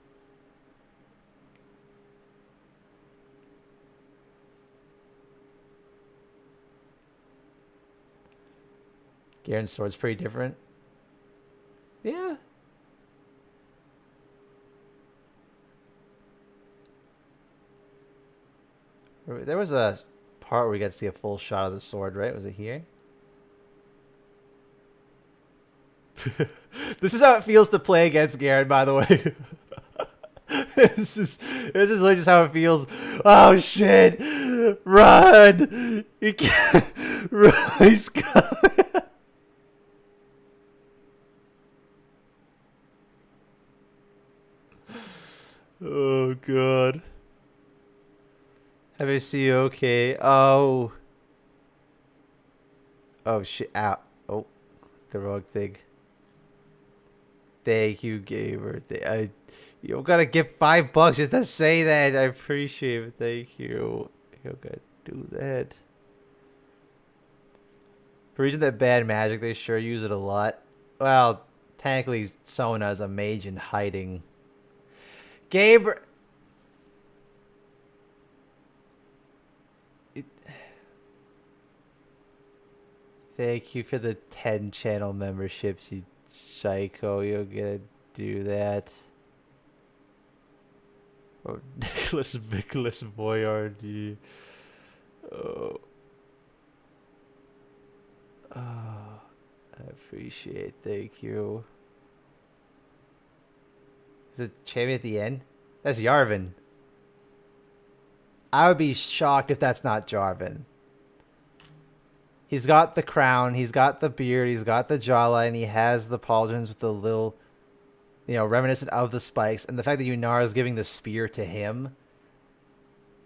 Garen's sword's pretty different. Yeah. There was a part where we got to see a full shot of the sword, right? Was it here? This is how it feels to play against Garen, by the way. This is literally just how it feels. Oh shit! Run! You can't run. He's coming. Oh god. Have I see you okay? Oh. Oh shit. Ow. Oh. The wrong thing. Thank you, gamer. You gotta give $5 just to say that. I appreciate it. Thank you. You gotta do that. For reason that bad magic, they sure use it a lot. Well, technically, Sona is a mage in hiding. Gabriel. Thank you for the 10 channel memberships, you psycho. You're gonna do that. Oh, Nicholas Boyardee. Oh. Oh. I appreciate it. Thank you. Is it Champion at the end? That's Yarvin. I would be shocked if that's not Jarvan. He's got the crown, he's got the beard, he's got the jawline, he has the pauldrons with the little, you know, reminiscent of the spikes, and the fact that Yunara is giving the spear to him.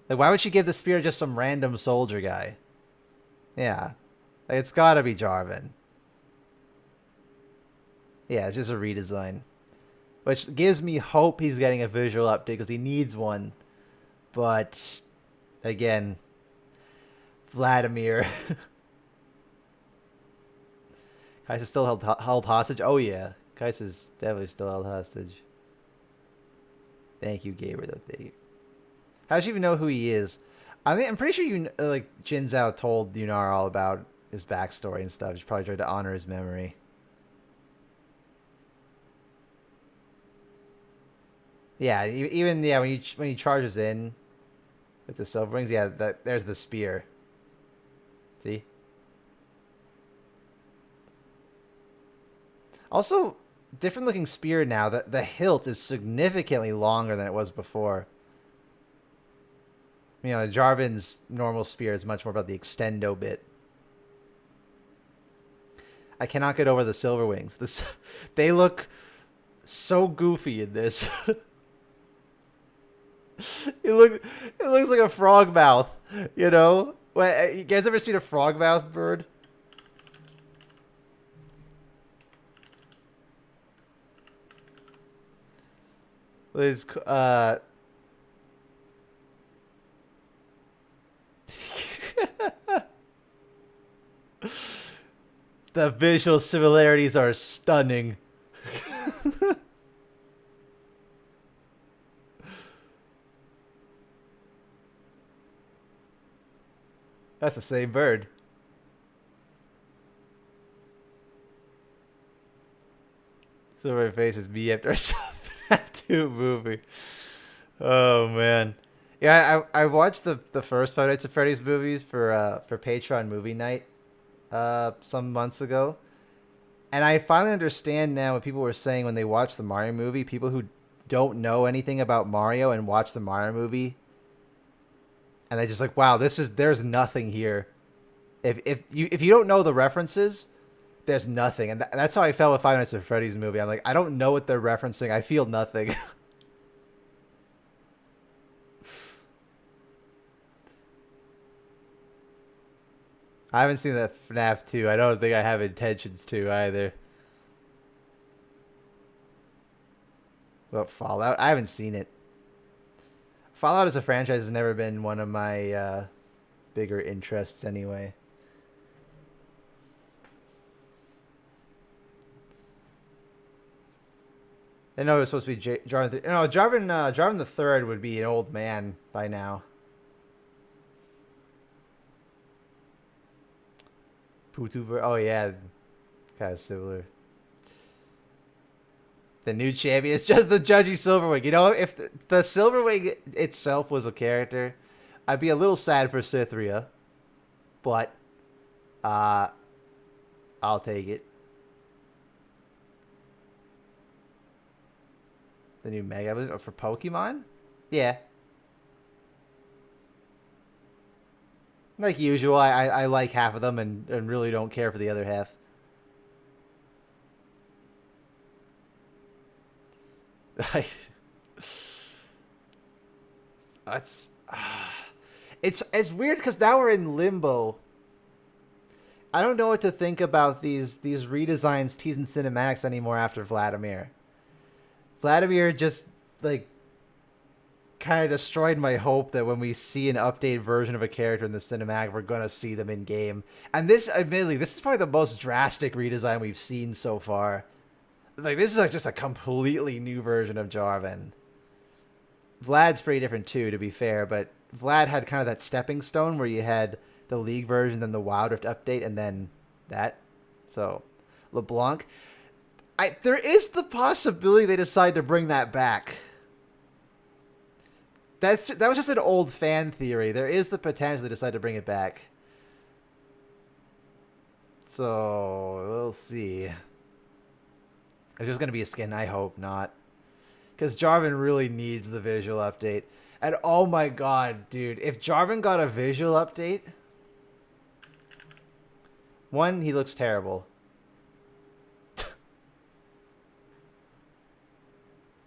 Like, why would she give the spear to just some random soldier guy? Yeah. Like, it's gotta be Jarvan. Yeah, it's just a redesign. Which gives me hope he's getting a visual update, because he needs one. But, again, Vladimir. Kai'Sa's still held hostage? Oh, yeah. Kai'Sa's definitely still held hostage. Thank you, Gabriel. How does she even know who he is? I'm pretty sure like Jin Zhao told Yunara all about his backstory and stuff. He's probably tried to honor his memory. Yeah, even when he charges in with the silver wings, yeah, there's the spear. See? Also, different looking spear now. The hilt is significantly longer than it was before. You know, Jarvan's normal spear is much more about the extendo bit. I cannot get over the silver wings. They look so goofy in this. it looks like a frog mouth, you know? You guys ever seen a frog mouth bird? It's the visual similarities are stunning. That's the same bird. Silver Face is me after I saw that 2 movie. Oh man. Yeah, I watched the first Five Nights at Freddy's movies for Patreon movie night some months ago. And I finally understand now what people were saying when they watched the Mario movie. People who don't know anything about Mario and watch the Mario movie, and they're just like, wow, there's nothing here. If you don't know the references, there's nothing. And that's how I felt with Five Nights at Freddy's movie. I'm like, I don't know what they're referencing. I feel nothing. I haven't seen that FNAF 2. I don't think I have intentions to either. What about Fallout? I haven't seen it. Fallout as a franchise has never been one of my bigger interests anyway. I know it was supposed to be Jarvan. No, Jarvan the Third would be an old man by now. Putuber. Oh yeah, kind of similar. The new champion is just the judgy Silverwing. You know, if the Silverwing itself was a character, I'd be a little sad for Cythria, but I'll take it. The new Mega for Pokemon? Yeah. Like usual, I like half of them and really don't care for the other half. It's weird because now we're in limbo. I don't know what to think about these redesigns, teasing cinematics anymore after Vladimir. Vladimir just like kind of destroyed my hope that when we see an updated version of a character in the cinematic, we're gonna see them in game. And this, admittedly, this is probably the most drastic redesign we've seen so far. Like, this is like just a completely new version of Jarvan. Vlad's pretty different too, to be fair, but Vlad had kind of that stepping stone where you had the League version, then the Wild Rift update, and then that. So, LeBlanc. There is the possibility they decide to bring that back. That was just an old fan theory. There is the potential they decide to bring it back. So, we'll see. It's just going to be a skin. I hope not. Because Jarvan really needs the visual update. And oh my god, dude. If Jarvan got a visual update... One, he looks terrible.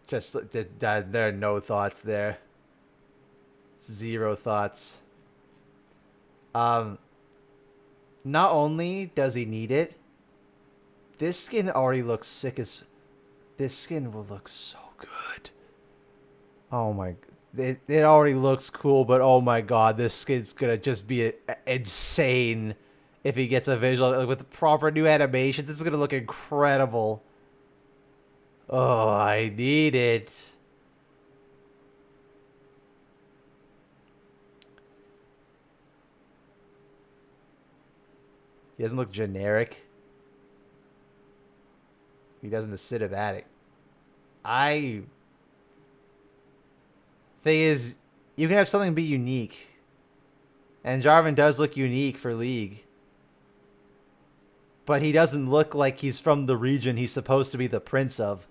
Just, there are no thoughts there. Zero thoughts. Not only does he need it, this skin already looks sick as... This skin will look so good. Oh my... It already looks cool, but oh my god, this skin's gonna just be insane if he gets a visual... Like, with proper new animations, this is gonna look incredible. Oh, I need it. He doesn't look generic. He does in the cinematic. Thing is, you can have something be unique. And Jarvan does look unique for League. But he doesn't look like he's from the region he's supposed to be the prince of.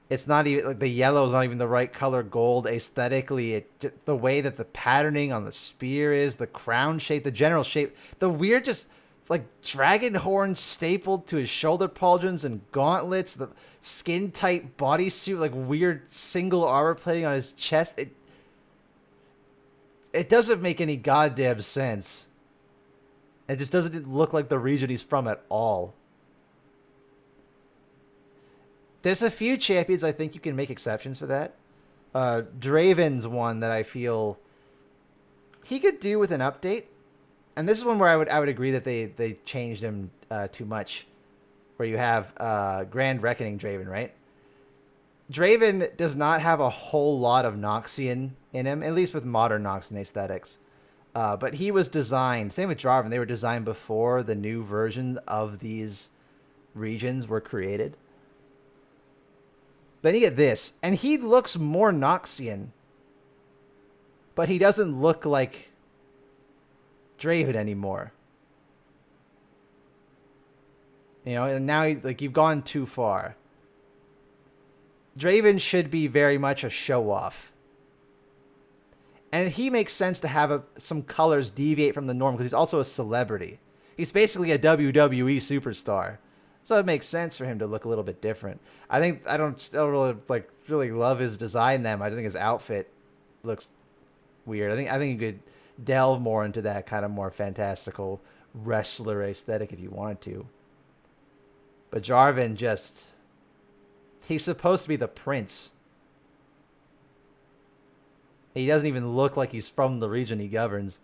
It's not even like the yellow is not even the right color gold aesthetically. The way that the patterning on the spear is, the crown shape, the general shape, the weird just like dragon horns stapled to his shoulder pauldrons and gauntlets, the skin tight bodysuit, like weird single armor plating on his chest. It doesn't make any goddamn sense. It just doesn't look like the region he's from at all. There's a few champions I think you can make exceptions for that. Draven's one that I feel he could do with an update. And this is one where I would agree that they changed him too much. Where you have Grand Reckoning Draven, right? Draven does not have a whole lot of Noxian in him, at least with modern Noxian aesthetics. But he was designed, same with Jarvan, they were designed before the new version of these regions were created. Then you get this, and he looks more Noxian, but he doesn't look like Draven anymore. You know, and now he's like, you've gone too far. Draven should be very much a show-off. And he makes sense to have some colors deviate from the norm because he's also a celebrity. He's basically a WWE superstar. So it makes sense for him to look a little bit different. I don't still really love his design them. I think his outfit looks weird. I think you could delve more into that kind of more fantastical wrestler aesthetic if you wanted to. But Jarvan he's supposed to be the prince. He doesn't even look like he's from the region he governs.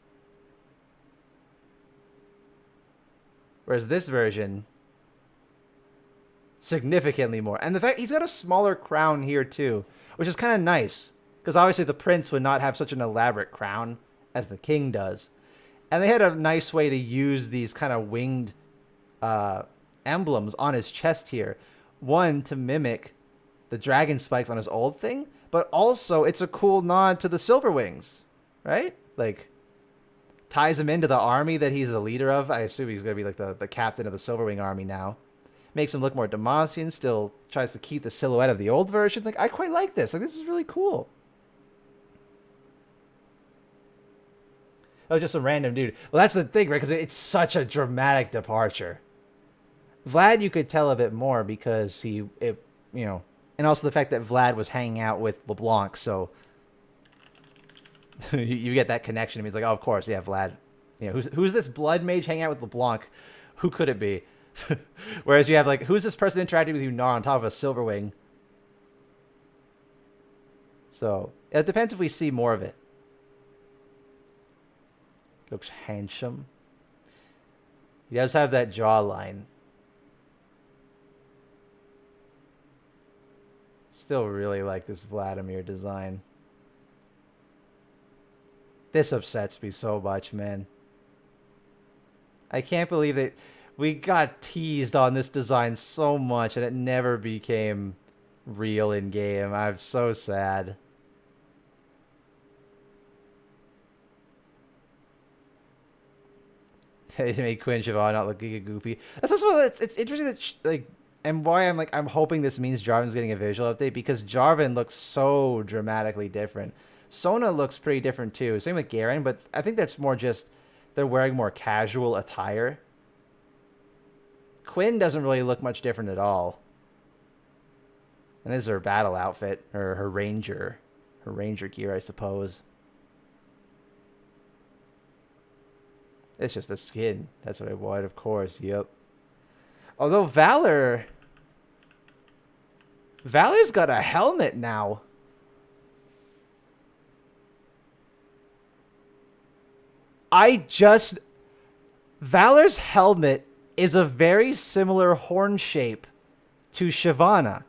Whereas this version, significantly more. And the fact he's got a smaller crown here too, which is kind of nice. Because obviously the prince would not have such an elaborate crown as the king does. And they had a nice way to use these kind of winged emblems on his chest here. One, to mimic the dragon spikes on his old thing, but also it's a cool nod to the Silver Wings, right? Like, ties him into the army that he's the leader of. I assume he's going to be like the captain of the Silverwing army now. Makes him look more Demacian, still tries to keep the silhouette of the old version. Like, I quite like this. Like, this is really cool. Oh, just some random dude. Well, that's the thing, right? Because it's such a dramatic departure. Vlad, you could tell a bit more because and also the fact that Vlad was hanging out with LeBlanc, so you get that connection. I mean, it's like, oh, of course, yeah, Vlad. You know, who's this blood mage hanging out with LeBlanc? Who could it be? Whereas you have like, who's this person interacting with you now on top of a Silverwing? So it depends if we see more of it. Looks handsome. He does have that jawline. Still really like this Vladimir design. This upsets me so much, man. I can't believe that we got teased on this design so much and it never became real in game. I'm so sad. They made Quinn Siobhan not look goopy. That's also it's interesting that and why I'm hoping this means Jarvan's getting a visual update because Jarvan looks so dramatically different. Sona looks pretty different too. Same with Garen, but I think that's more just they're wearing more casual attire. Quinn doesn't really look much different at all. And this is her battle outfit, or her ranger gear, I suppose. It's just the skin. That's what I want, of course. Yep. Although Valor's got a helmet now. Valor's helmet is a very similar horn shape to Shyvana.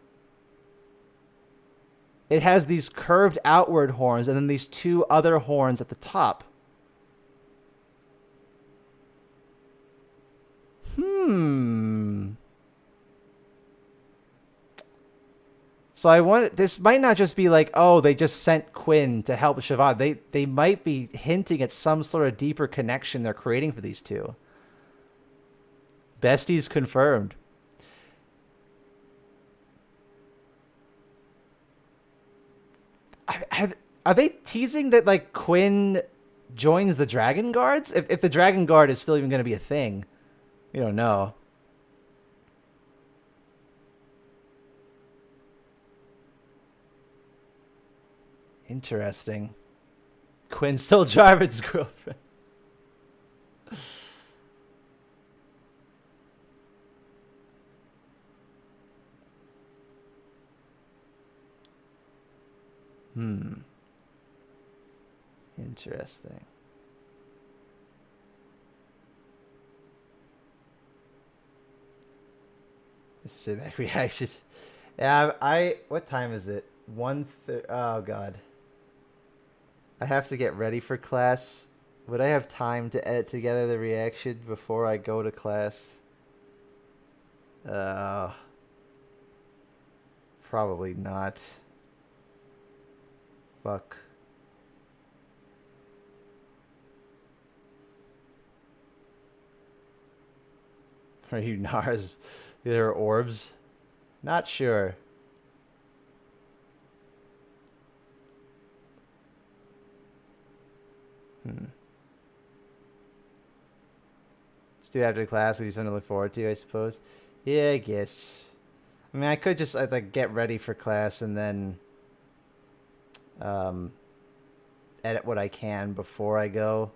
It has these curved outward horns and then these two other horns at the top. So I want this might not just be like, oh, they just sent Quinn to help Siobhan. They might be hinting at some sort of deeper connection they're creating for these two. Besties confirmed. Are they teasing that like Quinn joins the Dragon Guards? If the Dragon Guard is still even going to be a thing, we don't know. Interesting. Quinn's still Jarvan's girlfriend. Interesting. Civic reaction. Yeah, what time is it? 1:30. Oh god. I have to get ready for class. Would I have time to edit together the reaction before I go to class? Probably not. Fuck. Are you Nars? There are orbs? Not sure. Just do after class, give you something to look forward to, I suppose. Yeah, I guess. I mean, I could just like get ready for class and then edit what I can before I go,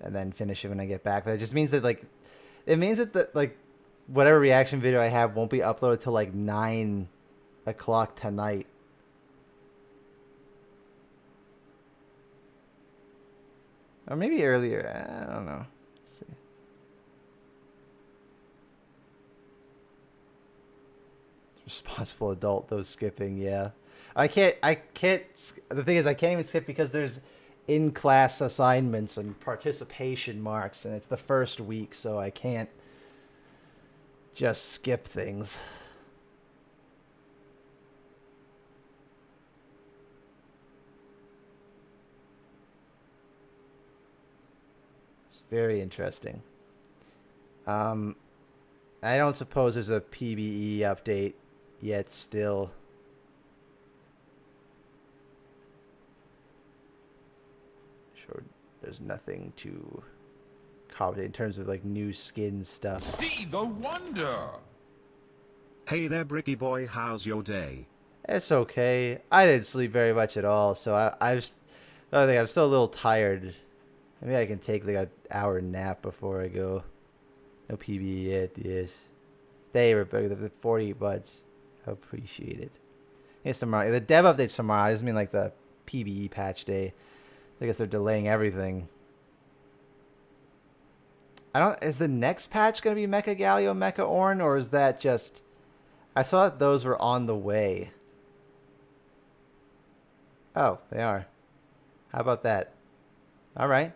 and then finish it when I get back. But it just means that like whatever reaction video I have won't be uploaded till like 9 o'clock tonight. Or maybe earlier. I don't know. Let's see. Responsible adult, though, skipping, yeah. I can't, the thing is, I can't even skip because there's in-class assignments and participation marks, and it's the first week, so I can't just skip things. It's very interesting. I don't suppose there's a PBE update yet still. Sure, there's nothing to comment in terms of like new skin stuff. See the wonder. Hey there, Bricky boy, how's your day? It's okay. I didn't sleep very much at all, so I think I'm still a little tired. Maybe I can take like an hour nap before I go. No PBE yet, yes. They were the 40 buds. I appreciate it. It's tomorrow. The dev update's tomorrow. I just mean like the PBE patch day. I guess they're delaying everything. Is the next patch gonna be Mecha Galio, Mecha Ornn, or is that just? I thought those were on the way. Oh, they are. How about that? All right.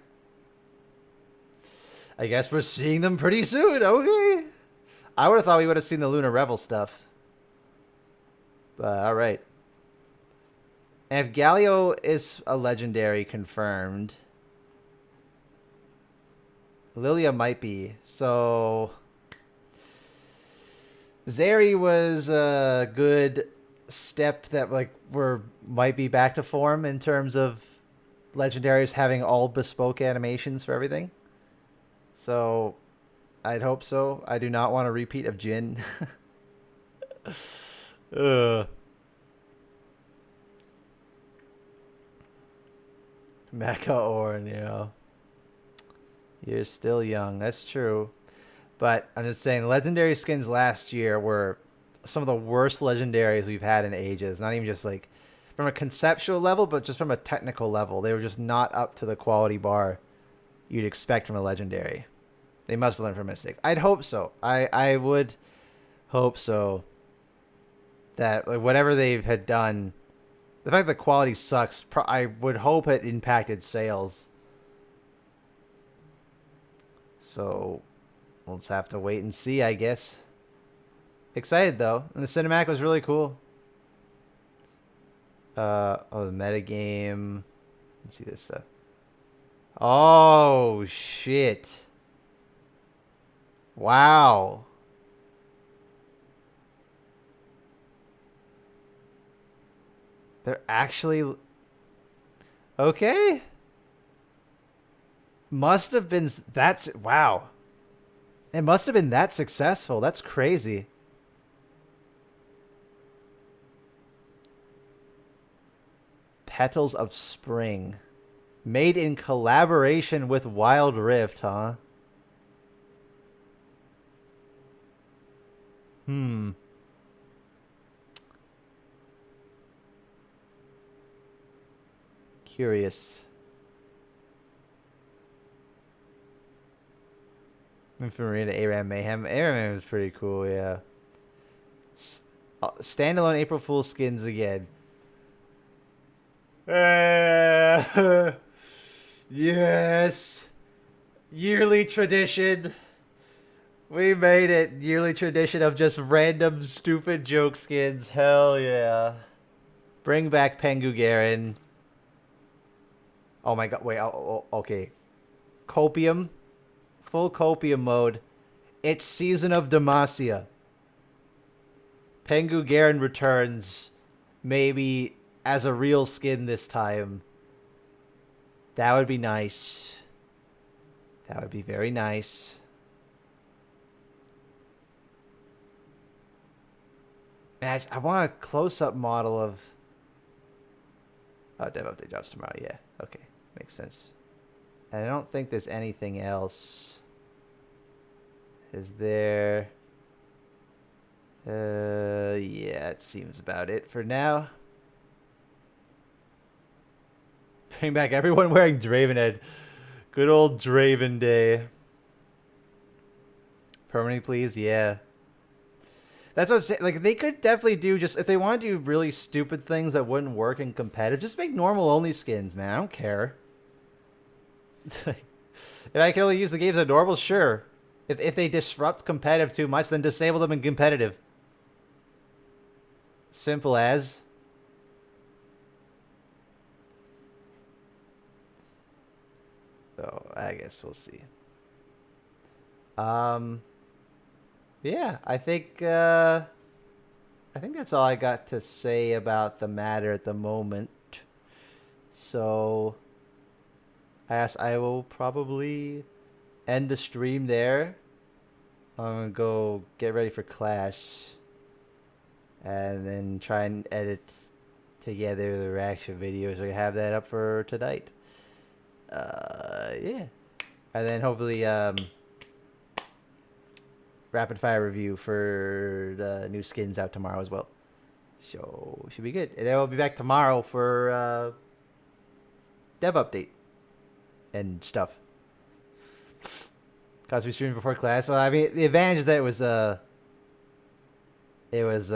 I guess we're seeing them pretty soon. Okay. I would have thought we would have seen the Lunar Revel stuff. But all right. And if Galio is a legendary confirmed, Lilia might be. So Zeri was a good step that like might be back to form in terms of legendaries having all bespoke animations for everything. So I'd hope so. I do not want a repeat of Jhin. Mecha Ornn, you know. You're still young. That's true. But I'm just saying, legendary skins last year were some of the worst legendaries we've had in ages. Not even just like from a conceptual level, but just from a technical level. They were just not up to the quality bar you'd expect from a legendary. They must have learned from mistakes. I'd hope so. I would hope so. That like, whatever they had done, the fact that quality sucks, I would hope it impacted sales. So We'll just have to wait and see, I guess. Excited though, and the cinematic was really cool. Oh, the metagame. Let's see this stuff. Oh shit! Wow. They're actually okay. Must have been that's wow. It must have been that successful. That's crazy. Petals of Spring. Made in collaboration with Wild Rift, huh? Curious. Marina ARAM Mayhem. ARAM Mayhem was pretty cool, yeah. Standalone April Fool's skins again. Yes. Yearly tradition. We made it. Yearly tradition of just random stupid joke skins. Hell yeah. Bring back Pengu Garen. Oh my god. Wait. Okay. Copium. Full Copium mode. It's Season of Demacia. Pengu Garen returns. Maybe as a real skin this time. That would be nice. That would be very nice. Man, I want a close-up model of... Oh, dev update drops tomorrow. Yeah, okay. Makes sense. And I don't think there's anything else. Is there... yeah, it seems about it for now. Bring back everyone wearing Draven Head. Good old Draven Day. Permanently, please? Yeah. That's what I'm saying. Like, they could definitely do just... If they want to do really stupid things that wouldn't work in competitive, just make normal-only skins, man. I don't care. If I can only use the games as normal, sure. If they disrupt competitive too much, then disable them in competitive. Simple as. So, I guess we'll see. Yeah, I think that's all I got to say about the matter at the moment. So, I guess I will probably end the stream there. I'm gonna go get ready for class, and then try and edit together the reaction videos. I have that up for tonight. Yeah, and then hopefully rapid fire review for the new skins out tomorrow as well. So should be good. And then we'll be back tomorrow for dev update and stuff. Cause we streamed before class. Well, I mean, the advantage is that it was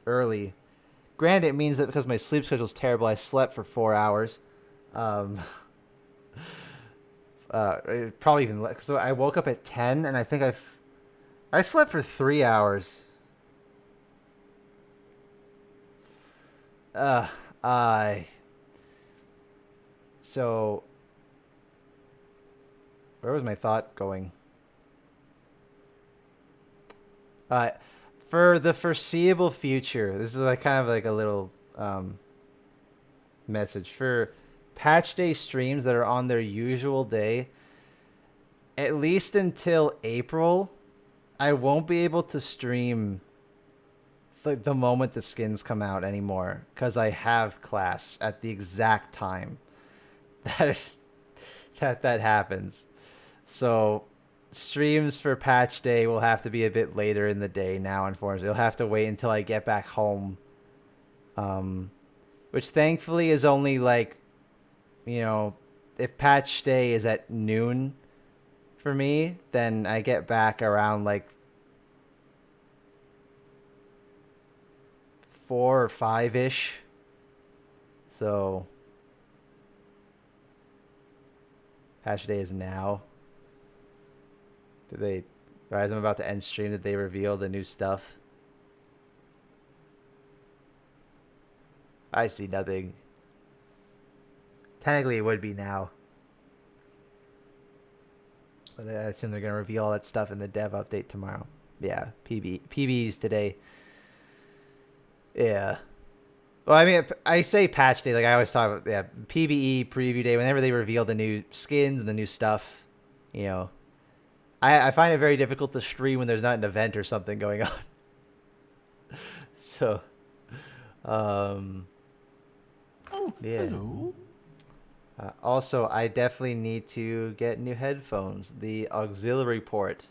early. Granted, it means that because my sleep schedule is terrible, I slept for 4 hours. Probably even less. So I woke up at 10, and I think I slept for 3 hours. So where was my thought going? For the foreseeable future, this is like kind of like a little message for patch day streams that are on their usual day. At least until April, I won't be able to stream like the moment the skins come out anymore, because I have class at the exact time that happens. So streams for patch day will have to be a bit later in the day now, unfortunately. You'll have to wait until I get back home. Which thankfully is only like, you know, if patch day is at noon for me, then I get back around like 4 or 5-ish. So patch day is now. Did they? Right as I'm about to end stream, did they reveal the new stuff? I see nothing. Technically, it would be now. But I assume they're gonna reveal all that stuff in the dev update tomorrow. Yeah, PBs today. Yeah. Well, I mean, I say patch day, like I always talk about, yeah, PBE preview day. Whenever they reveal the new skins and the new stuff, you know, I find it very difficult to stream when there's not an event or something going on. So, Oh, yeah. hello. Also, I definitely need to get new headphones. The auxiliary port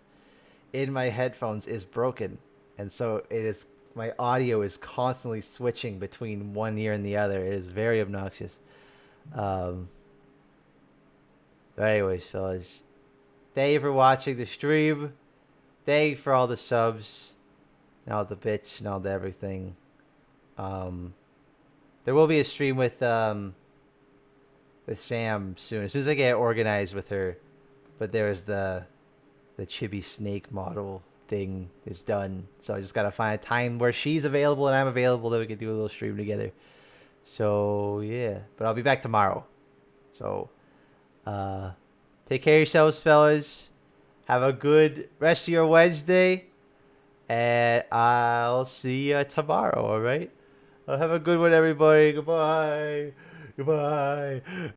in my headphones is broken, and so it is. My audio is constantly switching between one ear and the other. It is very obnoxious. But anyways, fellas, thank you for watching the stream. Thank you for all the subs, and all the bits, and all the everything. There will be a stream with Sam soon, as soon as I get organized with her. But there's the chibi snake model thing is done, so I just gotta find a time where she's available and I'm available that we can do a little stream together. So yeah, but I'll be back tomorrow. So take care of yourselves, fellas. Have a good rest of your Wednesday, and I'll see you tomorrow. All right. Have a good one, everybody. Goodbye. Goodbye.